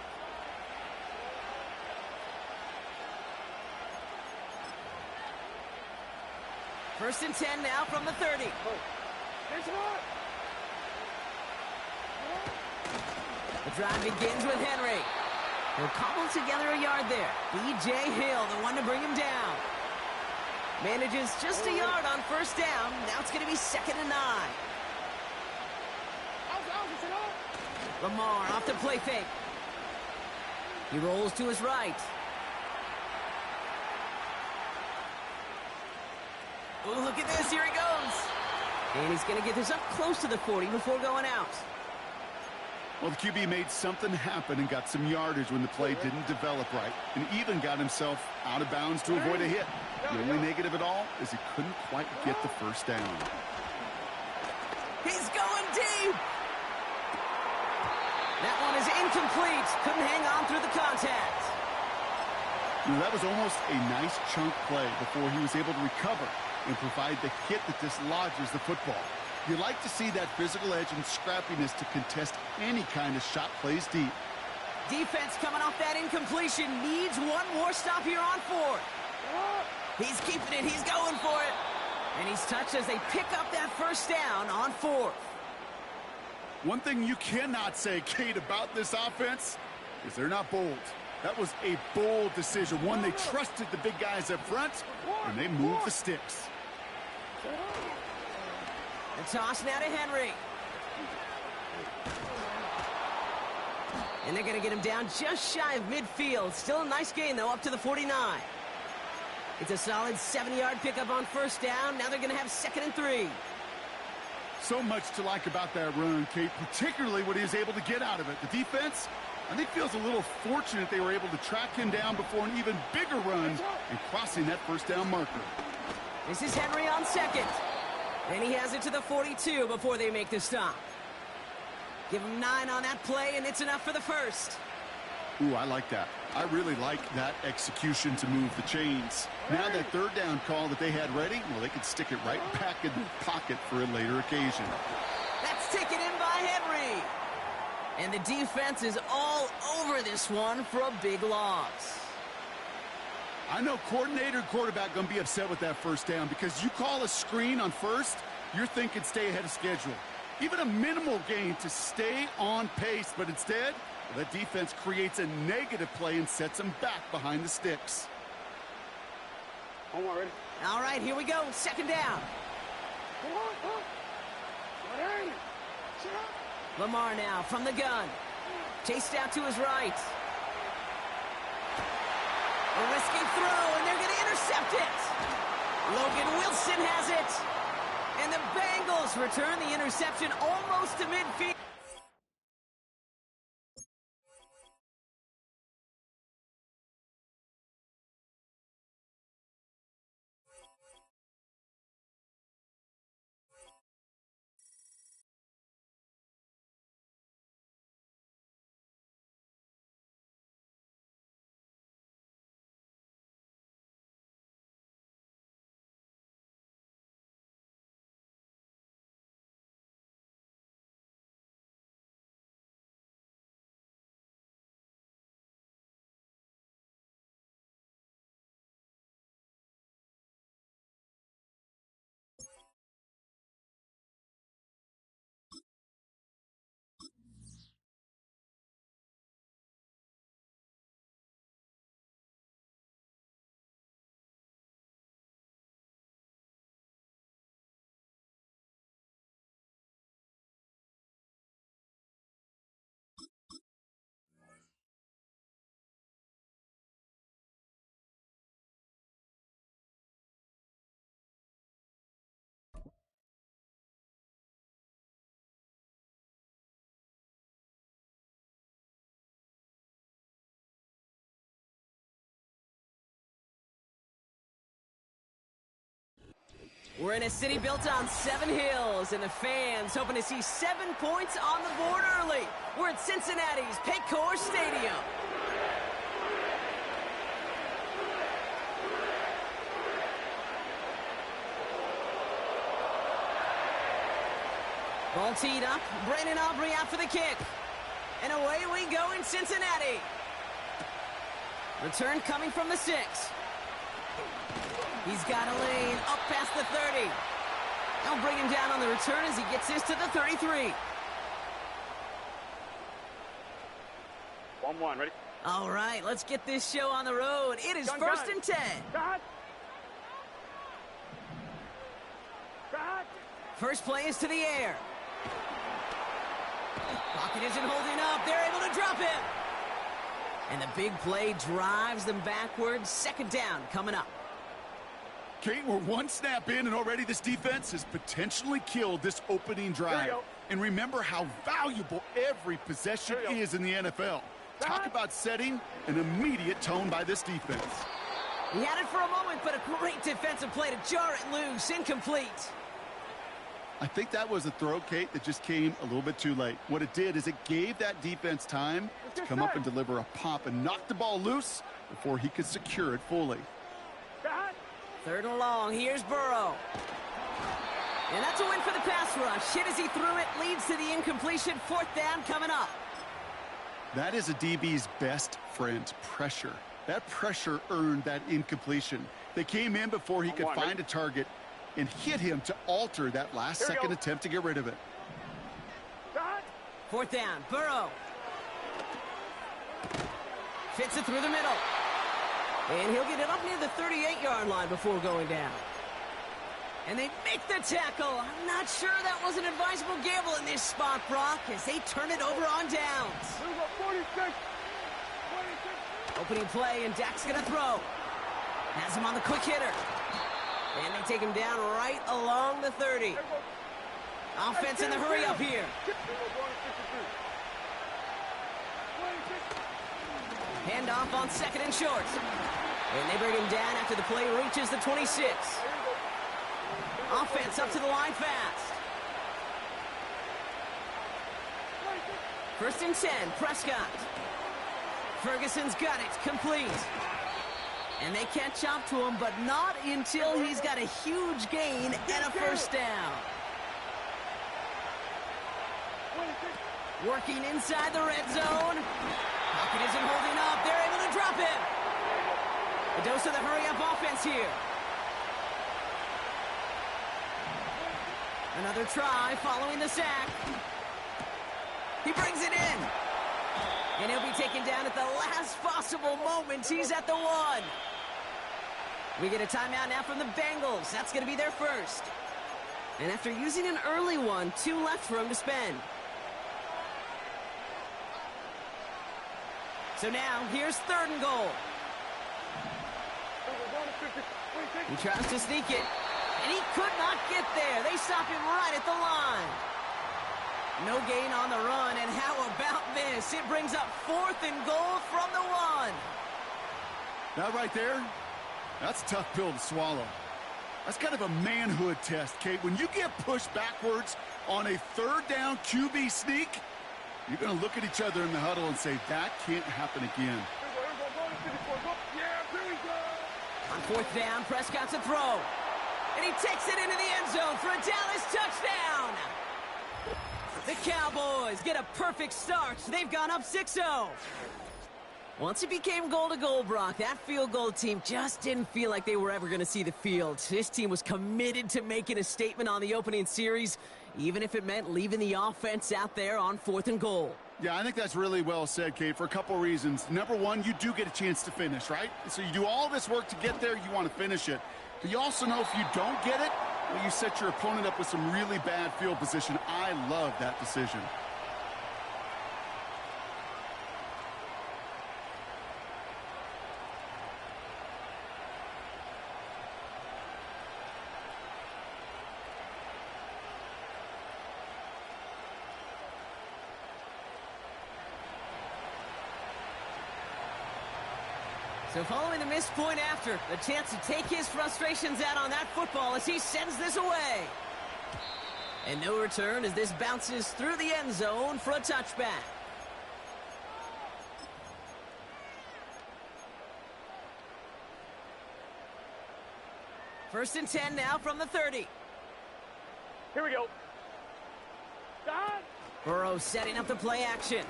Speaker 6: First and 10 now from the 30. The drive begins with Henry. He'll cobble together a yard there. B.J. Hill, the one to bring him down. Manages just a yard on first down. Now it's going to be 2nd and 9. Lamar off the play fake. He rolls to his right. Oh, look at this. Here he goes. And he's going to get this up close to the 40 before going out.
Speaker 7: Well, the QB made something happen and got some yardage when the play didn't develop right, and even got himself out of bounds to avoid a hit. The only negative at all is he couldn't quite get the first down.
Speaker 6: He's going deep. That one is incomplete. Couldn't hang on through the contact.
Speaker 7: You know, that was almost a nice chunk play before he was able to recover and provide the hit that dislodges the football. You like to see that physical edge and scrappiness to contest any kind of shot plays deep.
Speaker 6: Defense coming off that incompletion needs one more stop here on 4th. He's keeping it. He's going for it. And he's touched as they pick up that first down on 4th.
Speaker 7: One thing you cannot say, Kate, about this offense is they're not bold. That was a bold decision. One, they trusted the big guys up front, and they moved the sticks.
Speaker 6: The toss now to Henry. And they're going to get him down just shy of midfield. Still a nice gain, though, up to the 49. It's a solid 70-yard pickup on first down. Now they're going to have 2nd and 3.
Speaker 7: So much to like about that run, Kate, particularly what he was able to get out of it. The defense, I think, feels a little fortunate they were able to track him down before an even bigger run and crossing that first down marker.
Speaker 6: This is Henry on 2nd. And he has it to the 42 before they make the stop. Give him 9 on that play, and it's enough for the first.
Speaker 7: Ooh, I like that. I really like that execution to move the chains. Now that third down call that they had ready, well, they could stick it right back in the pocket for a later occasion.
Speaker 6: That's taken in by Henry. And the defense is all over this one for a big loss.
Speaker 7: I know coordinator and quarterback going to be upset with that first down because you call a screen on first, you're thinking stay ahead of schedule. Even a minimal gain to stay on pace, but instead, the defense creates a negative play and sets them back behind the sticks.
Speaker 3: Ready?
Speaker 6: All right, here we go. Second down. Lamar now from the gun. Chased out to his right. A risky throw, and they're going to intercept it. Logan Wilson has it. And the Bengals return the interception almost to midfield. We're in a city built on 7 hills, and the fans hoping to see 7 points on the board early. We're at Cincinnati's Paycor Stadium. Ball teed up. Brandon Aubrey out for the kick. And away we go in Cincinnati. Return coming from the 6. He's got a lane up past the 30. They'll bring him down on the return as he gets this to the 33.
Speaker 3: 1-1, ready?
Speaker 6: All right, let's get this show on the road. It is first and 10.
Speaker 3: Cut. Cut.
Speaker 6: First play is to the air. Pocket isn't holding up. They're able to drop him. And the big play drives them backwards. Second down coming up.
Speaker 7: Kate, we're one snap in, and already this defense has potentially killed this opening drive. And remember how valuable every possession is in the NFL. Talk about setting an immediate tone by this defense.
Speaker 6: He had it for a moment, but a great defensive play to jar it loose. Incomplete.
Speaker 7: I think that was a throw, Kate, that just came a little bit too late. What it did is it gave that defense time to come up and deliver a pop and knock the ball loose before he could secure it fully.
Speaker 6: Third and long. Here's Burrow. And that's a win for the pass rush. Hit as he threw it. Leads to the incompletion. Fourth down coming up.
Speaker 7: That is a DB's best friend, pressure. That pressure earned that incompletion. They came in before he could find a target and hit him to alter that last-second attempt to get rid of it.
Speaker 6: Fourth down. Burrow. Fits it through the middle. And he'll get it up near the 38-yard line before going down. And they make the tackle. I'm not sure that was an advisable gamble in this spot, Brock, as they turn it over on downs.
Speaker 3: 46.
Speaker 6: Opening play, and Dak's going to throw. Has him on the quick hitter. And they take him down right along the 30. Offense in the hurry up here. Handoff on second and short. And they bring him down after the play reaches the 26. Offense up to the line fast. First and 10, Prescott. Ferguson's got it, complete. And they catch up to him, but not until he's got a huge gain and a first down. Working inside the red zone. Pocket isn't holding up. They're able to drop him. A dose of the hurry-up offense here. Another try following the sack. He brings it in. And he'll be taken down at the last possible moment. He's at the 1. We get a timeout now from the Bengals. That's going to be their first. And after using an early one, 2 left for him to spend. So now, here's 3rd and goal. He tries to sneak it, and he could not get there. They stop him right at the line. No gain on the run, and how about this? It brings up 4th and goal from the 1.
Speaker 7: That right there, that's a tough pill to swallow. That's kind of a manhood test, Kate. When you get pushed backwards on a 3rd down QB sneak, you're going to look at each other in the huddle and say, that can't happen again.
Speaker 6: On 4th down, Prescott's a throw. And he takes it into the end zone for a Dallas touchdown. The Cowboys get a perfect start. They've gone up 6-0. Once it became goal-to-goal, Brock, that field goal team just didn't feel like they were ever going to see the field. This team was committed to making a statement on the opening series, even if it meant leaving the offense out there on 4th and goal.
Speaker 7: Yeah, I think that's really well said, Kate, for a couple reasons. Number one, you do get a chance to finish, right? So you do all this work to get there, you want to finish it. But you also know if you don't get it, well, you set your opponent up with some really bad field position. I love that decision.
Speaker 6: So following the missed point after, the chance to take his frustrations out on that football as he sends this away. And no return as this bounces through the end zone for a touchback. First and 10 now from the 30.
Speaker 3: Here we go. Done.
Speaker 6: Burrow setting up the play action.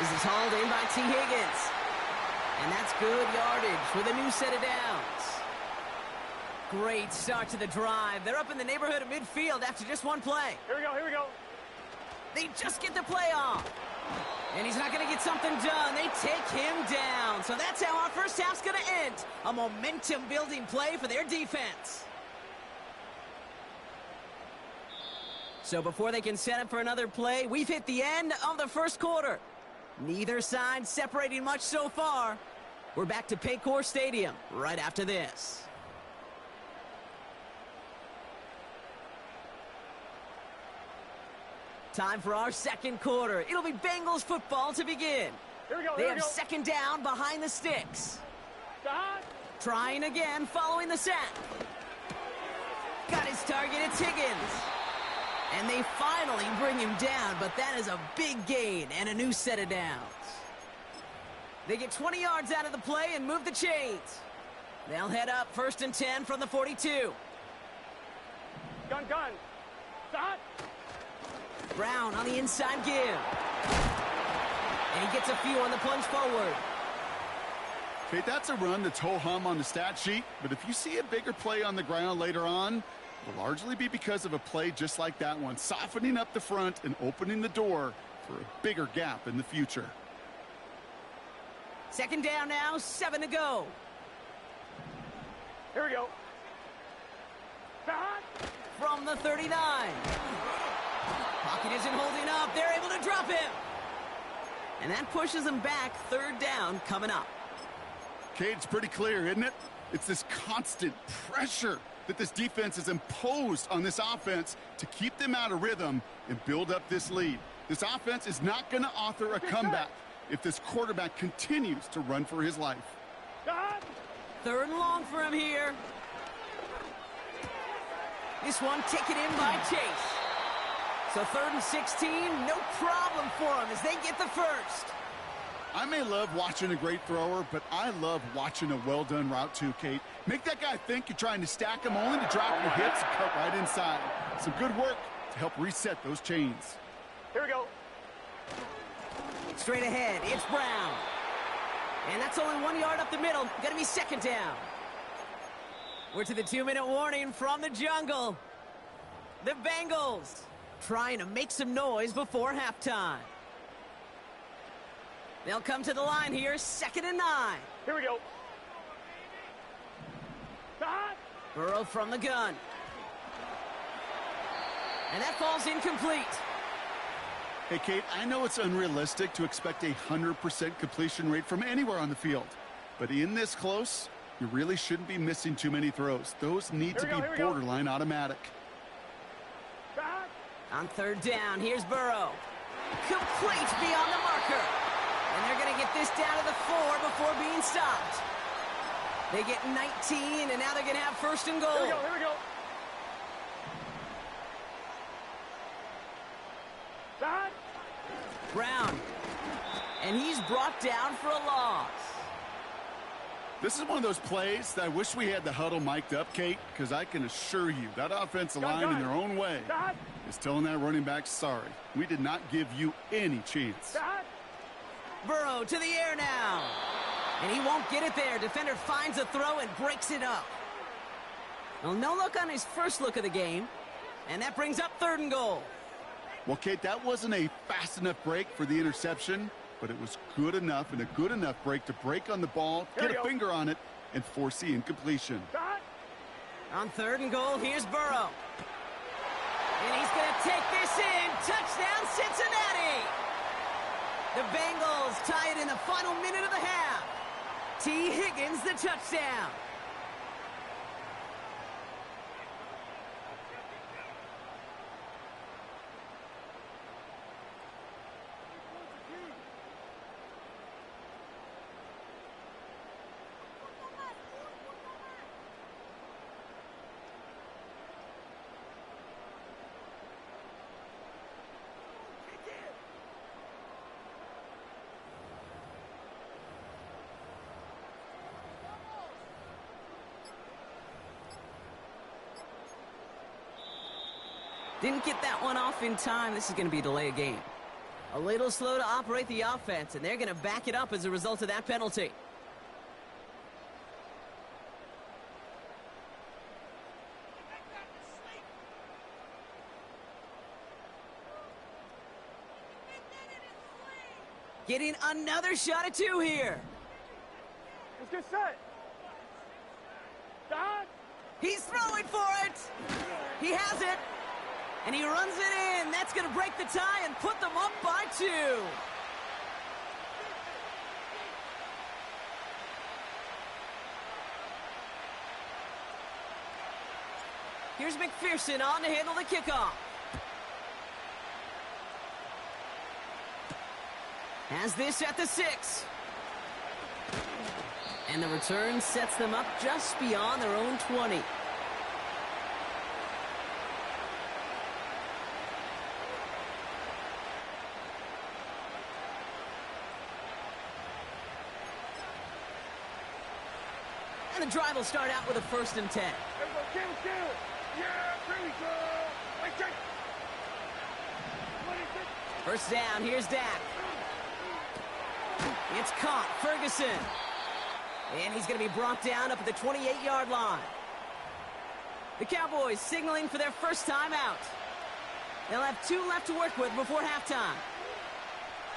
Speaker 6: This is hauled in by T. Higgins. And that's good yardage with a new set of downs. Great start to the drive. They're up in the neighborhood of midfield after just one play.
Speaker 3: Here we go, here we go.
Speaker 6: They just get the play off. And he's not going to get something done. They take him down. So that's how our first half's going to end. A momentum-building play for their defense. So before they can set up for another play, we've hit the end of the first quarter. Neither side separating much so far. We're back to Paycor Stadium right after this. Time for our second quarter. It'll be Bengals football to begin.
Speaker 3: Here we go,
Speaker 6: They
Speaker 3: here we
Speaker 6: have
Speaker 3: go.
Speaker 6: second down behind the sticks.
Speaker 3: Done.
Speaker 6: Trying again following the sack. Got his target, it's Higgins. And they finally bring him down, but that is a big gain and a new set of downs. They get 20 yards out of the play and move the chains. They'll head up first and 10 from the 42.
Speaker 3: Gun. Done.
Speaker 6: Brown on the inside give. And he gets a few on the plunge forward.
Speaker 7: Kate, that's a run that's ho-hum on the stat sheet, but if you see a bigger play on the ground later on, will largely be because of a play just like that one, softening up the front and opening the door for a bigger gap in the future.
Speaker 6: Second down now, 7 to go.
Speaker 3: Here we go. Done.
Speaker 6: From the 39. Pocket isn't holding up. They're able to drop him. And that pushes them back. Third down coming up.
Speaker 7: Kate, it's pretty clear, isn't it? It's this constant pressure that this defense has imposed on this offense to keep them out of rhythm and build up this lead. This offense is not going to author a comeback if this quarterback continues to run for his life.
Speaker 3: Done.
Speaker 6: Third and long for him here. This one taken in by Chase. So 3rd and 16, no problem for them as they get the first.
Speaker 7: I may love watching a great thrower, but I love watching a well-done route too, Kate. Make that guy think you're trying to stack him only to drop your hips and cut right inside. Some good work to help reset those chains.
Speaker 3: Here we go.
Speaker 6: Straight ahead, it's Brown. And that's only 1 yard up the middle. Going to be 2nd down. We're to the 2-minute warning from the jungle. The Bengals trying to make some noise before halftime. They'll come to the line here, 2nd and 9.
Speaker 3: Here we go. Stop.
Speaker 6: Burrow from the gun. And that falls incomplete.
Speaker 7: Hey, Kate, I know it's unrealistic to expect a 100% completion rate from anywhere on the field. But in this close, you really shouldn't be missing too many throws. Those need to be borderline automatic.
Speaker 3: Stop.
Speaker 6: On 3rd down, here's Burrow. Complete beyond the marker. And they're going to get this down to the 4 before being stopped. They get 19, and now they're going to have 1st and goal.
Speaker 3: Here we go, here we go. Stop.
Speaker 6: Brown. And he's brought down for a loss.
Speaker 7: This is one of those plays that I wish we had the huddle mic'd up, Kate, because I can assure you that offensive line in their own way
Speaker 3: Stop.
Speaker 7: is telling that running back, sorry, we did not give you any chance.
Speaker 3: Stop.
Speaker 6: Burrow to the air now. And he won't get it there. Defender finds a throw and breaks it up. Well, no look on his first look of the game. And that brings up 3rd and goal.
Speaker 7: Well, Kate, that wasn't a fast enough break for the interception, but it was good enough and a good enough break to break on the ball, get a finger on it, and force the incompletion.
Speaker 3: Stop.
Speaker 6: On 3rd and goal, here's Burrow. And he's going to take this in. Touchdown, Cincinnati. The Bengals tie it in the final minute of the half. T. Higgins, the touchdown. Didn't get that one off in time. This is going to be a delay of game. A little slow to operate the offense, and they're going to back it up as a result of that penalty. Getting another shot at 2 here.
Speaker 3: Let's get set. Stop.
Speaker 6: He's throwing for it. He has it. And he runs it in. That's going to break the tie and put them up by 2. Here's McPherson on to handle the kickoff. Has this at the 6. And the return sets them up just beyond their own 20. And the drive will start out with a 1st and 10.
Speaker 3: Kill. Yeah, there we go. Wait, check. 26.
Speaker 6: 1st down, here's Dak. It's caught, Ferguson. And he's going to be brought down up at the 28-yard line. The Cowboys signaling for their first time out. They'll have 2 left to work with before halftime.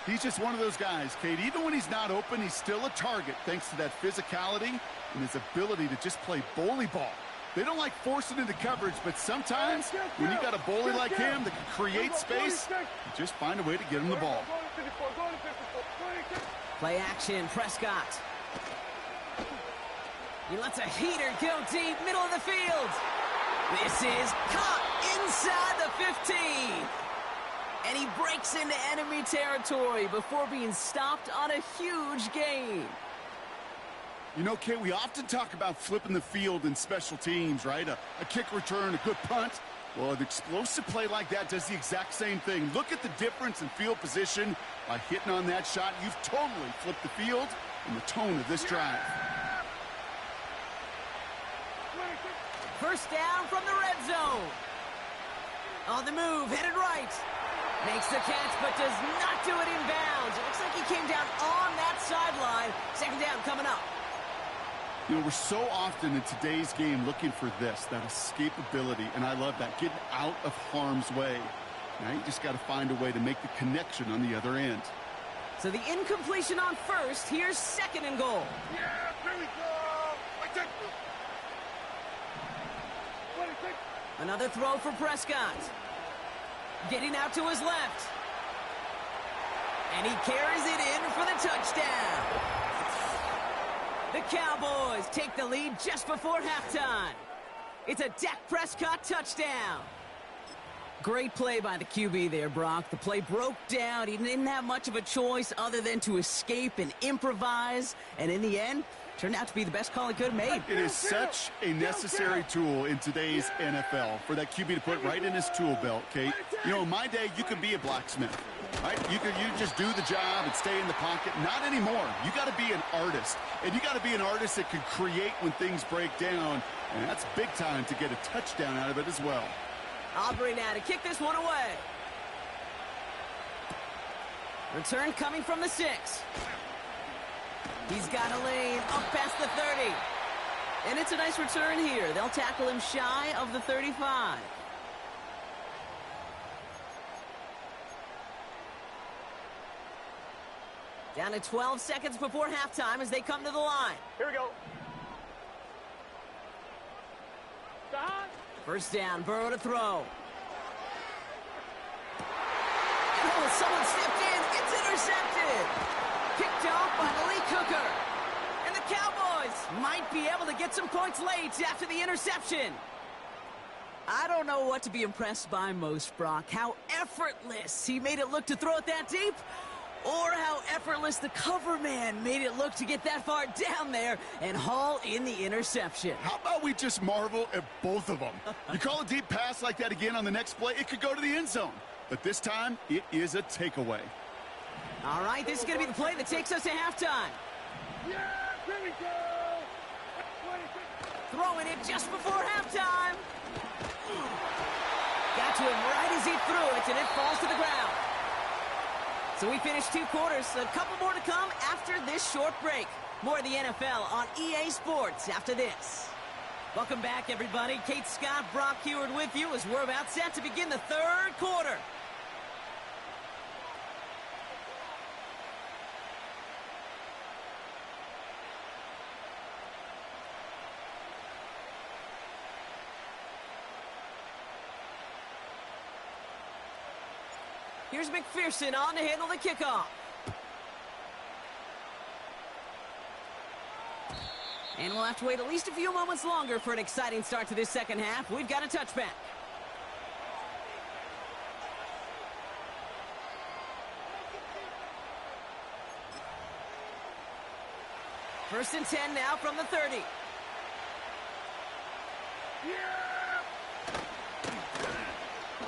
Speaker 7: He's just one of those guys, Kate. Even when he's not open, he's still a target thanks to that physicality and his ability to just play bully ball. They don't like forcing into coverage, but sometimes when you got a bully like him that can create space, you just find a way to get him the ball.
Speaker 6: Play action, Prescott. He lets a heater go deep, middle of the field. This is caught inside the 15. And he breaks into enemy territory before being stopped on a huge gain.
Speaker 7: You know, Kate, we often talk about flipping the field in special teams, right? A kick return, a good punt. Well, an explosive play like that does the exact same thing. Look at the difference in field position. By hitting on that shot, you've totally flipped the field and the tone of this drive.
Speaker 6: First down from the red zone. On the move, headed right. Makes the catch, but does not do it in bounds. It looks like he came down on that sideline. Second down coming up.
Speaker 7: You know, we're so often in today's game looking for this, that escapability, and I love that, getting out of harm's way. Now you just got to find a way to make the connection on the other end.
Speaker 6: So the incompletion on first. Here's second and goal.
Speaker 3: Yeah, here we go.
Speaker 6: Another throw for Prescott. Getting out to his left. And he carries it in for the touchdown. The Cowboys take the lead just before halftime. It's a Dak Prescott touchdown. Great play by the QB there, Brock. The play broke down. He didn't have much of a choice other than to escape and improvise. And in the end, turned out to be the best call he could have made.
Speaker 7: It is such a necessary tool in today's NFL for that QB to put right in his tool belt, Kate. You know, in my day, you could be a blacksmith. Right? You just do the job and stay in the pocket. Not anymore. You got to be an artist. And you got to be an artist that can create when things break down. And that's big time to get a touchdown out of it as well.
Speaker 6: Aubrey now to kick this one away. Return coming from the 6. He's got a lane up past the 30. And it's a nice return here. They'll tackle him shy of the 35. Down to 12 seconds before halftime as they come to the line.
Speaker 3: Here we go.
Speaker 6: First down, Burrow to throw. Oh, someone stepped in. It's intercepted. Picked off by Malik Hooker. And the Cowboys might be able to get some points late after the interception. I don't know what to be impressed by most, Brock. How effortless he made it look to throw it that deep, or how effortless the cover man made it look to get that far down there and haul in the interception.
Speaker 7: How about we just marvel at both of them? You call a deep pass like that again on the next play, it could go to the end zone. But this time, it is a takeaway.
Speaker 6: All right, this is going to be the play that takes us to halftime.
Speaker 3: Yeah, here we go.
Speaker 6: Throwing it just before halftime. Got to him right as he threw it, and it falls to the ground. So we finished 2 quarters. A couple more to come after this short break. More of the NFL on EA Sports after this. Welcome back, everybody. Kate Scott, Brock Heward with you as we're about set to begin the 3rd quarter. Here's McPherson on to handle the kickoff. And we'll have to wait at least a few moments longer for an exciting start to this second half. We've got a touchback. First and 10 now from the 30.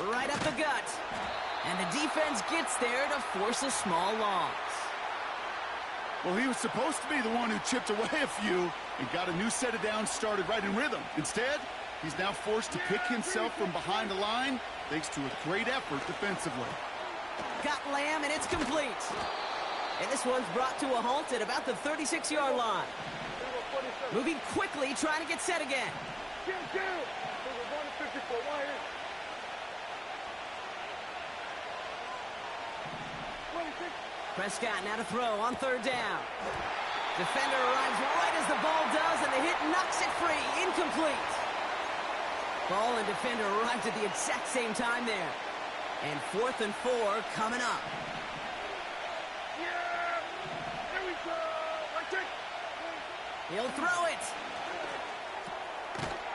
Speaker 6: Right up the gut. And the defense gets there to force a small loss.
Speaker 7: Well, he was supposed to be the one who chipped away a few and got a new set of downs started right in rhythm. Instead, he's now forced to pick himself from behind the line thanks to a great effort defensively.
Speaker 6: Got Lamb, and it's complete. And this one's brought to a halt at about the 36-yard line. Moving quickly, trying to get set again. Prescott now to throw on 3rd down. Defender arrives right as the ball does, and the hit knocks it free. Incomplete. Ball and defender arrived at the exact same time there. And 4th and 4 coming up.
Speaker 3: Here we go.
Speaker 6: He'll throw it.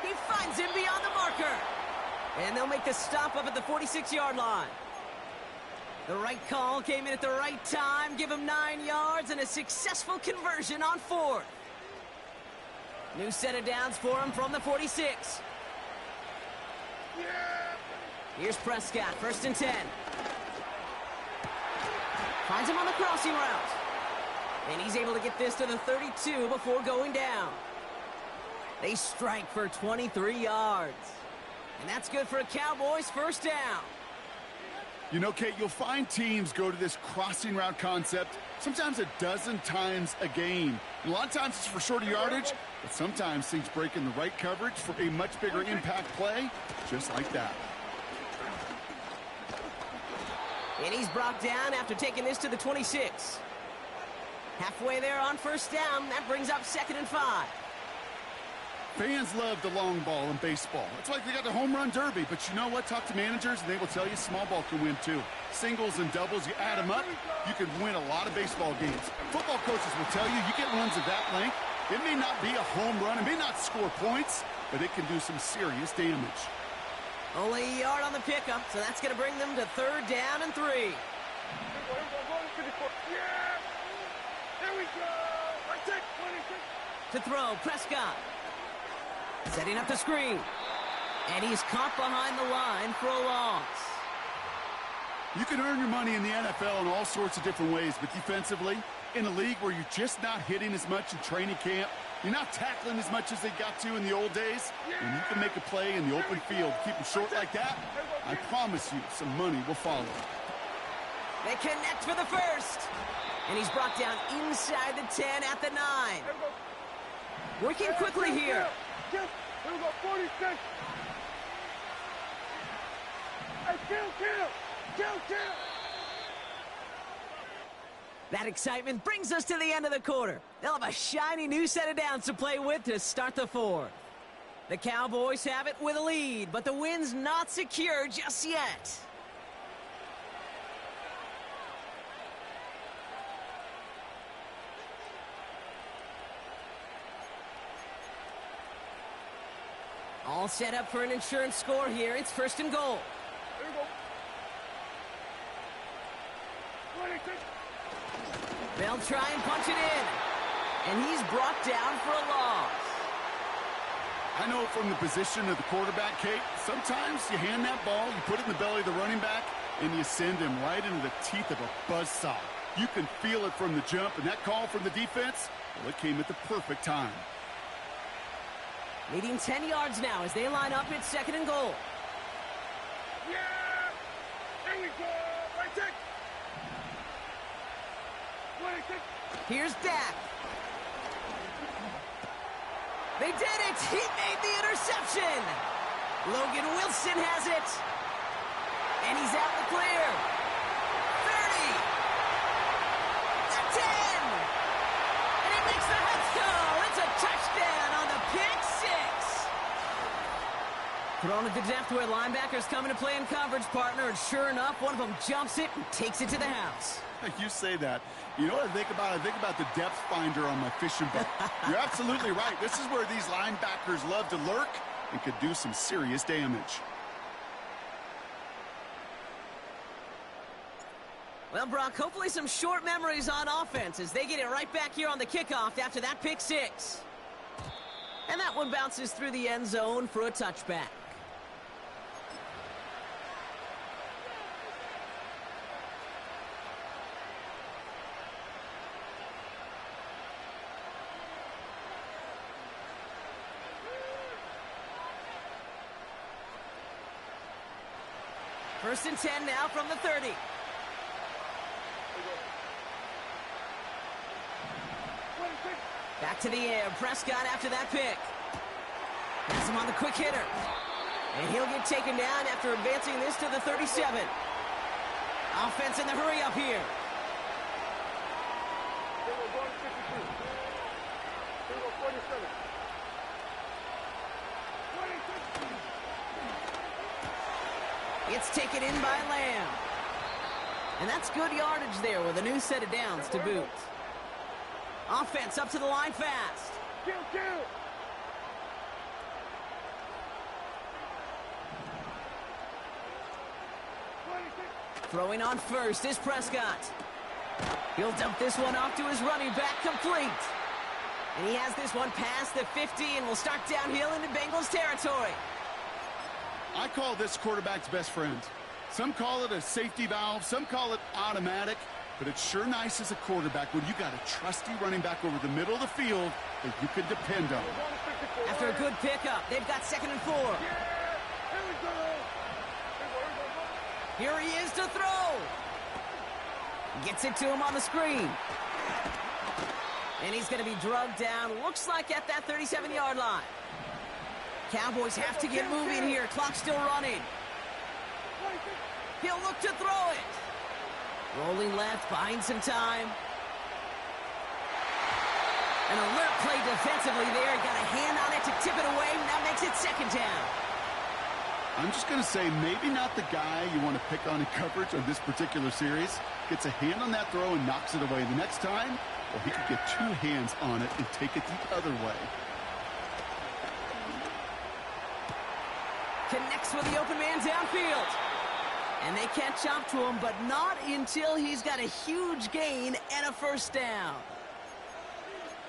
Speaker 6: He finds him beyond the marker. And they'll make the stop up at the 46-yard line. The right call came in at the right time. Give him 9 yards and a successful conversion on 4th. New set of downs for him from the 46. Here's Prescott, 1st and 10. Finds him on the crossing route. And he's able to get this to the 32 before going down. They strike for 23 yards. And that's good for a Cowboys 1st down.
Speaker 7: You know, Kate, you'll find teams go to this crossing route concept sometimes a dozen times a game. And a lot of times it's for shorter yardage, but sometimes things break in the right coverage for a much bigger impact play, just like that.
Speaker 6: And he's brought down after taking this to the 26. Halfway there on 1st down. That brings up 2nd and 5.
Speaker 7: Fans love the long ball in baseball. It's like they got the home run derby, but you know what? Talk to managers, and they will tell you small ball can win too. Singles and doubles, you add them up, you can win a lot of baseball games. Football coaches will tell you get runs of that length. It may not be a home run, it may not score points, but it can do some serious damage.
Speaker 6: Only a yard on the pickup, so that's going to bring them to 3rd down and 3.
Speaker 3: Here we go. I take 26.
Speaker 6: To throw, Prescott. Setting up the screen. And he's caught behind the line for a loss.
Speaker 7: You can earn your money in the NFL in all sorts of different ways, but defensively, in a league where you're just not hitting as much in training camp, you're not tackling as much as they got to in the old days, and you can make a play in the open field, keep them short like that, I promise you some money will follow.
Speaker 6: They connect for the 1st. And he's brought down inside the 10 at the 9. Working quickly here.
Speaker 3: Here we go, 46. Hey, kill.
Speaker 6: That excitement brings us to the end of the quarter. They'll have a shiny new set of downs to play with to start the 4th. The Cowboys have it with a lead, but the win's not secure just yet. All set up for an insurance score here. It's 1st and goal.
Speaker 3: Here we go. 26.
Speaker 6: They'll try and punch it in. And he's brought down for a loss.
Speaker 7: I know from the position of the quarterback, Kate, sometimes you hand that ball, you put it in the belly of the running back, and you send him right into the teeth of a buzzsaw. You can feel it from the jump, and that call from the defense, well, it came at the perfect time.
Speaker 6: Leading 10 yards now as they line up at 2nd and goal.
Speaker 3: Yeah! Here we go! Right take! 26.
Speaker 6: Here's Dak. They did it! He made the interception! Logan Wilson has it. And he's out the clear. 30. The 10. And he makes the Hets go. It's a touchdown on the pick 6. Thrown at the depth where linebackers come into play in coverage, partner. And sure enough, one of them jumps it and takes it to the house.
Speaker 7: You say that. You know what I think about? I think about the depth finder on my fishing boat. You're absolutely right. This is where these linebackers love to lurk and could do some serious damage.
Speaker 6: Well, Brock, hopefully some short memories on offense as they get it right back here on the kickoff after that pick 6. And that one bounces through the end zone for a touchback. First and 10 now from the 30. Back to the air. Prescott after that pick. Has him on the quick hitter. And he'll get taken down after advancing this to the 37. Offense in the hurry up here. It's taken in by Lamb. And that's good yardage there with a new set of downs to boot. Offense up to the line fast.
Speaker 3: Kill.
Speaker 6: Throwing on first is Prescott. He'll dump this one off to his running back, complete. And he has this one past the 50 and will start downhill into Bengals territory.
Speaker 7: I call this quarterback's best friend. Some call it a safety valve, some call it automatic, but it's sure nice as a quarterback when you got a trusty running back over the middle of the field that you can depend on.
Speaker 6: After a good pickup, they've got 2nd and 4. Here he is to throw. Gets it to him on the screen. And he's going to be drugged down, looks like at that 37-yard line. Cowboys have to get moving here. Clock's still running. He'll look to throw it. Rolling left, buying some time. An alert play defensively there. He got a hand on it to tip it away. Now makes it 2nd down.
Speaker 7: I'm just going to say maybe not the guy you want to pick on in coverage on this particular series. Gets a hand on that throw and knocks it away. The next time, well, he could get 2 hands on it and take it the other way.
Speaker 6: Connects with the open man downfield. And they catch up to him, but not until he's got a huge gain and a 1st down.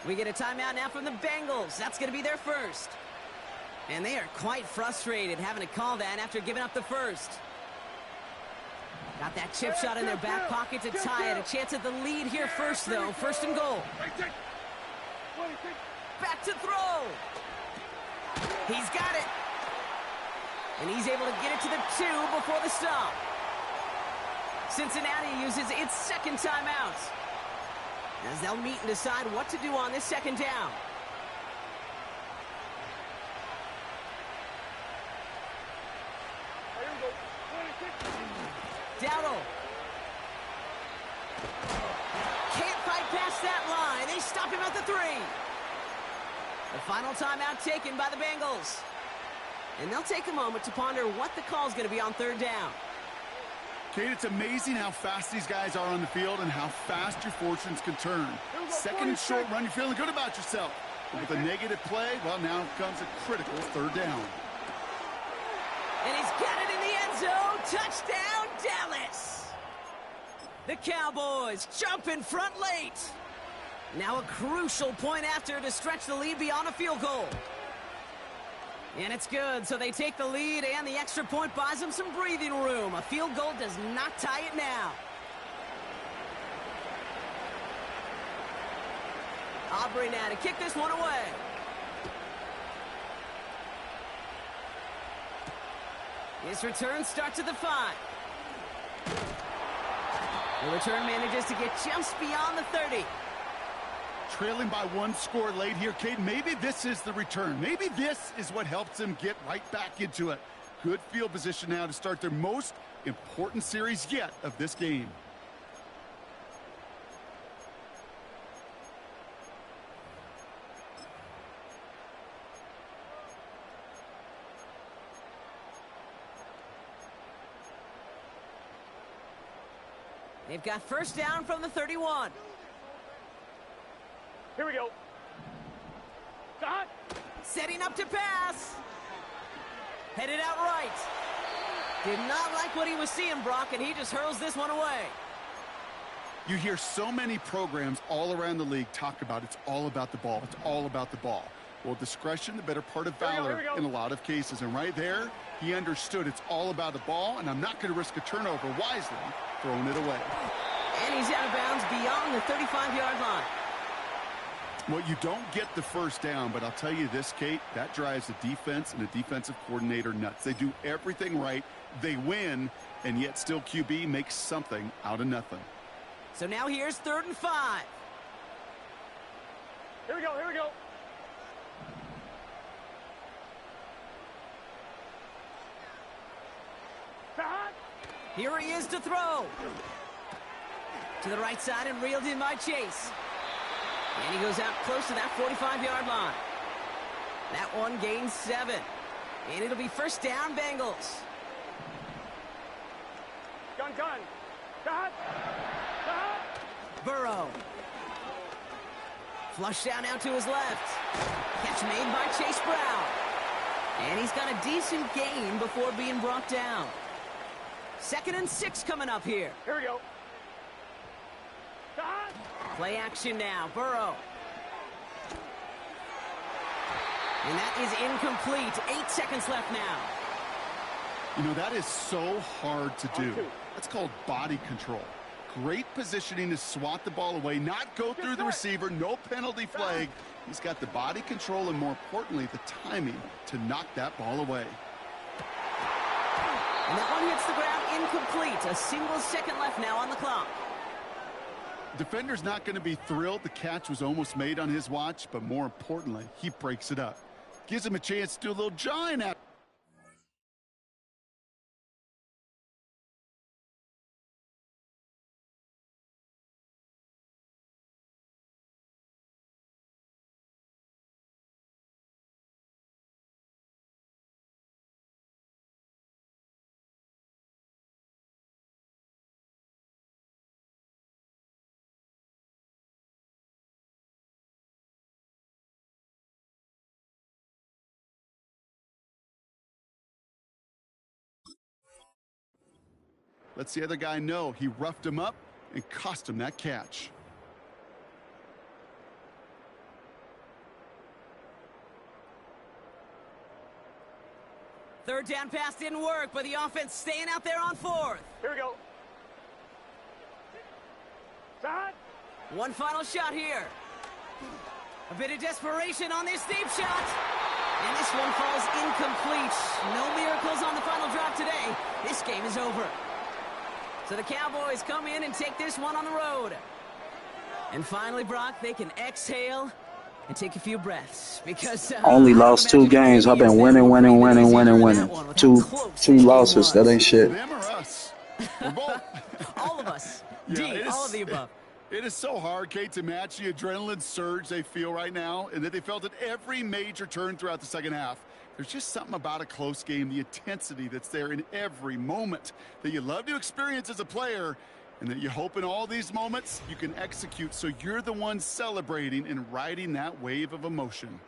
Speaker 6: We get a timeout now from the Bengals. That's going to be their first. And they are quite frustrated having to call that after giving up the 1st. Got that chip shot in their back pocket to tie it. A chance at the lead here first, though. 1st and goal. Back to throw. He's got it. And he's able to get it to the 2 before the stop. Cincinnati uses its 2nd timeout, as they'll meet and decide what to do on this 2nd down. Dowdle. Can't fight past that line. They stop him at the 3. The final timeout taken by the Bengals. And they'll take a moment to ponder what the call is going to be on 3rd down.
Speaker 7: Kate, it's amazing how fast these guys are on the field and how fast your fortunes can turn. 2nd and short run, you're feeling good about yourself. But with a negative play, well, now comes a critical 3rd down.
Speaker 6: And he's got it in the end zone. Touchdown, Dallas. The Cowboys jump in front late. Now a crucial point after to stretch the lead beyond a field goal. And it's good, so they take the lead, and the extra point buys them some breathing room. A field goal does not tie it now. Aubrey now to kick this one away. His return starts at the 5. The return manages to get just beyond the 30.
Speaker 7: Trailing by 1 score late here, Cade. Maybe this is the return. Maybe this is what helps them get right back into it. Good field position now to start their most important series yet of this game.
Speaker 6: They've got 1st down from the 31.
Speaker 3: Here we go. Shot.
Speaker 6: Setting up to pass. Headed out right. Did not like what he was seeing, Brock, and he just hurls this one away.
Speaker 7: You hear so many programs all around the league talk about it's all about the ball. It's all about the ball. Well, discretion, the better part of valor in a lot of cases. And right there, he understood it's all about the ball, and I'm not going to risk a turnover wisely, throwing it away.
Speaker 6: And he's out of bounds beyond the 35-yard line.
Speaker 7: Well, you don't get the 1st down, but I'll tell you this, Kate, that drives the defense and the defensive coordinator nuts. They do everything right. They win, and yet still QB makes something out of nothing.
Speaker 6: So now here's 3rd and 5.
Speaker 3: Here we go, here we go. Shot.
Speaker 6: Here he is to throw. To the right side and reeled in by Chase. And he goes out close to that 45-yard line. That one gains 7. And it'll be 1st down, Bengals.
Speaker 3: Gun. Shot.
Speaker 6: Burrow. Flush down out to his left. Catch made by Chase Brown. And he's got a decent gain before being brought down. 2nd and 6 coming up here.
Speaker 3: Here we go. Shot.
Speaker 6: Play action now. Burrow. And that is incomplete. 8 seconds left now.
Speaker 7: You know, that is so hard to do. That's called body control. Great positioning to swat the ball away, not go through the receiver, no penalty flag. He's got the body control and, more importantly, the timing to knock that ball away.
Speaker 6: And that one hits the ground incomplete. A single second left now on the clock.
Speaker 7: Defender's not going to be thrilled the catch was almost made on his watch, but more importantly, he breaks it up. Gives him a chance to do a little jawing at. Lets the other guy know he roughed him up and cost him that catch.
Speaker 6: Third down pass didn't work, but the offense staying out there on fourth.
Speaker 3: Here we go. Shot.
Speaker 6: One final shot here. A bit of desperation on this deep shot. And this one falls incomplete. No miracles on the final drop today. This game is over. So the Cowboys come in and take this one on the road. And finally, Brock, they can exhale and take a few breaths. Because
Speaker 5: only lost 2 games. I've been winning. 2 losses. That ain't shit.
Speaker 7: Them or us? We're both.
Speaker 6: All of us.
Speaker 7: Yeah,
Speaker 6: all of the above.
Speaker 7: It is so hard, Kate, to match the adrenaline surge they feel right now, and that they felt at every major turn throughout the second half. There's just something about a close game, the intensity that's there in every moment that you love to experience as a player, and that you hope in all these moments you can execute so you're the one celebrating and riding that wave of emotion.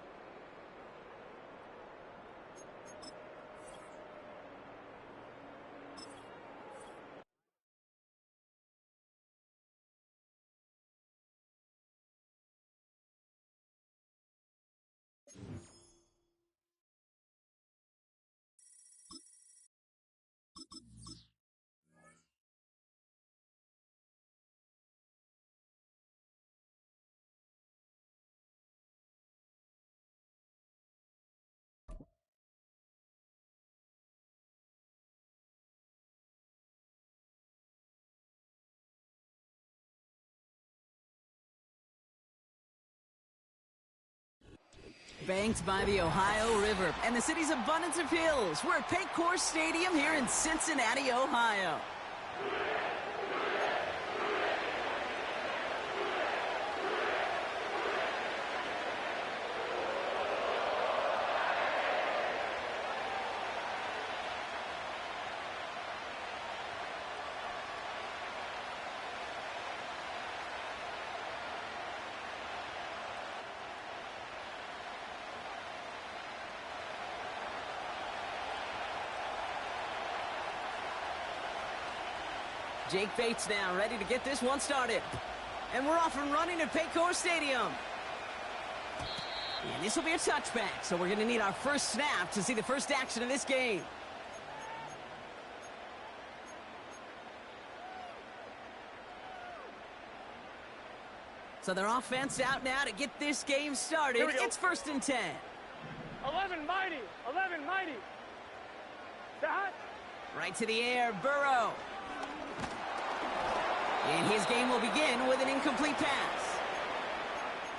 Speaker 6: Banked by the Ohio River and the city's abundance of hills. We're at Paycor Stadium here in Cincinnati, Ohio. Jake Bates now ready to get this one started. And we're off and running at Paycor Stadium. And this will be a touchback, so we're going to need our first snap to see the first action of this game. So their offense out now to get this game started. It's 1st and 10.
Speaker 3: 11 mighty. 11 mighty. Shot.
Speaker 6: Right to the air, Burrow. And his game will begin with an incomplete pass.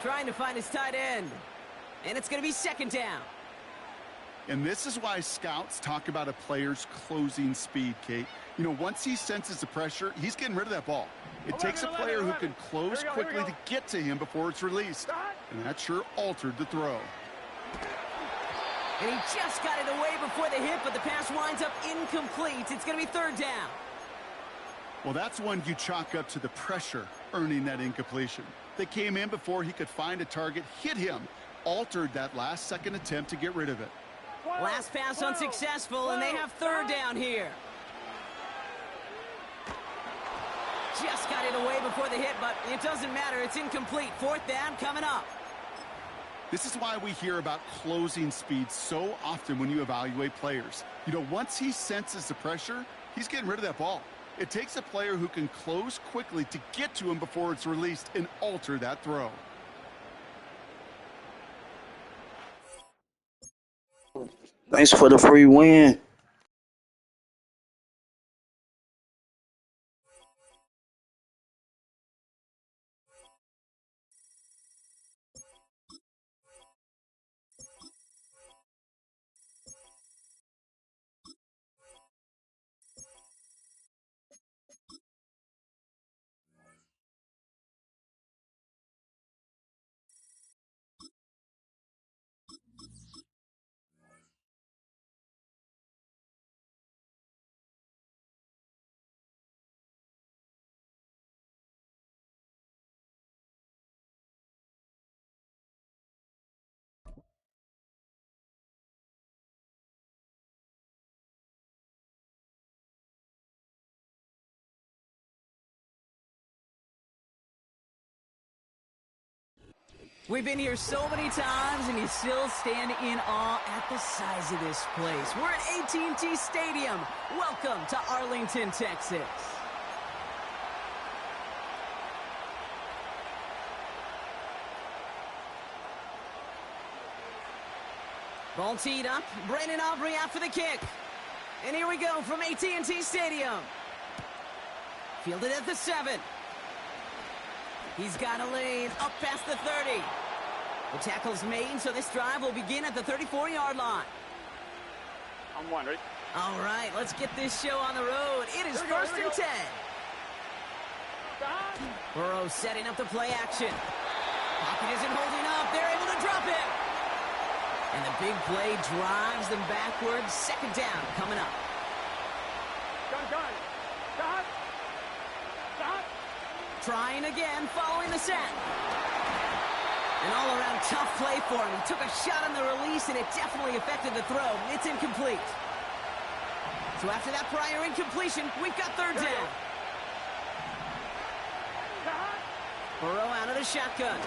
Speaker 6: Trying to find his tight end. And it's going to be 2nd down.
Speaker 7: And this is why scouts talk about a player's closing speed, Kate. You know, once he senses the pressure, he's getting rid of that ball. It takes a player who can close quickly to get to him before it's released. And that sure altered the throw.
Speaker 6: And he just got it away before the hit, but the pass winds up incomplete. It's going to be 3rd down.
Speaker 7: Well, that's one you chalk up to the pressure earning that incompletion. They came in before he could find a target, hit him, altered that last-second attempt to get rid of it.
Speaker 6: Last pass unsuccessful, and they have 3rd down here. Just got it away before the hit, but it doesn't matter. It's incomplete. 4th down coming up.
Speaker 7: This is why we hear about closing speed so often when you evaluate players. You know, once he senses the pressure, he's getting rid of that ball. It takes a player who can close quickly to get to him before it's released and alter that throw.
Speaker 5: Thanks for the free win.
Speaker 6: We've been here so many times, and you still stand in awe at the size of this place. We're at AT&T Stadium. Welcome to Arlington, Texas. Ball teed up. Brandon Aubrey out for the kick. And here we go from AT&T Stadium. Fielded at the 7. He's got a lane up past the 30. The tackle's made, so this drive will begin at the 34-yard line.
Speaker 3: I'm one, ready?
Speaker 6: All right, let's get this show on the road. It is first and 10. Burrow setting up the play action. Pocket isn't holding up. They're able to drop it. And the big play drives them backwards. Second down coming up.
Speaker 3: Gun.
Speaker 6: Trying again, following the set. An all-around tough play for him. He took a shot on the release, and it definitely affected the throw. It's incomplete. So after that prior incompletion, we've got third down. Burrow out of the shotgun.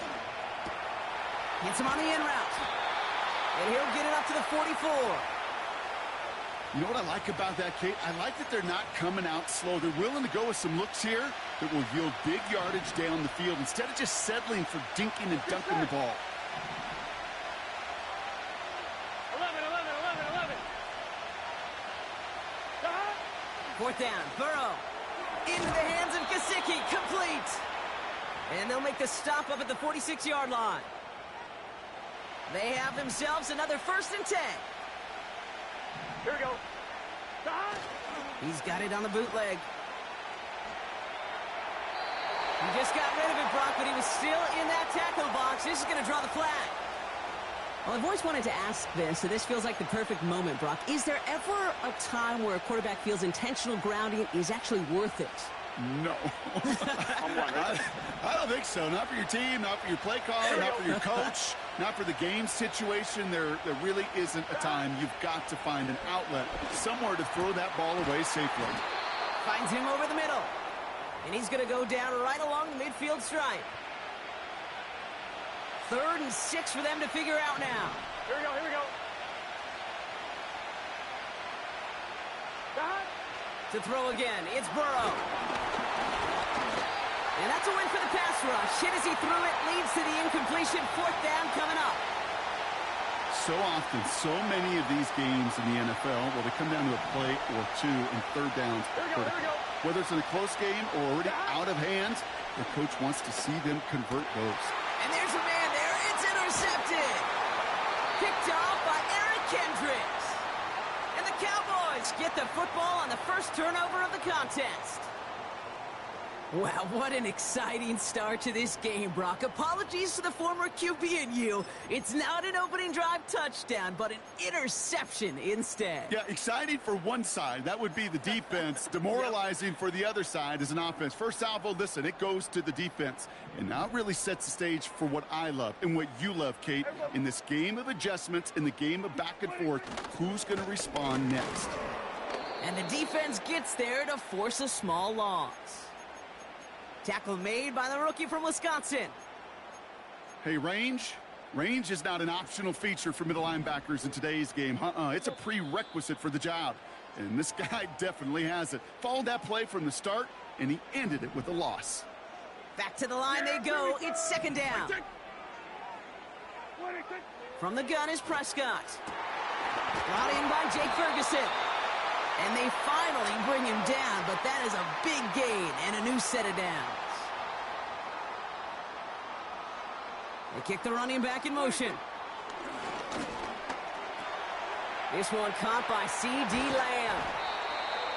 Speaker 6: Hits him on the in route. And he'll get it up to the 44.
Speaker 7: You know what I like about that, Kate? I like that they're not coming out slow. They're willing to go with some looks here that will yield big yardage down the field instead of just settling for dinking and dunking the ball.
Speaker 3: 11.
Speaker 6: Fourth down, Burrow. Into the hands of Gesicki, complete. And they'll make the stop up at the 46-yard line. They have themselves another first and 10.
Speaker 3: Here we go.
Speaker 6: He's got it on the bootleg. He just got rid of it, Brock, but he was still in that tackle box. This is going to draw the flag. Well, I've always wanted to ask this, so this feels like the perfect moment, Brock. Is there ever a time where a quarterback feels intentional grounding is actually worth it?
Speaker 7: No. I don't think so. Not for your team, not for your play caller, not for your coach, not for the game situation. There really isn't a time. You've got to find an outlet, somewhere to throw that ball away safely.
Speaker 6: Finds him over the middle. And he's going to go down right along the midfield stripe. 3rd and 6 for them to figure out now.
Speaker 3: Here we go.
Speaker 6: To throw again, it's Burrow. And that's a win for the pass rush. Hit as he threw it, leads to the incompletion. 4th down coming up.
Speaker 7: So often, so many of these games in the NFL, well, they come down to a play or two and third downs.
Speaker 3: Here we go.
Speaker 7: Whether it's in a close game or already out of hands, the coach wants to see them convert those.
Speaker 6: And there's a man there. It's intercepted. Picked off by Eric Kendricks. And the Cowboys get the football on the first turnover of the contest. Wow, what an exciting start to this game, Brock. Apologies to the former QB and you. It's not an opening drive touchdown, but an interception instead.
Speaker 7: Yeah, exciting for one side. That would be the defense. Demoralizing for the other side as an offense. First salvo, listen, it goes to the defense. And now it really sets the stage for what I love and what you love, Kate. In this game of adjustments, in the game of back and forth, who's going to respond next?
Speaker 6: And the defense gets there to force a small loss. Tackle made by the rookie from Wisconsin.
Speaker 7: Hey, range, Range is not an optional feature for middle linebackers in today's game. It's a prerequisite for the job. And this guy definitely has it. Followed that play from the start, and he ended it with a loss.
Speaker 6: Back to the line they go. It's second down. From the gun is Prescott. Brought in by Jake Ferguson. And they finally bring him down, but that is a big gain and a new set of downs. They kick the running back in motion. This one caught by C.D. Lamb.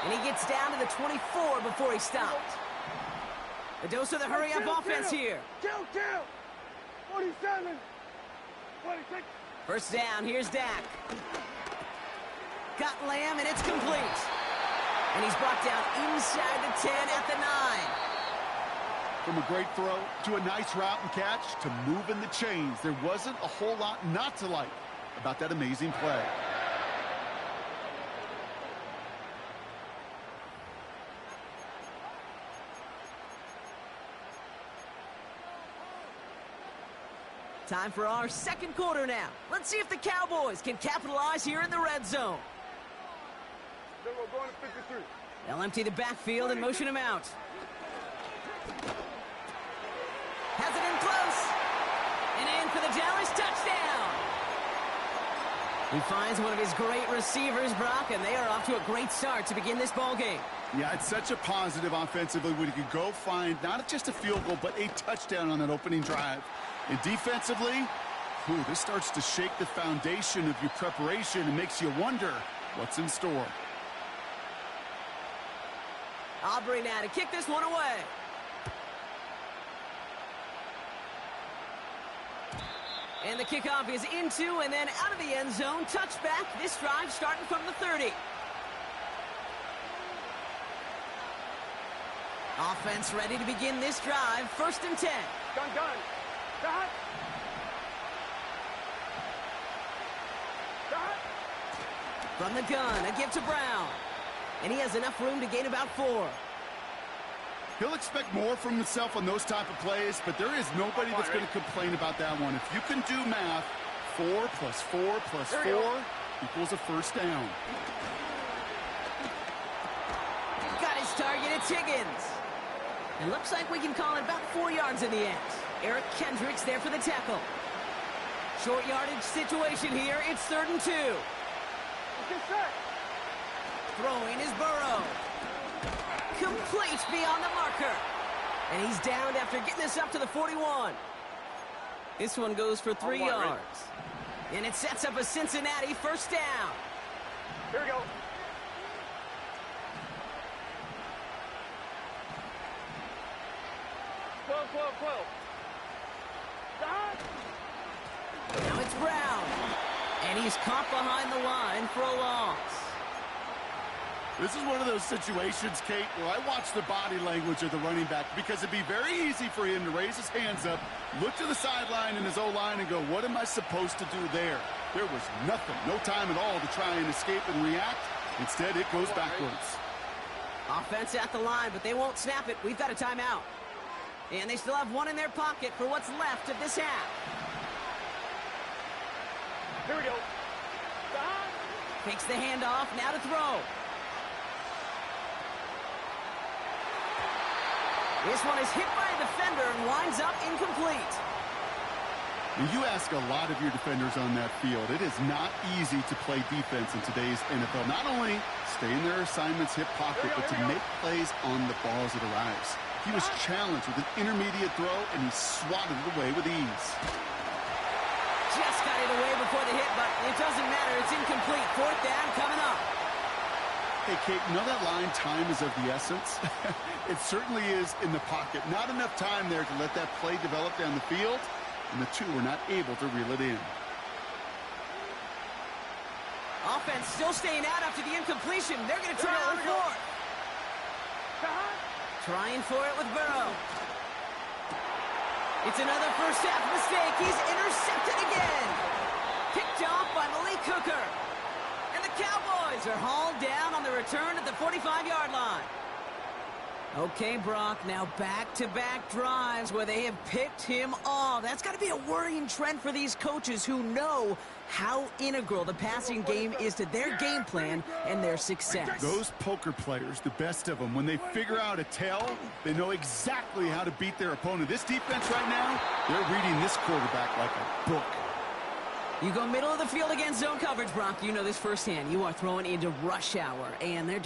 Speaker 6: And he gets down to the 24 before he stopped. A dose of the hurry-up offense here.
Speaker 3: 47. 26.
Speaker 6: First down, here's Dak. Got Lamb, and it's complete. And he's brought down inside the 10 at the 9.
Speaker 7: From a great throw to a nice route and catch to moving the chains, there wasn't a whole lot not to like about that amazing play.
Speaker 6: Time for our second quarter now. Let's see if the Cowboys can capitalize here in the red zone. They'll empty the backfield and motion him out. Has it in close. And in for the Dallas touchdown. He finds one of his great receivers, Brock, and they are off to a great start to begin this ball game.
Speaker 7: Yeah, it's such a positive offensively when you can go find not just a field goal, but a touchdown on that opening drive. And defensively, this starts to shake the foundation of your preparation and makes you wonder what's in store.
Speaker 6: Aubrey now to kick this one away. And the kickoff is into and then out of the end zone. Touchback. This drive starting from the 30. Offense ready to begin this drive. First and 10.
Speaker 3: Gun. Got.
Speaker 6: From the gun, a give to Brown. And he has enough room to gain about 4.
Speaker 7: He'll expect more from himself on those type of plays, but there is nobody that's going to complain about that one. If you can do math, 4 plus 4 plus 4 equals a first down.
Speaker 6: Got his target, it's Higgins. It looks like we can call it about 4 yards in the end. Eric Kendricks there for the tackle. Short yardage situation here. It's 3rd and 2. Throwing is Burrow. Complete beyond the marker. And he's downed after getting this up to the 41. This one goes for 3 yards. And it sets up a Cincinnati first down.
Speaker 3: Here we go.
Speaker 6: Now it's Brown. And he's caught behind the line for a loss.
Speaker 7: This is one of those situations, Kate, where I watch the body language of the running back because it'd be very easy for him to raise his hands up, look to the sideline in his O-line and go, what am I supposed to do there? There was nothing, no time at all to try and escape and react. Instead, it goes backwards.
Speaker 6: Offense at the line, but they won't snap it. We've got a timeout. And they still have one in their pocket for what's left of this half.
Speaker 3: Here we go.
Speaker 6: Takes the handoff, now to throw. This one is hit by a defender and winds up incomplete.
Speaker 7: And you ask a lot of your defenders on that field. It is not easy to play defense in today's NFL. Not only stay in their assignments, hip pocket, but to make plays on the ball as it arrives. He was challenged with an intermediate throw, and he swatted it away with ease.
Speaker 6: Just got it away before the hit, but it doesn't matter. It's incomplete. 4th down coming up.
Speaker 7: Hey, Kate, you know that line, time is of the essence? It certainly is in the pocket. Not enough time there to let that play develop down the field, and the two were not able to reel it in.
Speaker 6: Offense still staying out after the incompletion. They're going to try on 4th. Trying for it with Burrow. It's another first half mistake. He's intercepted again. Picked off by Malik Hooker. And the Cowboys are hauled down on the return at the 45-yard line. Okay, Brock, now back-to-back drives where they have picked him off. That's got to be a worrying trend for these coaches who know how integral the passing game is to their game plan and their success.
Speaker 7: Those poker players, the best of them, when they figure out a tell, they know exactly how to beat their opponent. This defense right now, they're reading this quarterback like a book.
Speaker 6: You go middle of the field against zone coverage, Brock. You know this firsthand. You are throwing into rush hour, and there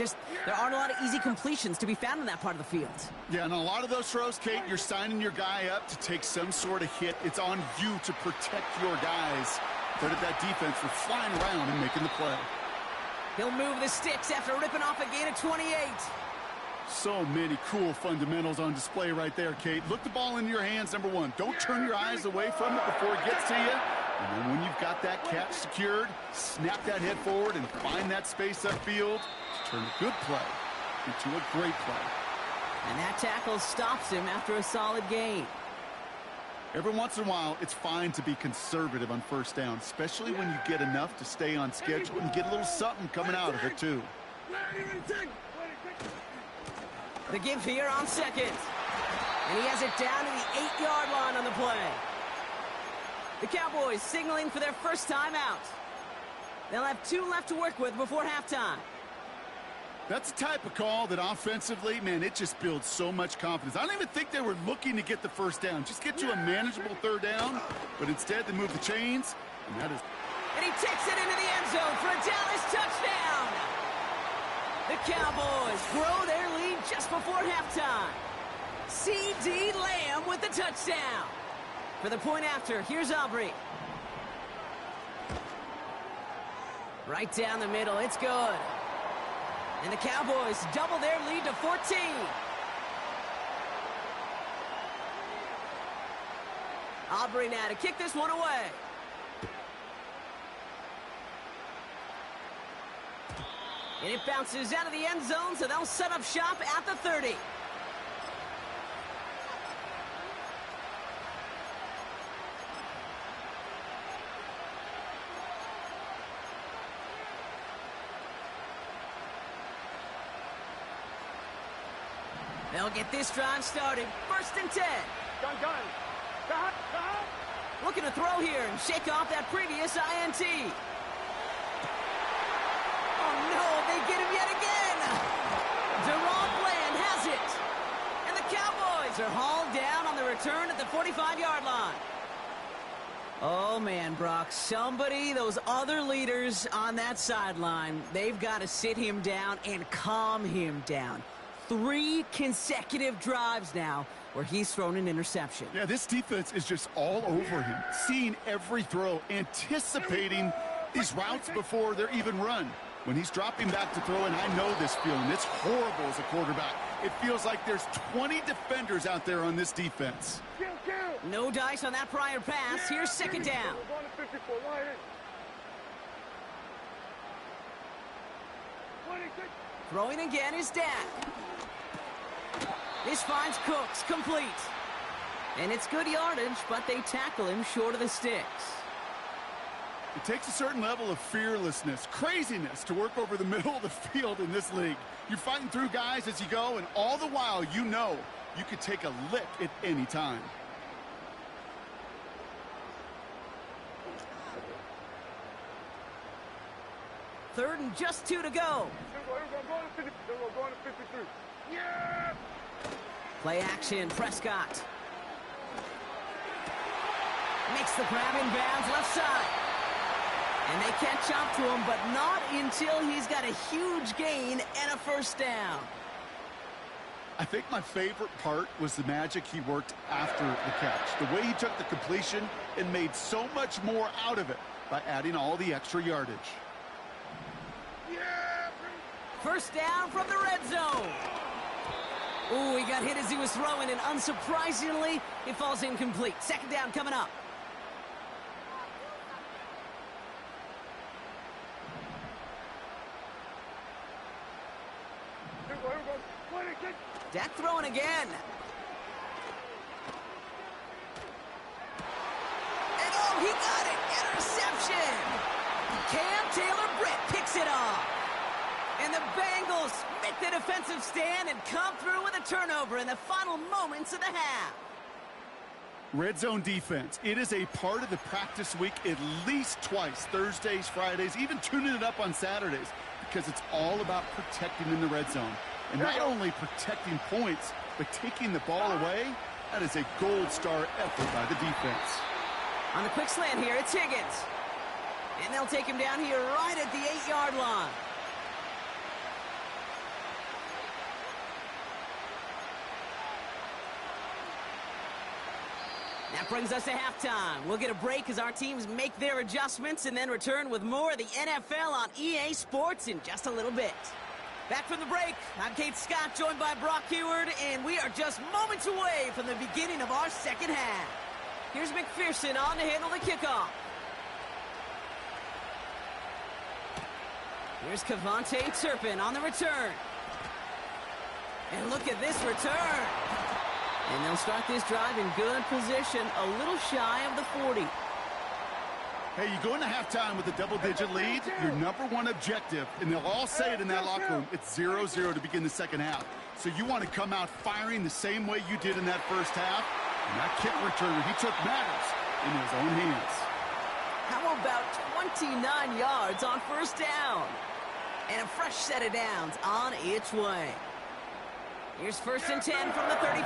Speaker 6: aren't a lot of easy completions to be found in that part of the field.
Speaker 7: Yeah, and a lot of those throws, Kate, you're signing your guy up to take some sort of hit. It's on you to protect your guys. But at that defense, they're flying around and making the play.
Speaker 6: He'll move the sticks after ripping off a gain of 28.
Speaker 7: So many cool fundamentals on display right there, Kate. Look the ball into your hands, number one. Don't turn your eyes away from it before it gets to you. And then when you've got that catch secured, snap that head forward and find that space upfield to turn a good play into a great play.
Speaker 6: And that tackle stops him after a solid gain.
Speaker 7: Every once in a while, it's fine to be conservative on first down, especially when you get enough to stay on schedule and get a little something coming out of it, too.
Speaker 6: The give here on second. And he has it down to the 8-yard line on the play. The Cowboys signaling for their first time out. They'll have 2 left to work with before halftime.
Speaker 7: That's the type of call that offensively, man, it just builds so much confidence. I don't even think they were looking to get the first down. Just get to a manageable third down, but instead they move the chains, and that is...
Speaker 6: And he takes it into the end zone for a Dallas touchdown. The Cowboys grow their lead just before halftime. C.D. Lamb with the touchdown. For the point after, here's Aubrey. Right down the middle, it's good. And the Cowboys double their lead to 14. Aubrey now to kick this one away. And it bounces out of the end zone, so they'll set up shop at the 30. They'll get this drive started. 1st and 10. Looking to throw here and shake off that previous INT. Oh, no, they get him yet again. Deron Bland has it. And the Cowboys are hauled down on the return at the 45-yard line. Oh, man, Brock, those other leaders on that sideline, they've got to sit him down and calm him down. 3 consecutive drives now where he's thrown an interception.
Speaker 7: Yeah, this defense is just all over him, seeing every throw, anticipating these routes before they're even run. When he's dropping back to throw, and I know this feeling, it's horrible as a quarterback. It feels like there's 20 defenders out there on this defense.
Speaker 6: No dice on that prior pass. Here's 2nd down. Throwing again is Dak. This finds Cooks complete. And it's good yardage, but they tackle him short of the sticks.
Speaker 7: It takes a certain level of fearlessness, craziness to work over the middle of the field in this league. You're fighting through guys as you go, and all the while you know you could take a lick at any time.
Speaker 6: Third and just 2 to go. Play action, Prescott. Makes the grab in bounds left side. And they catch up to him, but not until he's got a huge gain and a 1st down.
Speaker 7: I think my favorite part was the magic he worked after the catch. The way he took the completion and made so much more out of it by adding all the extra yardage.
Speaker 6: 1st down from the red zone. Ooh, he got hit as he was throwing, and unsurprisingly, it falls incomplete. 2nd down coming up. Dak throwing again. And oh, he got it. Interception. Cam Taylor-Britt picks it off. And the Bengals Bengals make the defensive stand and come through with a turnover in the final moments of the half.
Speaker 7: Red zone defense, it is a part of the practice week at least twice, Thursdays, Fridays, even tuning it up on Saturdays, because it's all about protecting in the red zone. And not only protecting points, but taking the ball away, that is a gold star effort by the defense.
Speaker 6: On the quick slant here, it's Higgins. And they'll take him down here right at the 8-yard line. That brings us to halftime. We'll get a break as our teams make their adjustments and then return with more of the NFL on EA Sports in just a little bit. Back from the break, I'm Kate Scott, joined by Brock Heward, and we are just moments away from the beginning of our second half. Here's McPherson on to handle the kickoff. Here's Kevontae Turpin on the return. And look at this return. And they'll start this drive in good position, a little shy of the 40.
Speaker 7: Hey, you go into halftime with a double-digit lead, your number one objective, and they'll all say it in that locker room, it's 0-0 to begin the second half. So you want to come out firing the same way you did in that first half. And that kick returner he took matters in his own hands.
Speaker 6: How about 29 yards on first down? And a fresh set of downs on its way. Here's 1st and 10 from the 34.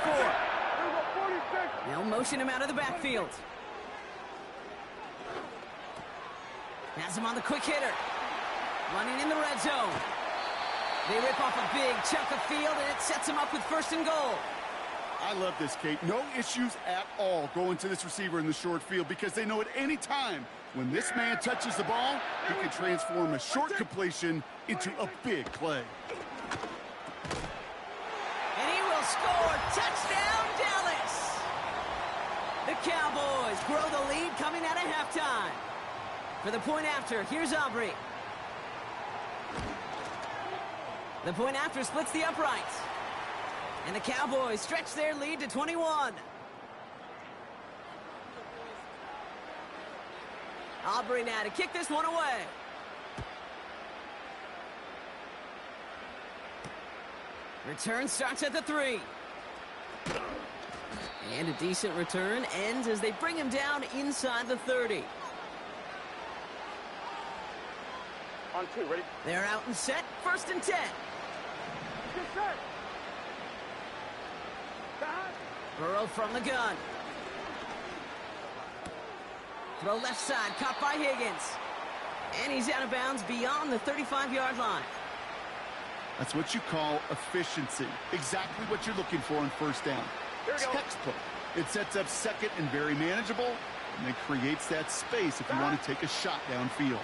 Speaker 6: They'll motion him out of the backfield. Has him on the quick hitter. Running in the red zone. They rip off a big chunk of field, and it sets him up with 1st and goal.
Speaker 7: I love this, Kate. No issues at all going to this receiver in the short field because they know at any time when this man touches the ball, he can transform a short completion into a big play.
Speaker 6: And he will score. Touchdown, Dallas! The Cowboys grow the lead coming out of halftime. For the point after, here's Aubrey. The point after splits the uprights. And the Cowboys stretch their lead to 21. Aubrey now to kick this one away. Return starts at the 3. And a decent return ends as they bring him down inside the 30.
Speaker 3: On 2, ready?
Speaker 6: They're out and set. 1st and 10.
Speaker 3: Get set.
Speaker 6: Burrow from the gun. Throw left side, caught by Higgins. And he's out of bounds beyond the 35-yard line.
Speaker 7: That's what you call efficiency. Exactly what you're looking for on first down. Textbook. It sets up second and very manageable, and it creates that space if you want to take a shot downfield.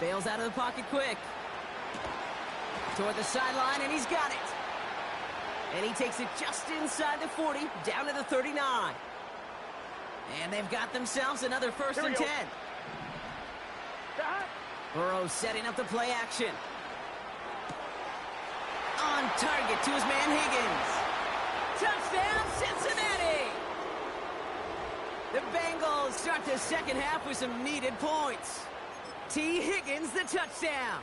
Speaker 6: Bails out of the pocket quick. Toward the sideline, and he's got it. And he takes it just inside the 40, down to the 39. And they've got themselves another 1st and 10. Burrow setting up the play action. On target to his man Higgins. Touchdown, Cincinnati! The Bengals start the second half with some needed points. T. Higgins, the touchdown.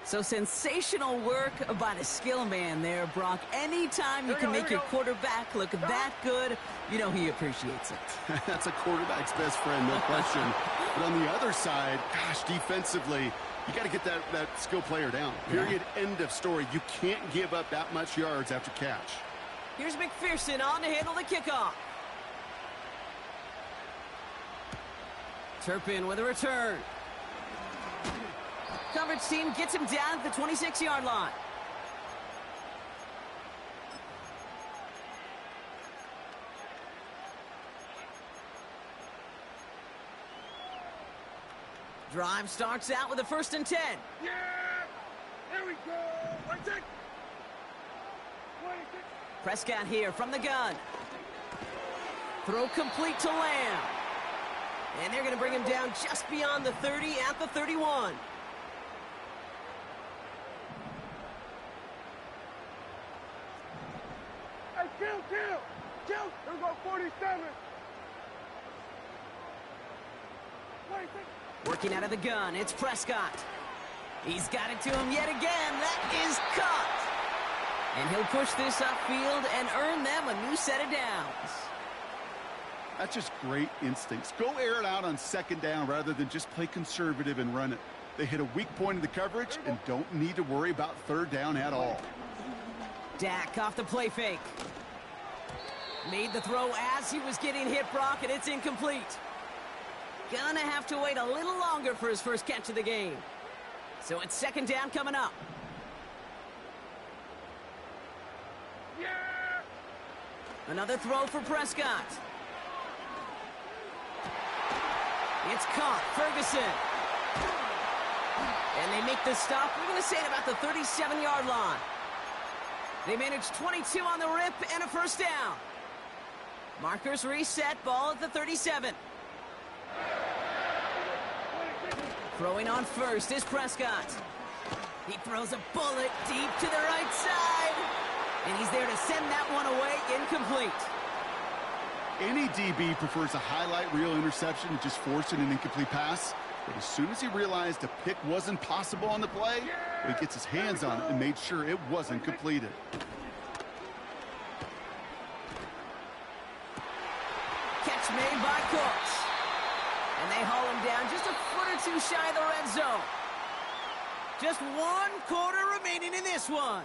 Speaker 6: So sensational work by the skill man there, Brock. Anytime you can make your quarterback look that good, you know he appreciates it.
Speaker 7: That's a quarterback's best friend, no question. But on the other side, gosh, defensively, you got to get that skill player down. Period, end of story. You can't give up that much yards after catch.
Speaker 6: Here's McPherson on to handle the kickoff. Turpin with a return. Coverage team gets him down at the 26-yard line. Drive starts out with a 1st and 10.
Speaker 3: Yeah! There we go! 26!
Speaker 6: Prescott here from the gun. Throw complete to Lamb. And they're going to bring him down just beyond the 30 at the 31.
Speaker 3: Hey, kill! Here we go, 47. 26.
Speaker 6: Working out of the gun, it's Prescott. He's got it to him yet again. That is caught. And he'll push this upfield and earn them a new set of downs.
Speaker 7: That's just great instincts. Go air it out on second down rather than just play conservative and run it. They hit a weak point in the coverage and don't need to worry about third down at all.
Speaker 6: Dak off the play fake. Made the throw as he was getting hit, Brock, and it's incomplete. Gonna have to wait a little longer for his first catch of the game. So it's second down coming up. Another throw for Prescott. It's caught. Ferguson. And they make the stop. We're going to say at about the 37-yard line. They managed 22 on the rip and a first down. Markers reset. Ball at the 37. Throwing on first is Prescott. He throws a bullet deep to the right side. And he's there to send that one away. Incomplete.
Speaker 7: Any DB prefers a highlight reel interception to just forcing an incomplete pass. But as soon as he realized a pick wasn't possible on the play, he gets his hands on it and made sure it wasn't completed.
Speaker 6: Catch made by Cooks. And they haul him down just a foot or two shy of the red zone. Just 1 quarter remaining in this one.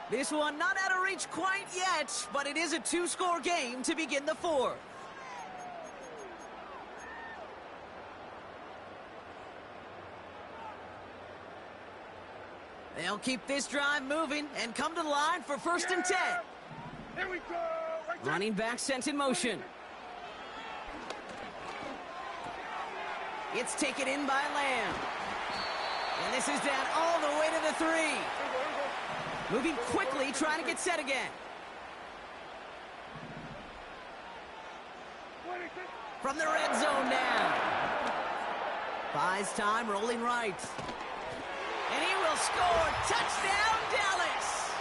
Speaker 6: This one not out of reach quite yet, but it is a 2-score game to begin the fourth. They'll keep this drive moving and come to the line for first and 10.
Speaker 3: Here we go. Right there.
Speaker 6: Running back sent in motion. It's taken in by Lamb. And this is down all the way to the 3. Moving quickly, trying to get set again. From the red zone now. Buys time, rolling right. And he will score. Touchdown, Dallas.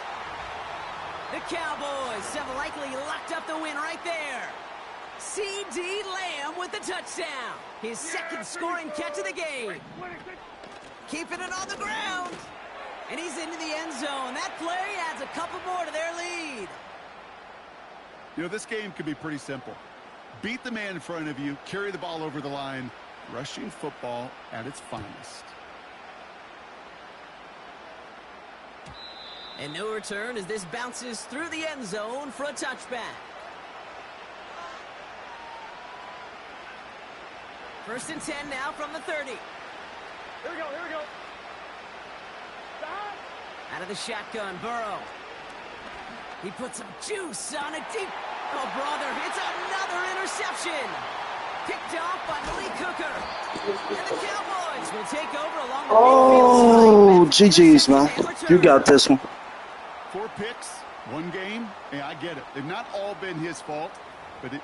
Speaker 6: The Cowboys have likely locked up the win right there. C.D. Lamb with the touchdown. His second scoring catch of the game. Keeping it on the ground. And he's into the end zone. That play adds a couple more to their lead.
Speaker 7: You know, this game could be pretty simple. Beat the man in front of you, carry the ball over the line, rushing football at its finest.
Speaker 6: And no return as this bounces through the end zone for a touchback. First and 10 now from the 30.
Speaker 3: Here we go, here we go. Stop.
Speaker 6: Out of the shotgun, Burrow. He puts some juice on it deep. Oh, brother, it's another interception. Picked off by Malik Hooker. And the Cowboys will take over along the
Speaker 5: Oh, GG's, man. You got this one.
Speaker 7: 4 picks, 1 game. Hey, I get it. They've not all been his fault, but it...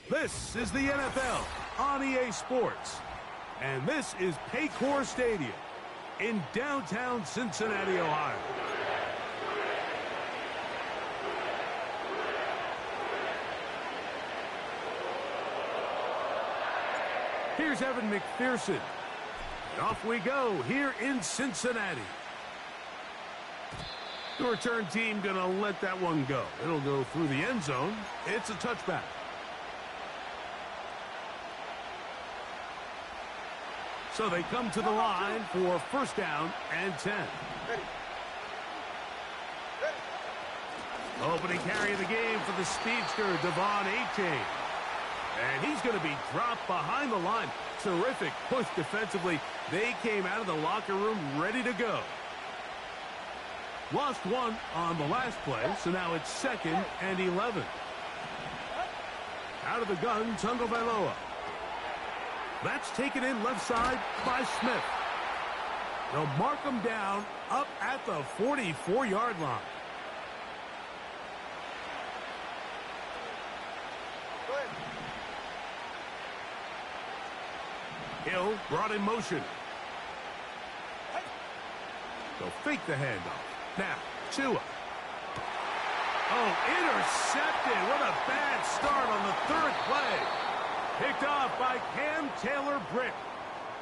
Speaker 8: This is the NFL on EA Sports. And this is Paycor Stadium in downtown Cincinnati, Ohio. Here's Evan McPherson. And off we go here in Cincinnati. The return team going to let that one go. It'll go through the end zone. It's a touchback. So they come to the line for first down and 10. Opening carry of the game for the speedster, Devon Achane. And he's going to be dropped behind the line. Terrific push defensively. They came out of the locker room ready to go. Lost one on the last play, so now it's 2nd and 11. Out of the gun, Tagovailoa. That's taken in left side by Smith. They'll mark him down up at the 44-yard line. Hill brought in motion. They'll fake the handoff. Now, Tua. Oh, intercepted. What a bad start on the 3rd play. Picked off by Cam Taylor-Britt.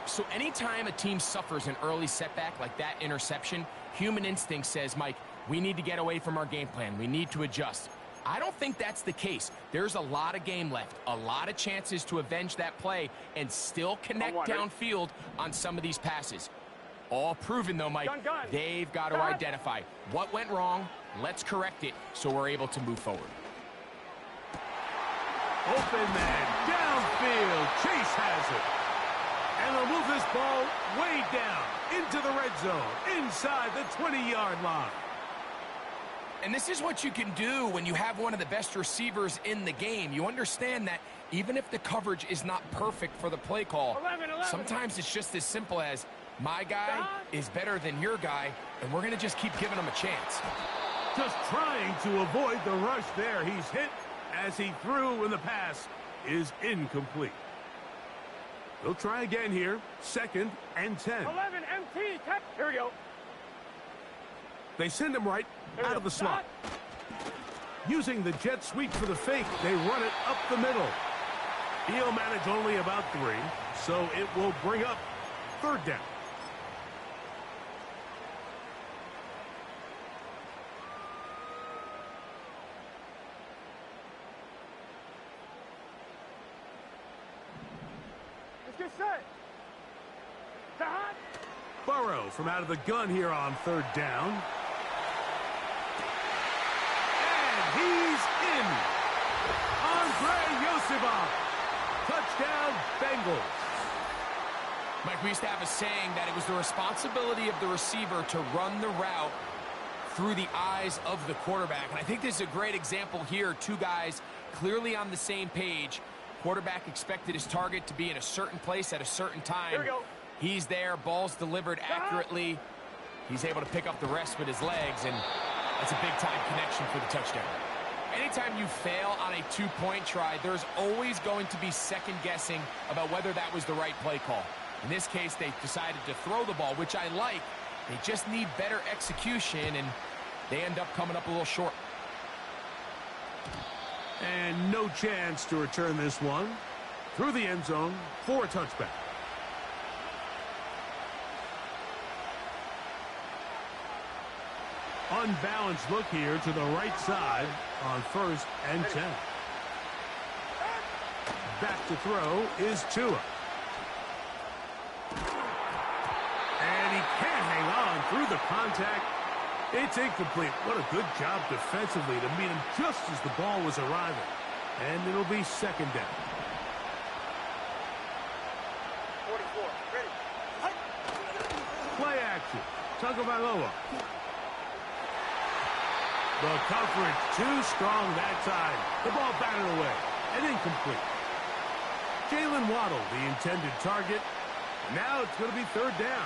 Speaker 9: So anytime a team suffers an early setback like that interception, human instinct says, Mike, we need to get away from our game plan. We need to adjust. I don't think that's the case. There's a lot of game left, a lot of chances to avenge that play and still connect downfield on some of these passes. All proven, though, Mike. They've got to identify what went wrong. Let's correct it so we're able to move forward.
Speaker 8: Open man, downfield. Chase has it. And they'll move this ball way down into the red zone, inside the 20-yard line.
Speaker 9: And this is what you can do when you have one of the best receivers in the game. You understand that even if the coverage is not perfect for the play call, sometimes it's just as simple as, my guy is better than your guy, and we're going to just keep giving him a chance.
Speaker 8: Just trying to avoid the rush there. He's hit as he threw, and the pass is incomplete. They'll try again here. 2nd and 10.
Speaker 3: 11 MT. Here we go.
Speaker 8: They send him right out of the slot. Using the jet sweep for the fake, they run it up the middle. He'll manage only about 3, so it will bring up 3rd down.
Speaker 3: Let's get set.
Speaker 8: Burrow from out of the gun here on 3rd down. He's in. Andre Yosibov. Touchdown, Bengals.
Speaker 9: Mike, we used to have a saying that it was the responsibility of the receiver to run the route through the eyes of the quarterback. And I think this is a great example here. 2 guys clearly on the same page. Quarterback expected his target to be in a certain place at a certain time.
Speaker 3: Here we go.
Speaker 9: He's there. Ball's delivered accurately. He's able to pick up the rest with his legs, and that's a big-time connection for the touchdown. Anytime you fail on a 2-point try, there's always going to be second-guessing about whether that was the right play call. In this case, they decided to throw the ball, which I like. They just need better execution, and they end up coming up a little short.
Speaker 8: And no chance to return this one. Through the end zone for a touchback. Unbalanced look here to the right side on 1st and 10. Back to throw is Tua. And he can't hang on through the contact. It's incomplete. What a good job defensively to meet him just as the ball was arriving. And it'll be 2nd down.
Speaker 3: 44. Ready.
Speaker 8: Play action. Tagovailoa. The coverage too strong that time. The ball batted away and incomplete. Jalen Waddle, the intended target. Now it's going to be 3rd down.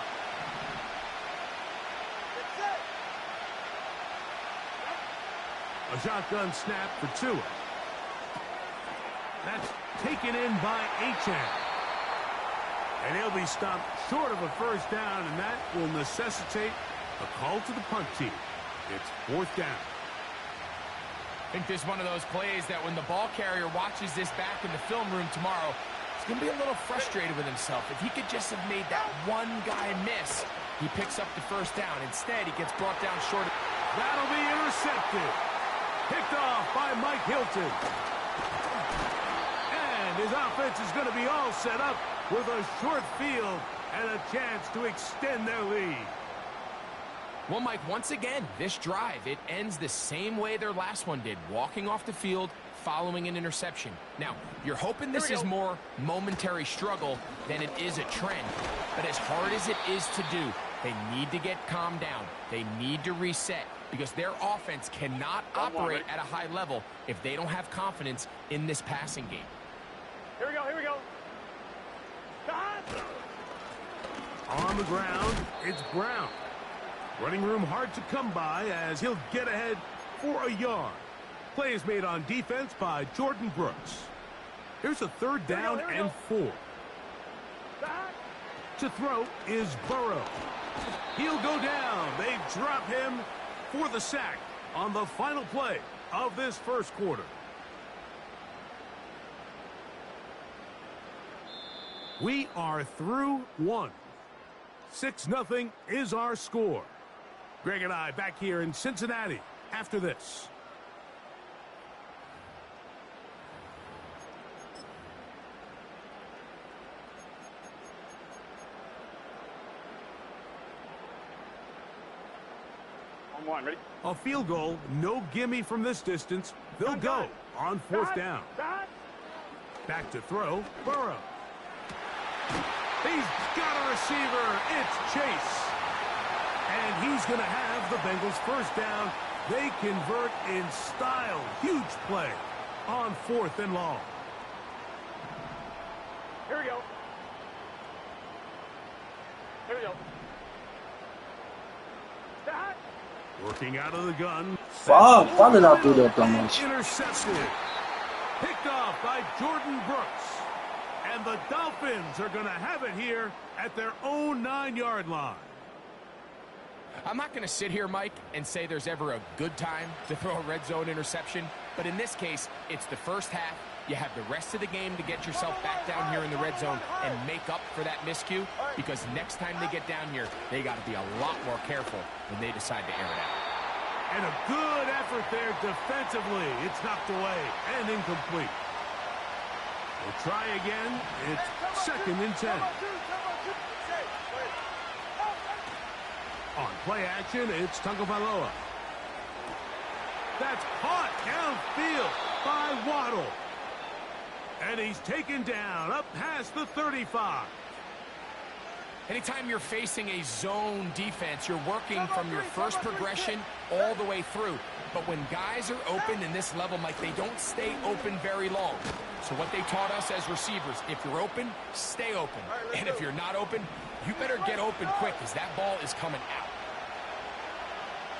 Speaker 8: A shotgun snap for Tua. That's taken in by Achane. And he'll be stopped short of a 1st down, and that will necessitate a call to the punt team. It's 4th down.
Speaker 9: I think this is one of those plays that when the ball carrier watches this back in the film room tomorrow, he's going to be a little frustrated with himself. If he could just have made that one guy miss, he picks up the 1st down. Instead, he gets brought down short.
Speaker 8: That'll be intercepted. Picked off by Mike Hilton. And his offense is going to be all set up with a short field and a chance to extend their lead.
Speaker 9: Well, Mike, once again, this drive, it ends the same way their last one did, walking off the field, following an interception. Now, you're hoping this is more momentary struggle than it is a trend. But as hard as it is to do, They need to get calmed down. They need to reset because their offense cannot operate at a high level if they don't have confidence in this passing game.
Speaker 3: Here we go, here we go.
Speaker 8: On the ground, it's Brown. Running room hard to come by as he'll get ahead for a yard. Play is made on defense by Jordan Brooks. Here's a third down and 4. To throw is Burrow. He'll go down. They drop him for the sack on the final play of this first quarter. We are through 1. 6-0 is our score. Greg and I back here in Cincinnati after this.
Speaker 3: On one, ready?
Speaker 8: A field goal, no gimme from this distance. They'll go on 4th down. Back to throw, Burrow. He's got a receiver. It's Chase. And he's going to have the Bengals first down. They convert in style. Huge play on 4th and long.
Speaker 3: Here we go. Here we go.
Speaker 8: Working out of the gun.
Speaker 5: Fuck, why did I do that dumbass?
Speaker 8: Intercepted. Picked off by Jordan Brooks. And the Dolphins are going to have it here at their own 9-yard line.
Speaker 9: I'm not going to sit here, Mike, and say there's ever a good time to throw a red zone interception. But in this case, it's the first half. You have the rest of the game to get yourself back down here in the red zone and make up for that miscue. Because next time they get down here, they got to be a lot more careful when they decide to air it out.
Speaker 8: And a good effort there defensively. It's knocked away and incomplete. We'll try again. It's 2nd and 10. On play action, it's Tagovailoa. That's caught downfield by Waddle. And he's taken down up past the 35.
Speaker 9: Anytime you're facing a zone defense, you're working from your first progression all the way through. But when guys are open in this level, Mike, they don't stay open very long. So what they taught us as receivers, if you're open, stay open. And if you're not open, you better get open quick because that ball is coming out.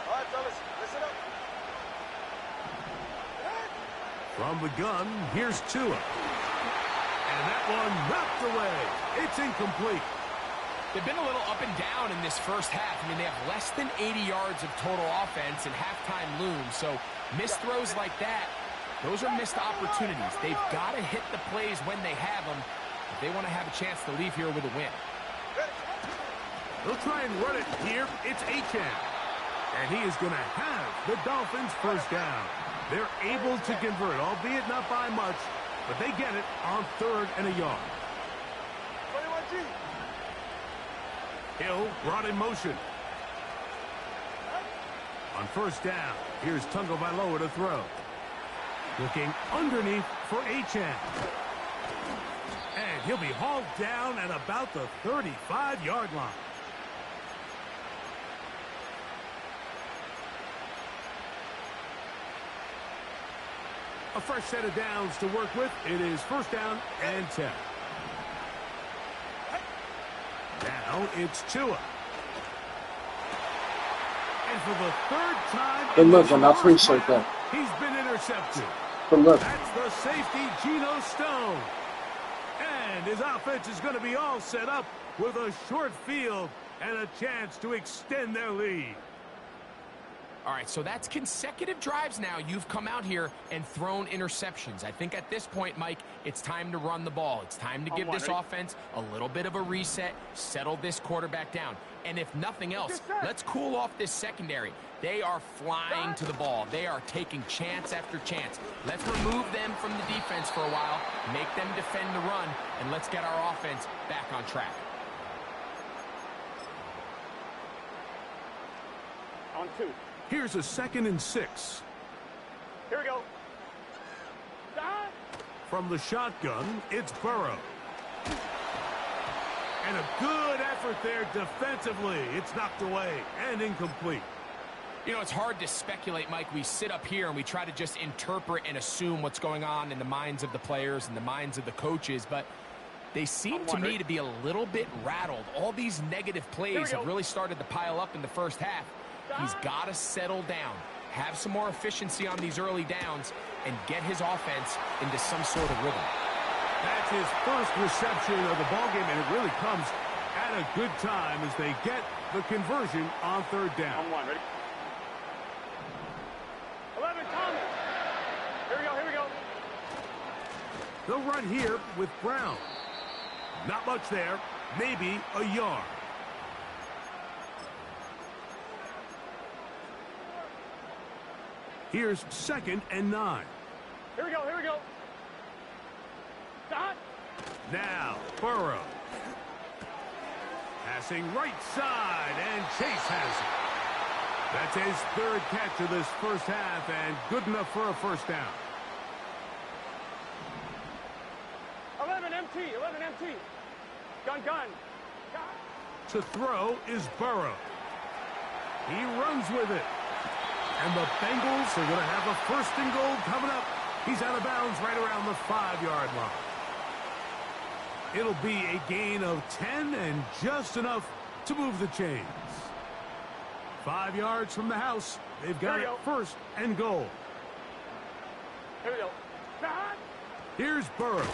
Speaker 3: All right, fellas, listen up.
Speaker 8: From the gun, here's Tua. And that one knocked away. It's incomplete.
Speaker 9: They've been a little up and down in this first half. I mean, they have less than 80 yards of total offense and halftime looms. So missed throws like that, those are missed opportunities. They've got to hit the plays when they have them if they want to have a chance to leave here with a win.
Speaker 8: They'll try and run it here. It's Achane. And he is going to have the Dolphins first down. They're able to convert, albeit not by much, but they get it on 3rd and a yard.
Speaker 3: 21G.
Speaker 8: Hill brought in motion. On 1st down, here's Tagovailoa to throw. Looking underneath for Achane. And he'll be hauled down at about the 35-yard line. A fresh set of downs to work with. It is 1st down and 10. Now it's Tua. And for the 3rd time,
Speaker 5: Good looking, I appreciate that.
Speaker 8: He's been intercepted.
Speaker 5: Good look.
Speaker 8: That's the safety, Geno Stone. And his offense is going to be all set up with a short field and a chance to extend their lead.
Speaker 9: All right, so that's consecutive drives now. You've come out here and thrown interceptions. I think at this point, Mike, it's time to run the ball. It's time to give this offense a little bit of a reset, settle this quarterback down. And if nothing else, let's cool off this secondary. They are flying to the ball. They are taking chance after chance. Let's remove them from the defense for a while, make them defend the run, and let's get our offense back on track.
Speaker 3: On 2.
Speaker 8: Here's a 2nd and 6.
Speaker 3: Here we go.
Speaker 8: From the shotgun, it's Burrow. And a good effort there defensively. It's knocked away and incomplete.
Speaker 9: You know, it's hard to speculate, Mike. We sit up here and we try to just interpret and assume what's going on in the minds of the players and the minds of the coaches, but they seem to me to be a little bit rattled. All these negative plays have really started to pile up in the first half. He's got to settle down, have some more efficiency on these early downs, and get his offense into some sort of rhythm.
Speaker 8: That's his first reception of the ballgame, and it really comes at a good time as they get the conversion on third down.
Speaker 3: On one, ready? 11, Thomas. Here we go.
Speaker 8: They'll run here with Brown. Not much there, maybe a yard. Here's 2nd and 9.
Speaker 3: Here we go. Dot.
Speaker 8: Now, Burrow. Passing right side, and Chase has it. That's his 3rd catch of this first half, and good enough for a first down.
Speaker 3: 11 MT. Gun.
Speaker 8: To throw is Burrow. He runs with it. And the Bengals are going to have a 1st and goal coming up. He's out of bounds right around the 5-yard line. It'll be a gain of 10 and just enough to move the chains. 5 yards from the house. They've got it 1st and goal.
Speaker 3: Here we go.
Speaker 8: Here's Burrow.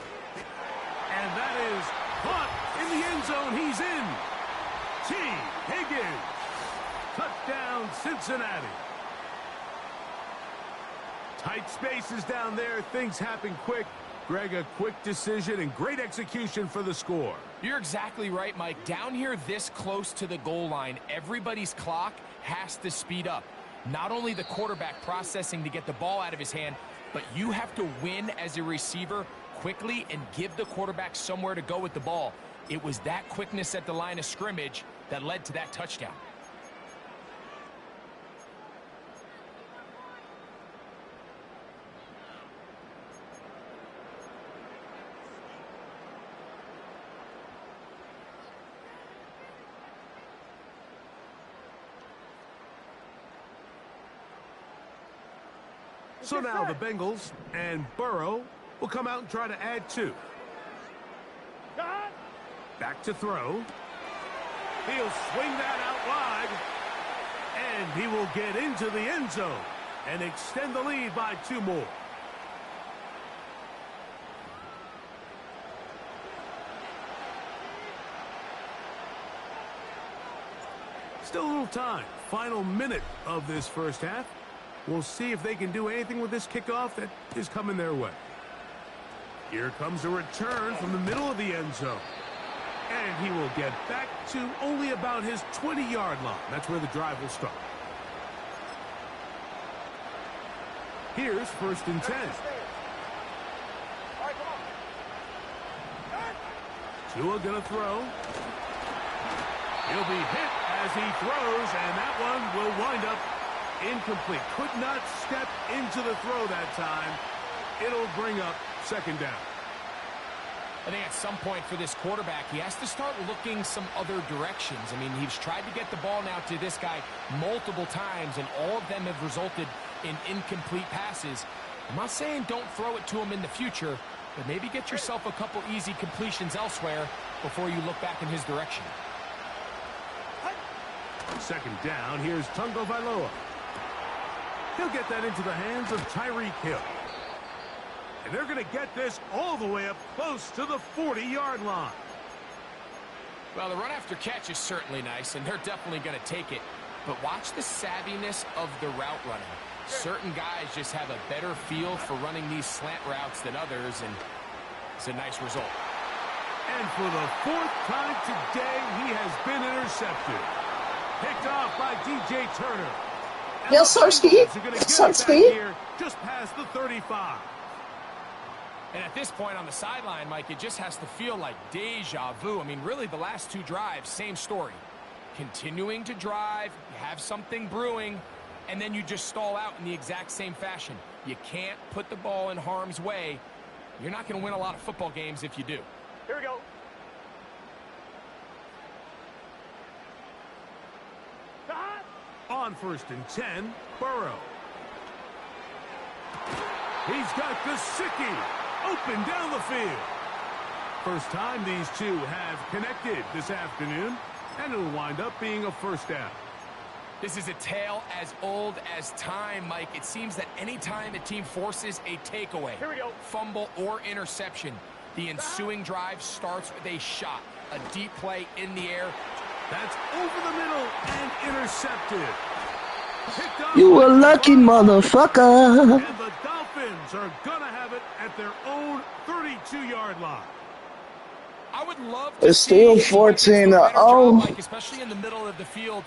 Speaker 8: And that is caught in the end zone. He's in. T. Higgins. Touchdown, Cincinnati. Tight spaces down there. Things happen quick. Greg, a quick decision and great execution for the score.
Speaker 9: You're exactly right, Mike. Down here this close to the goal line, everybody's clock has to speed up. Not only the quarterback processing to get the ball out of his hand, but you have to win as a receiver quickly and give the quarterback somewhere to go with the ball. It was that quickness at the line of scrimmage that led to that touchdown.
Speaker 8: So now the Bengals and Burrow will come out and try to add 2. Back to throw. He'll swing that out wide. And he will get into the end zone and extend the lead by 2 more. Still a little time. Final minute of this first half. We'll see if they can do anything with this kickoff that is coming their way. Here comes a return from the middle of the end zone. And he will get back to only about his 20-yard line. That's where the drive will start. Here's 1st and 10. Tua gonna throw. He'll be hit as he throws, and that one will wind up incomplete. Could not step into the throw that time. It'll bring up 2nd down.
Speaker 9: I think at some point for this quarterback, he has to start looking some other directions. I mean, he's tried to get the ball now to this guy multiple times, and all of them have resulted in incomplete passes. I'm not saying don't throw it to him in the future, but maybe get yourself a couple easy completions elsewhere before you look back in his direction.
Speaker 8: 2nd down. Here's Tungo Vailoa. He'll get that into the hands of Tyreek Hill. And they're going to get this all the way up close to the 40-yard line.
Speaker 9: Well, the run after catch is certainly nice, and they're definitely going to take it. But watch the savviness of the route running. Certain guys just have a better feel for running these slant routes than others, and it's a nice result.
Speaker 8: And for the 4th time today, he has been intercepted. Picked off by DJ Turner.
Speaker 10: Yes, sir, Steve. Yes, sir, Steve.
Speaker 8: Just past the 35.
Speaker 9: And at this point on the sideline, Mike, it just has to feel like deja vu. I mean, really, the last 2 drives, same story. Continuing to drive, you have something brewing, and then you just stall out in the exact same fashion. You can't put the ball in harm's way. You're not going to win a lot of football games if you do.
Speaker 3: Here we go.
Speaker 8: On 1st and 10, Burrow. He's got Gesicki open down the field. First time these two have connected this afternoon, and it'll wind up being a first down.
Speaker 9: This is a tale as old as time, Mike. It seems that any time a team forces a takeaway, fumble, or interception, the ensuing drive starts with a shot, a deep play in the air.
Speaker 8: That's over the middle and intercepted.
Speaker 5: You a lucky motherfucker.
Speaker 8: And the Dolphins are going to have it at their own 32-yard line.
Speaker 9: I would love to
Speaker 5: it's still 14-0.
Speaker 9: Like, especially in the middle of the field,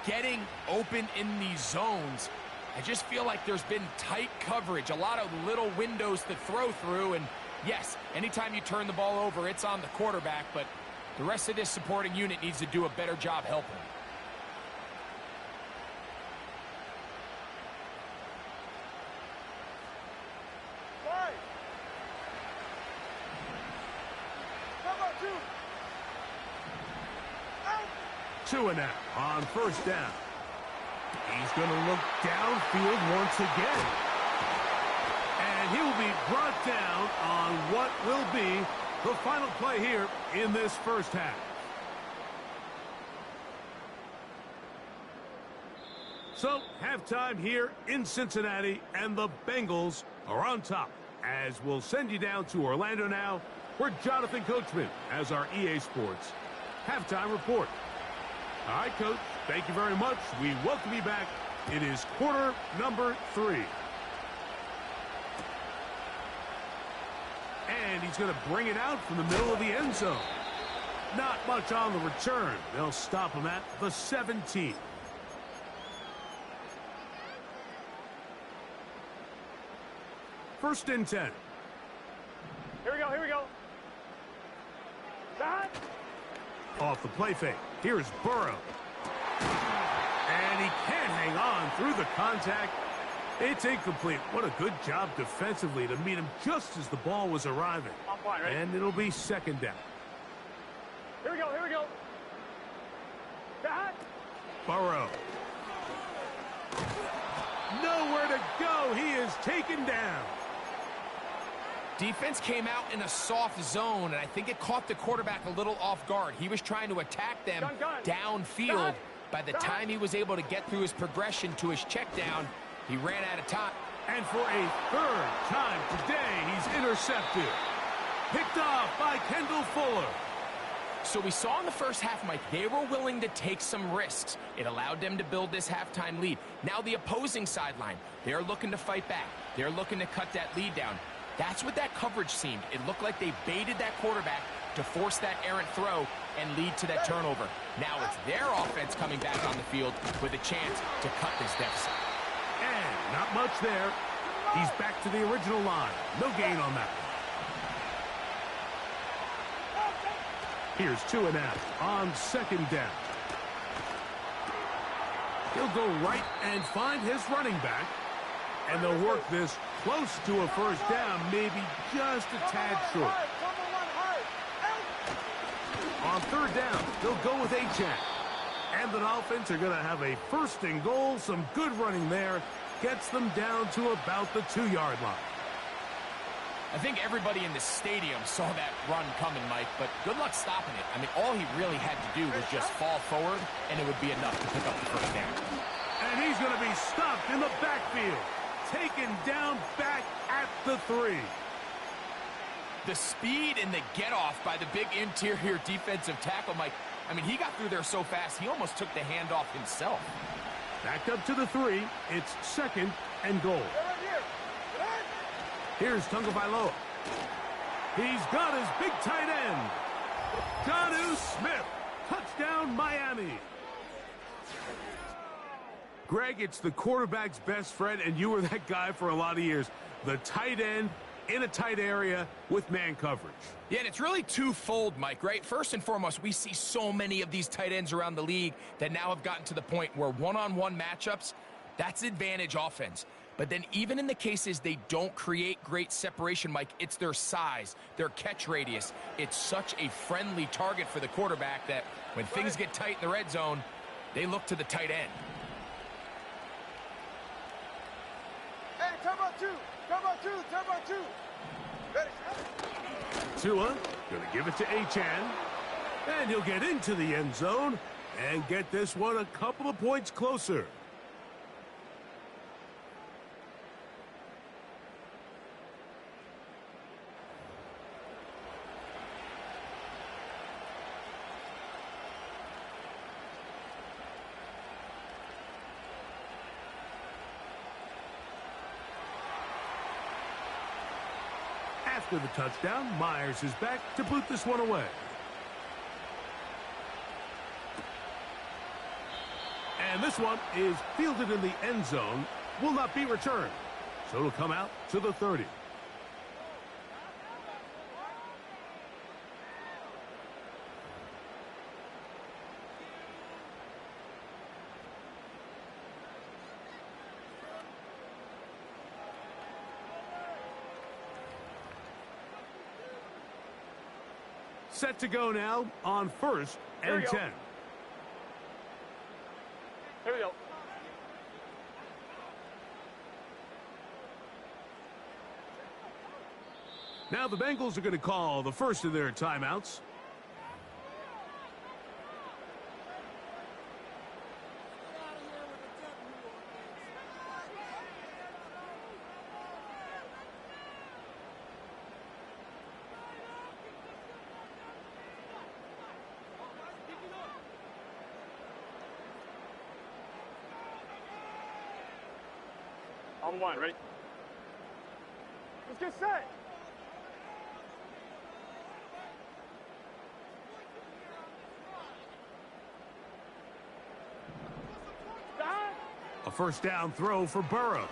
Speaker 9: getting open in these zones. I just feel like there's been tight coverage, a lot of little windows to throw through, and yes, anytime you turn the ball over, it's on the quarterback, but the rest of this supporting unit needs to do a better job helping.
Speaker 8: Two and out on first down. He's going to look downfield once again. And he will be brought down on what will be the final play here in this first half. So, halftime here in Cincinnati, and the Bengals are on top. As we'll send you down to Orlando now, where Jonathan Coachman has our EA Sports halftime report. All right, Coach, thank you very much. We welcome you back. It is quarter number 3. And he's going to bring it out from the middle of the end zone. Not much on the return. They'll stop him at the 17. First and 10.
Speaker 3: Here we go, here we go. Back.
Speaker 8: Off the play fake. Here's Burrow. And he can't hang on through the contact. It's incomplete. What a good job defensively to meet him just as the ball was arriving.
Speaker 3: On point, right?
Speaker 8: And it'll be second down.
Speaker 3: Here we go, here we go. Back.
Speaker 8: Burrow. Nowhere to go. He is taken down.
Speaker 9: Defense came out in a soft zone, and I think it caught the quarterback a little off guard. He was trying to attack them downfield. By the time he was able to get through his progression to his check down, he ran out of time.
Speaker 8: And for a third time today, he's intercepted. Picked off by Kendall Fuller.
Speaker 9: So we saw in the first half, Mike, they were willing to take some risks. It allowed them to build this halftime lead. Now the opposing sideline, they're looking to fight back. They're looking to cut that lead down. That's what that coverage seemed. It looked like they baited that quarterback to force that errant throw and lead to that turnover. Now it's their offense coming back on the field with a chance to cut this deficit.
Speaker 8: And not much there. He's back to the original line. No gain on that one. Here's 2 and out on second down. He'll go right and find his running back. And they'll work this close to a first down, maybe just a tad short. On third down, they'll go with Achane. And the Dolphins are going to have a first and goal. Some good running there. Gets them down to about the 2-yard line.
Speaker 9: I think everybody in the stadium saw that run coming, Mike, but good luck stopping it. I mean, all he really had to do was just fall forward, and it would be enough to pick up the first down.
Speaker 8: And he's going to be stopped in the backfield. Taken down back at the 3.
Speaker 9: The speed and the get-off by the big interior defensive tackle, Mike. I mean, he got through there so fast, he almost took the handoff himself.
Speaker 8: Back up to the 3. It's second and goal. Here's Tagovailoa. He's got his big tight end. Jonnu Smith. Touchdown, Miami. Greg, it's the quarterback's best friend, and you were that guy for a lot of years. The tight end in a tight area with man coverage.
Speaker 9: Yeah, and it's really twofold, Mike, right? First and foremost, we see so many of these tight ends around the league that now have gotten to the point where one-on-one matchups, that's advantage offense. But then even in the cases they don't create great separation, Mike, it's their size, their catch radius. It's such a friendly target for the quarterback that when things get tight in the red zone, they look to the tight end.
Speaker 3: Turbo two. Ready.
Speaker 8: Tua going to give it to Achan. And he'll get into the end zone and get this one a couple of points closer. After the touchdown, Myers is back to boot this one away. And this one is fielded in the end zone, will not be returned. So it'll come out to the 30. Set to go now on 1st and 10.
Speaker 3: Here we go.
Speaker 8: Now the Bengals are going to call the first of their timeouts.
Speaker 3: On one, ready? Let's get set.
Speaker 8: A first down throw for Burrow.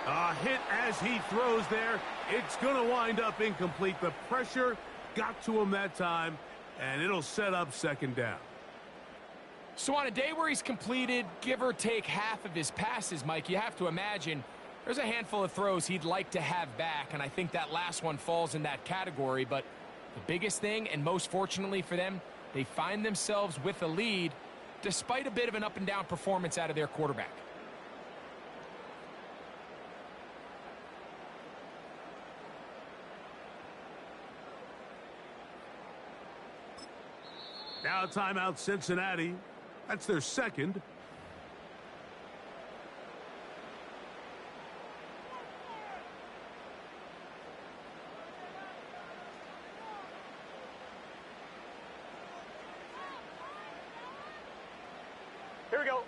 Speaker 8: A hit as he throws there. It's going to wind up incomplete. The pressure got to him that time, and it'll set up second down.
Speaker 9: So on a day where he's completed, give or take half of his passes, Mike, you have to imagine there's a handful of throws he'd like to have back, and I think that last one falls in that category. But the biggest thing, and most fortunately for them, they find themselves with a lead despite a bit of an up-and-down performance out of their quarterback.
Speaker 8: Now timeout Cincinnati. That's their second.
Speaker 3: Here we go.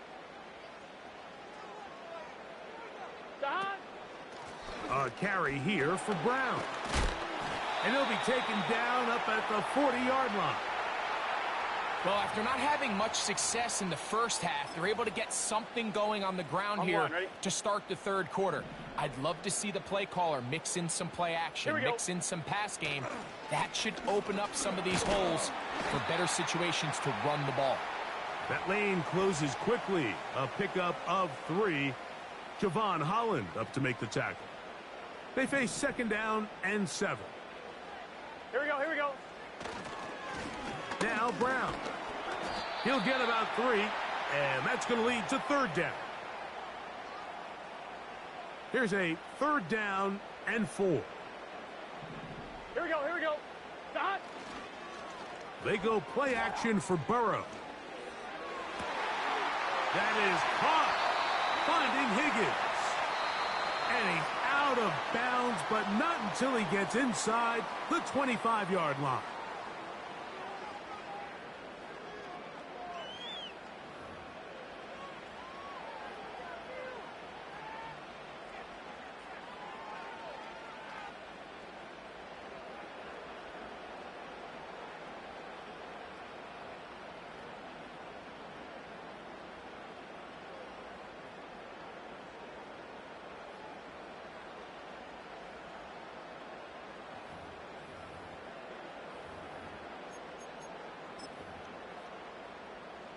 Speaker 8: A carry here for Brown. And he'll be taken down up at the 40-yard line.
Speaker 9: Well, after not having much success in the first half, they're able to get something going on the ground here to start the third quarter. I'd love to see the play caller mix in some play action, mix in some pass game. That should open up some of these holes for better situations to run the ball.
Speaker 8: That lane closes quickly. A pickup of 3. Javon Holland up to make the tackle. They face second down and 7.
Speaker 3: Here we go, here we go.
Speaker 8: Now Brown. He'll get about 3, and that's going to lead to third down. Here's a third down and 4.
Speaker 3: Here we go, here we go. Stop.
Speaker 8: They go play action for Burrow. That is caught, finding Higgins. And he's out of bounds, but not until he gets inside the 25-yard line.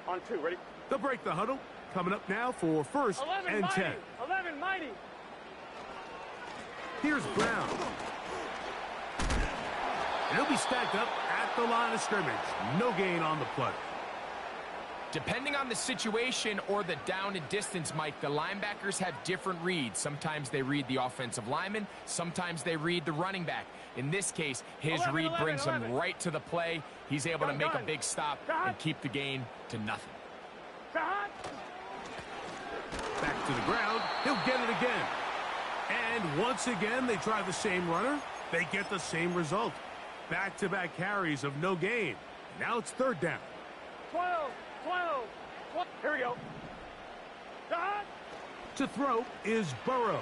Speaker 3: On 2, ready?
Speaker 8: They'll break the huddle. Coming up now for first and 10.
Speaker 3: 11 mighty.
Speaker 8: Here's Brown. And he'll be stacked up at the line of scrimmage. No gain on the play.
Speaker 9: Depending on the situation or the down and distance, Mike, the linebackers have different reads. Sometimes they read the offensive lineman. Sometimes they read the running back. In this case, his read brings him right to the play. He's able to make a big stop and keep the gain to nothing.
Speaker 8: Back to the ground. He'll get it again. And once again, they try the same runner. They get the same result. Back-to-back carries of no gain. Now it's third down.
Speaker 3: 12. Here we go.
Speaker 8: To throw is Burrow.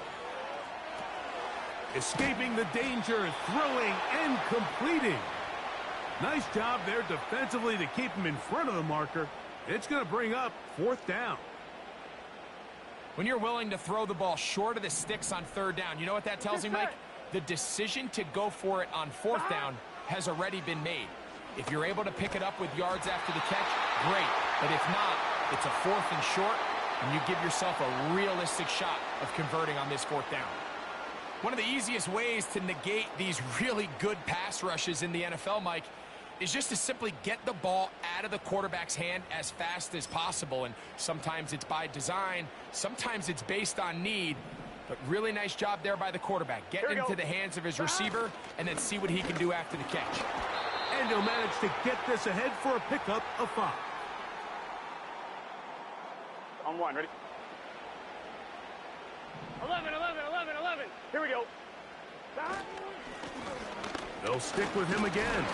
Speaker 8: Escaping the danger, throwing and completing. Nice job there defensively to keep him in front of the marker. It's going to bring up fourth down.
Speaker 9: When you're willing to throw the ball short of the sticks on third down, you know what that tells me, Mike? The decision to go for it on fourth down has already been made. If you're able to pick it up with yards after the catch, great. But if not, it's a fourth and short, and you give yourself a realistic shot of converting on this fourth down. One of the easiest ways to negate these really good pass rushes in the NFL, Mike, is just to simply get the ball out of the quarterback's hand as fast as possible. And sometimes it's by design, sometimes it's based on need. But really nice job there by the quarterback. Get into the hands of his receiver and then see what he can do after the catch.
Speaker 8: And he'll manage to get this ahead for a pickup of 5.
Speaker 3: On 1, ready? 11. Here we go.
Speaker 8: They'll stick with him again.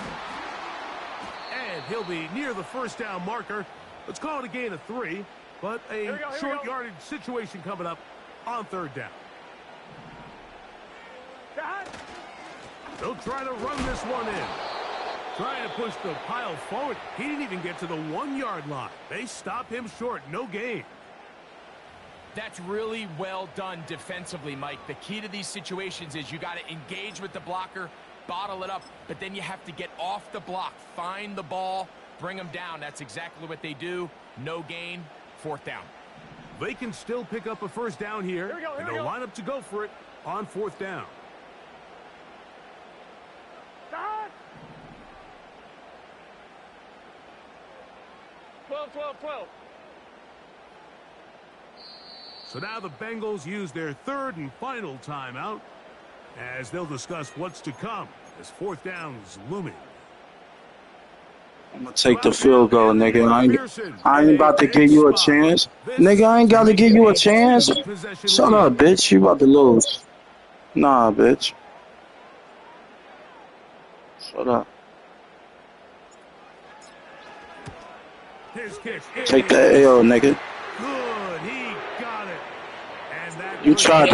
Speaker 8: And he'll be near the first down marker. Let's call it a gain of 3. But a short yardage situation coming up on third down. They'll try to run this one in. Trying to push the pile forward. He didn't even get to the 1-yard line. They stop him short. No gain.
Speaker 9: That's really well done defensively, Mike. The key to these situations is you got to engage with the blocker, bottle it up, but then you have to get off the block, find the ball, bring them down. That's exactly what they do. No gain, fourth down.
Speaker 8: They can still pick up a first down here, and they'll line up to go for it on fourth down.
Speaker 3: Stop! 12.
Speaker 8: So now the Bengals use their third and final timeout as they'll discuss what's to come as fourth down is looming.
Speaker 5: I'm going to take the field goal, nigga. I ain't about to give you a chance. Nigga, I ain't got to give you a chance. Shut up, bitch. You about to lose. Nah, bitch. Shut up. Take that L, nigga. You tried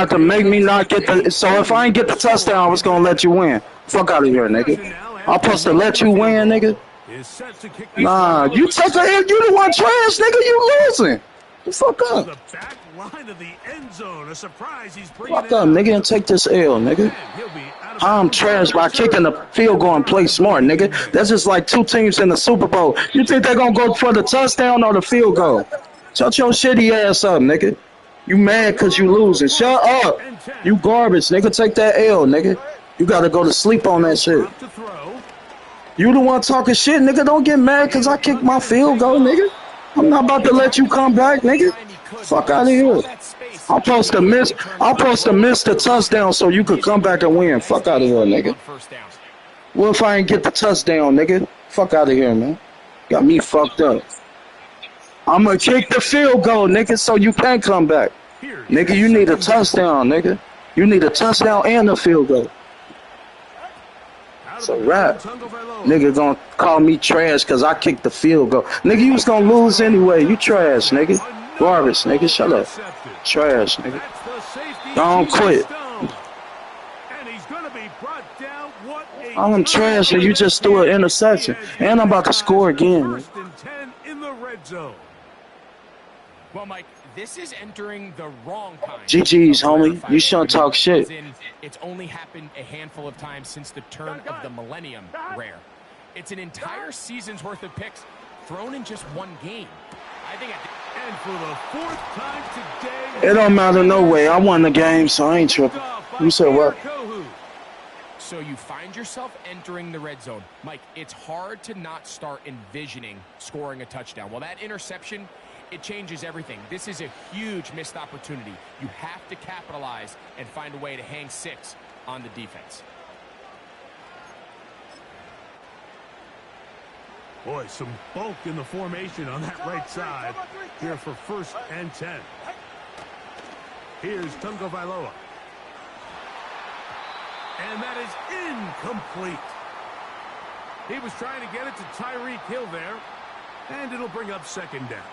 Speaker 5: to make me not get the. So if I ain't get the touchdown, I was gonna let you win. Fuck out of here, nigga. I'm supposed to let you win, nigga. Nah, you took a. You the one trash, nigga. You losing. The fuck up. Fuck up, nigga, and take this L, nigga. I'm trash by kicking the field goal and play smart, nigga. That's just like 2 teams in the Super Bowl. You think they're gonna go for the touchdown or the field goal? Shut your shitty ass up, nigga. You mad because you losing. Shut up. You garbage, nigga. Take that L, nigga. You got to go to sleep on that shit. You the one talking shit, nigga. Don't get mad because I kicked my field goal, nigga. I'm not about to let you come back, nigga. Fuck out of here. I'm supposed to miss the touchdown so you could come back and win. Fuck out of here, nigga. What if I ain't get the touchdown, nigga? Fuck out of here, man. Got me fucked up. I'm going to kick the field goal, nigga, so you can come back. Nigga, you need a touchdown, nigga. You need a touchdown and a field goal. It's a wrap. Nigga gonna call me trash because I kicked the field goal. Nigga, you was gonna lose anyway. You trash, nigga. Garbage, nigga. Shut up. Trash, nigga. Don't quit. I'm trash and you just threw an interception. And I'm about to score again, nigga.
Speaker 9: Well, Mike, this is entering the wrong time.
Speaker 5: GG's, homie. You shouldn't talk shit.
Speaker 9: It's only happened a handful of times since the turn of the millennium. Rare. It's an entire season's worth of picks thrown in just one game. I think.
Speaker 8: And for the 4th time today,
Speaker 5: it don't matter no way. I won the game, so I ain't tripping. You said what?
Speaker 9: So you find yourself entering the red zone. Mike, it's hard to not start envisioning scoring a touchdown. Well, that interception, it changes everything. This is a huge missed opportunity. You have to capitalize and find a way to hang 6 on the defense.
Speaker 8: Boy, some bulk in the formation on that right side here for 1st and 10. Here's Tungo Vailoa. And that is incomplete. He was trying to get it to Tyreek Hill there, and it'll bring up 2nd down.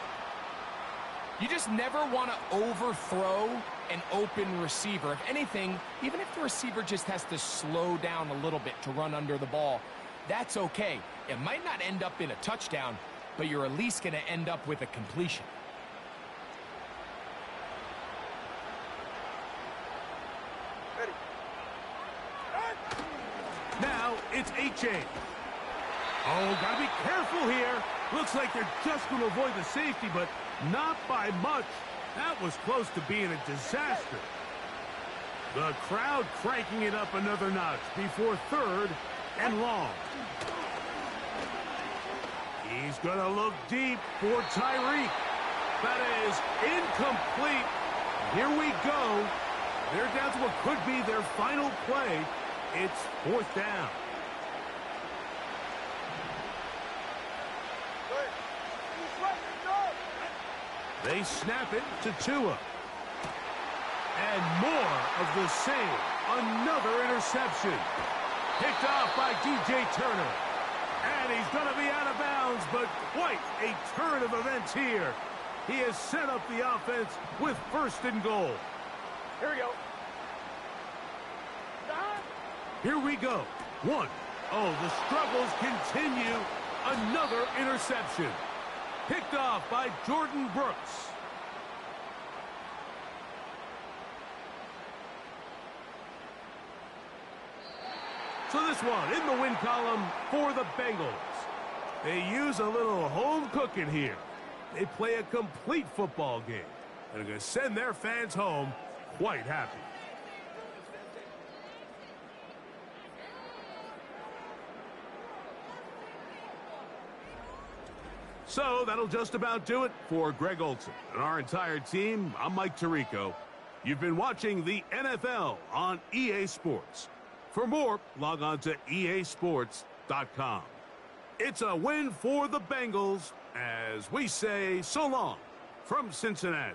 Speaker 9: You just never want to overthrow an open receiver. If anything, even if the receiver just has to slow down a little bit to run under the ball, that's okay. It might not end up in a touchdown, but you're at least going to end up with a completion.
Speaker 8: Now it's A-Chain. Oh, got to be careful here. Looks like they're just going to avoid the safety, but not by much. That was close to being a disaster. The crowd cranking it up another notch before 3rd and long. He's going to look deep for Tyreek. That is incomplete. Here we go. They're down to what could be their final play. It's 4th down. They snap it to Tua. And more of the same. Another interception. Picked off by DJ Turner. And he's going to be out of bounds, but quite a turn of events here. He has set up the offense with 1st and goal.
Speaker 3: Here we go.
Speaker 8: Here we go. 1. Oh, the struggles continue. Another interception. Picked off by Jordan Brooks. So this one in the win column for the Bengals. They use a little home cooking here. They play a complete football game. And are going to send their fans home quite happy. So that'll just about do it for Greg Olson and our entire team. I'm Mike Tirico. You've been watching the NFL on EA Sports. For more, log on to easports.com. It's a win for the Bengals as we say so long from Cincinnati.